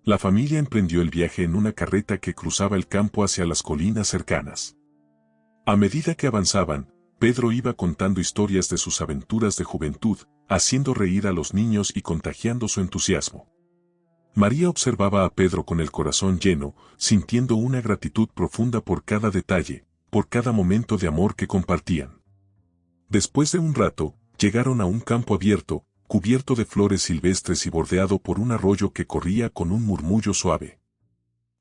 La familia emprendió el viaje en una carreta que cruzaba el campo hacia las colinas cercanas. A medida que avanzaban, Pedro iba contando historias de sus aventuras de juventud, haciendo reír a los niños y contagiando su entusiasmo. María observaba a Pedro con el corazón lleno, sintiendo una gratitud profunda por cada detalle, por cada momento de amor que compartían. Después de un rato, llegaron a un campo abierto, cubierto de flores silvestres y bordeado por un arroyo que corría con un murmullo suave.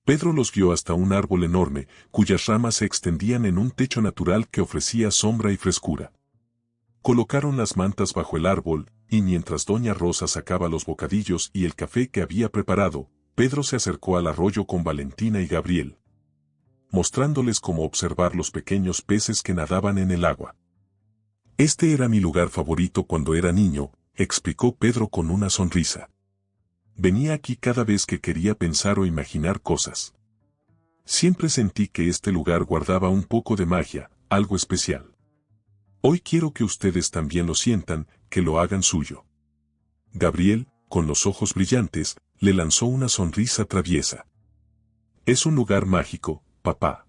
Pedro los guió hasta un árbol enorme, cuyas ramas se extendían en un techo natural que ofrecía sombra y frescura. Colocaron las mantas bajo el árbol, y mientras Doña Rosa sacaba los bocadillos y el café que había preparado, Pedro se acercó al arroyo con Valentina y Gabriel, mostrándoles cómo observar los pequeños peces que nadaban en el agua. Este era mi lugar favorito cuando era niño, explicó Pedro con una sonrisa. Venía aquí cada vez que quería pensar o imaginar cosas. Siempre sentí que este lugar guardaba un poco de magia, algo especial. Hoy quiero que ustedes también lo sientan, que lo hagan suyo. Gabriel, con los ojos brillantes, le lanzó una sonrisa traviesa. Es un lugar mágico, papá,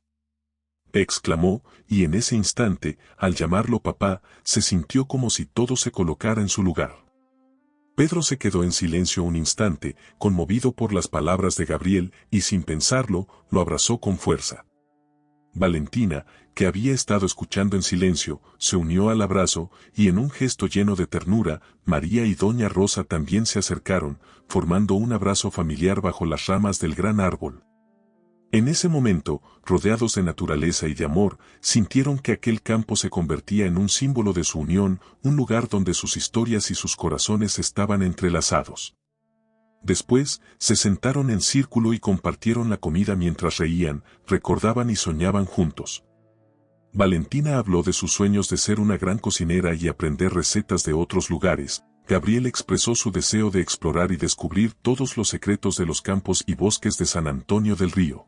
exclamó, y en ese instante, al llamarlo papá, se sintió como si todo se colocara en su lugar. Pedro se quedó en silencio un instante, conmovido por las palabras de Gabriel, y sin pensarlo, lo abrazó con fuerza. Valentina, que había estado escuchando en silencio, se unió al abrazo, y en un gesto lleno de ternura, María y Doña Rosa también se acercaron, formando un abrazo familiar bajo las ramas del gran árbol. En ese momento, rodeados de naturaleza y de amor, sintieron que aquel campo se convertía en un símbolo de su unión, un lugar donde sus historias y sus corazones estaban entrelazados. Después, se sentaron en círculo y compartieron la comida mientras reían, recordaban y soñaban juntos. Valentina habló de sus sueños de ser una gran cocinera y aprender recetas de otros lugares. Gabriel expresó su deseo de explorar y descubrir todos los secretos de los campos y bosques de San Antonio del Río.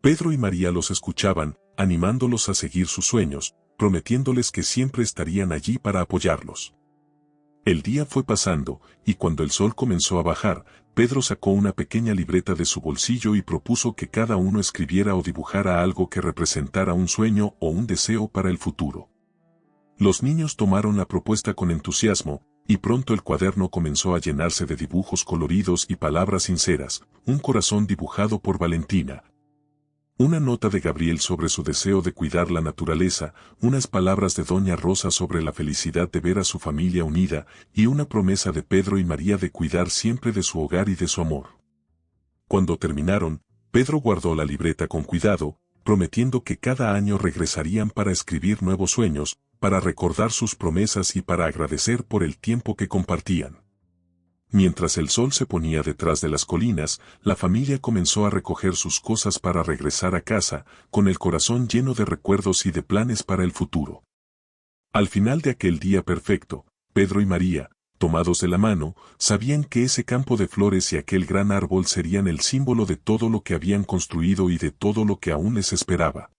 Pedro y María los escuchaban, animándolos a seguir sus sueños, prometiéndoles que siempre estarían allí para apoyarlos. El día fue pasando, y cuando el sol comenzó a bajar, Pedro sacó una pequeña libreta de su bolsillo y propuso que cada uno escribiera o dibujara algo que representara un sueño o un deseo para el futuro. Los niños tomaron la propuesta con entusiasmo, y pronto el cuaderno comenzó a llenarse de dibujos coloridos y palabras sinceras, un corazón dibujado por Valentina, una nota de Gabriel sobre su deseo de cuidar la naturaleza, unas palabras de Doña Rosa sobre la felicidad de ver a su familia unida, y una promesa de Pedro y María de cuidar siempre de su hogar y de su amor. Cuando terminaron, Pedro guardó la libreta con cuidado, prometiendo que cada año regresarían para escribir nuevos sueños, para recordar sus promesas y para agradecer por el tiempo que compartían. Mientras el sol se ponía detrás de las colinas, la familia comenzó a recoger sus cosas para regresar a casa, con el corazón lleno de recuerdos y de planes para el futuro. Al final de aquel día perfecto, Pedro y María, tomados de la mano, sabían que ese campo de flores y aquel gran árbol serían el símbolo de todo lo que habían construido y de todo lo que aún les esperaba.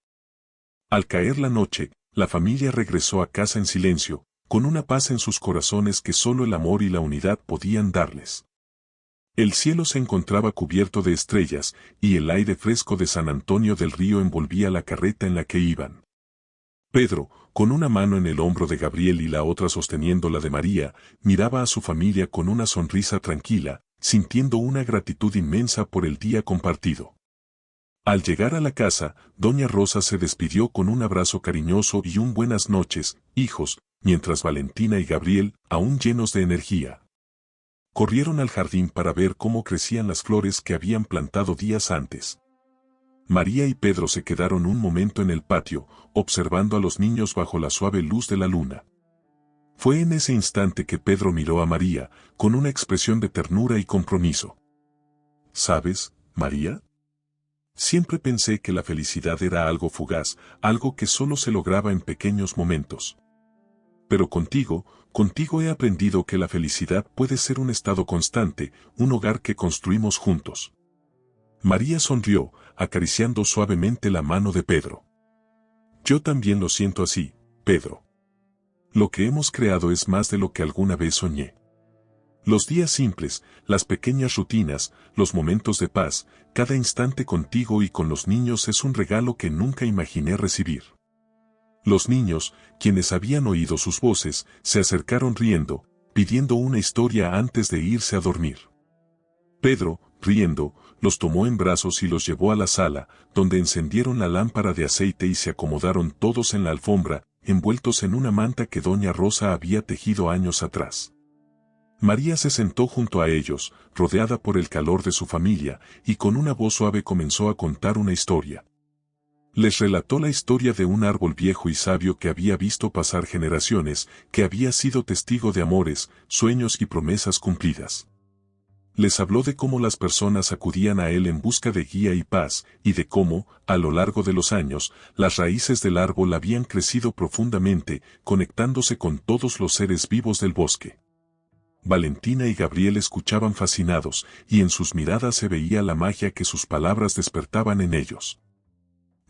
Al caer la noche, la familia regresó a casa en silencio, con una paz en sus corazones que solo el amor y la unidad podían darles. El cielo se encontraba cubierto de estrellas, y el aire fresco de San Antonio del Río envolvía la carreta en la que iban. Pedro, con una mano en el hombro de Gabriel y la otra sosteniendo la de María, miraba a su familia con una sonrisa tranquila, sintiendo una gratitud inmensa por el día compartido. Al llegar a la casa, Doña Rosa se despidió con un abrazo cariñoso y un buenas noches, hijos, mientras Valentina y Gabriel, aún llenos de energía, corrieron al jardín para ver cómo crecían las flores que habían plantado días antes. María y Pedro se quedaron un momento en el patio, observando a los niños bajo la suave luz de la luna. Fue en ese instante que Pedro miró a María, con una expresión de ternura y compromiso. ¿Sabes, María? Siempre pensé que la felicidad era algo fugaz, algo que solo se lograba en pequeños momentos. Pero contigo he aprendido que la felicidad puede ser un estado constante, un hogar que construimos juntos. María sonrió, acariciando suavemente la mano de Pedro. Yo también lo siento así, Pedro. Lo que hemos creado es más de lo que alguna vez soñé. Los días simples, las pequeñas rutinas, los momentos de paz, cada instante contigo y con los niños es un regalo que nunca imaginé recibir. Los niños, quienes habían oído sus voces, se acercaron riendo, pidiendo una historia antes de irse a dormir. Pedro, riendo, los tomó en brazos y los llevó a la sala, donde encendieron la lámpara de aceite y se acomodaron todos en la alfombra, envueltos en una manta que Doña Rosa había tejido años atrás. María se sentó junto a ellos, rodeada por el calor de su familia, y con una voz suave comenzó a contar una historia. Les relató la historia de un árbol viejo y sabio que había visto pasar generaciones, que había sido testigo de amores, sueños y promesas cumplidas. Les habló de cómo las personas acudían a él en busca de guía y paz, y de cómo, a lo largo de los años, las raíces del árbol habían crecido profundamente, conectándose con todos los seres vivos del bosque. Valentina y Gabriel escuchaban fascinados, y en sus miradas se veía la magia que sus palabras despertaban en ellos.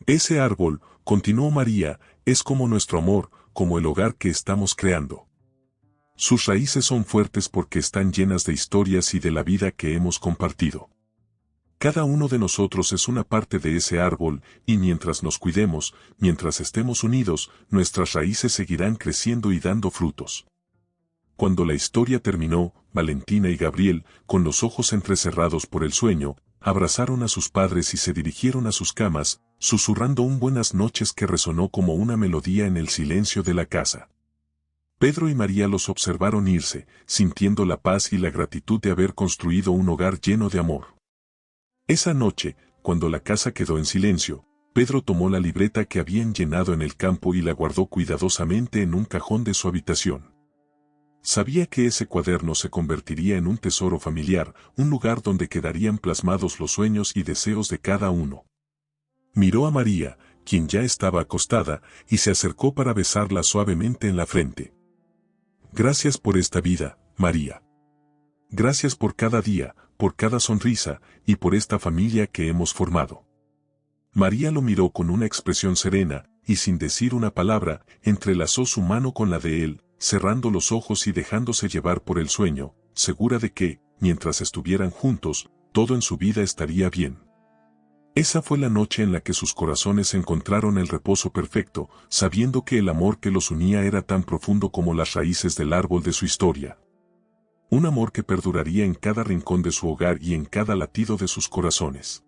Ese árbol, continuó María, es como nuestro amor, como el hogar que estamos creando. Sus raíces son fuertes porque están llenas de historias y de la vida que hemos compartido. Cada uno de nosotros es una parte de ese árbol, y mientras nos cuidemos, mientras estemos unidos, nuestras raíces seguirán creciendo y dando frutos. Cuando la historia terminó, Valentina y Gabriel, con los ojos entrecerrados por el sueño, abrazaron a sus padres y se dirigieron a sus camas, susurrando un buenas noches que resonó como una melodía en el silencio de la casa. Pedro y María los observaron irse, sintiendo la paz y la gratitud de haber construido un hogar lleno de amor. Esa noche, cuando la casa quedó en silencio, Pedro tomó la libreta que habían llenado en el campo y la guardó cuidadosamente en un cajón de su habitación. Sabía que ese cuaderno se convertiría en un tesoro familiar, un lugar donde quedarían plasmados los sueños y deseos de cada uno. Miró a María, quien ya estaba acostada, y se acercó para besarla suavemente en la frente. Gracias por esta vida, María. Gracias por cada día, por cada sonrisa, y por esta familia que hemos formado. María lo miró con una expresión serena, y sin decir una palabra, entrelazó su mano con la de él, cerrando los ojos y dejándose llevar por el sueño, segura de que, mientras estuvieran juntos, todo en su vida estaría bien. Esa fue la noche en la que sus corazones encontraron el reposo perfecto, sabiendo que el amor que los unía era tan profundo como las raíces del árbol de su historia. Un amor que perduraría en cada rincón de su hogar y en cada latido de sus corazones.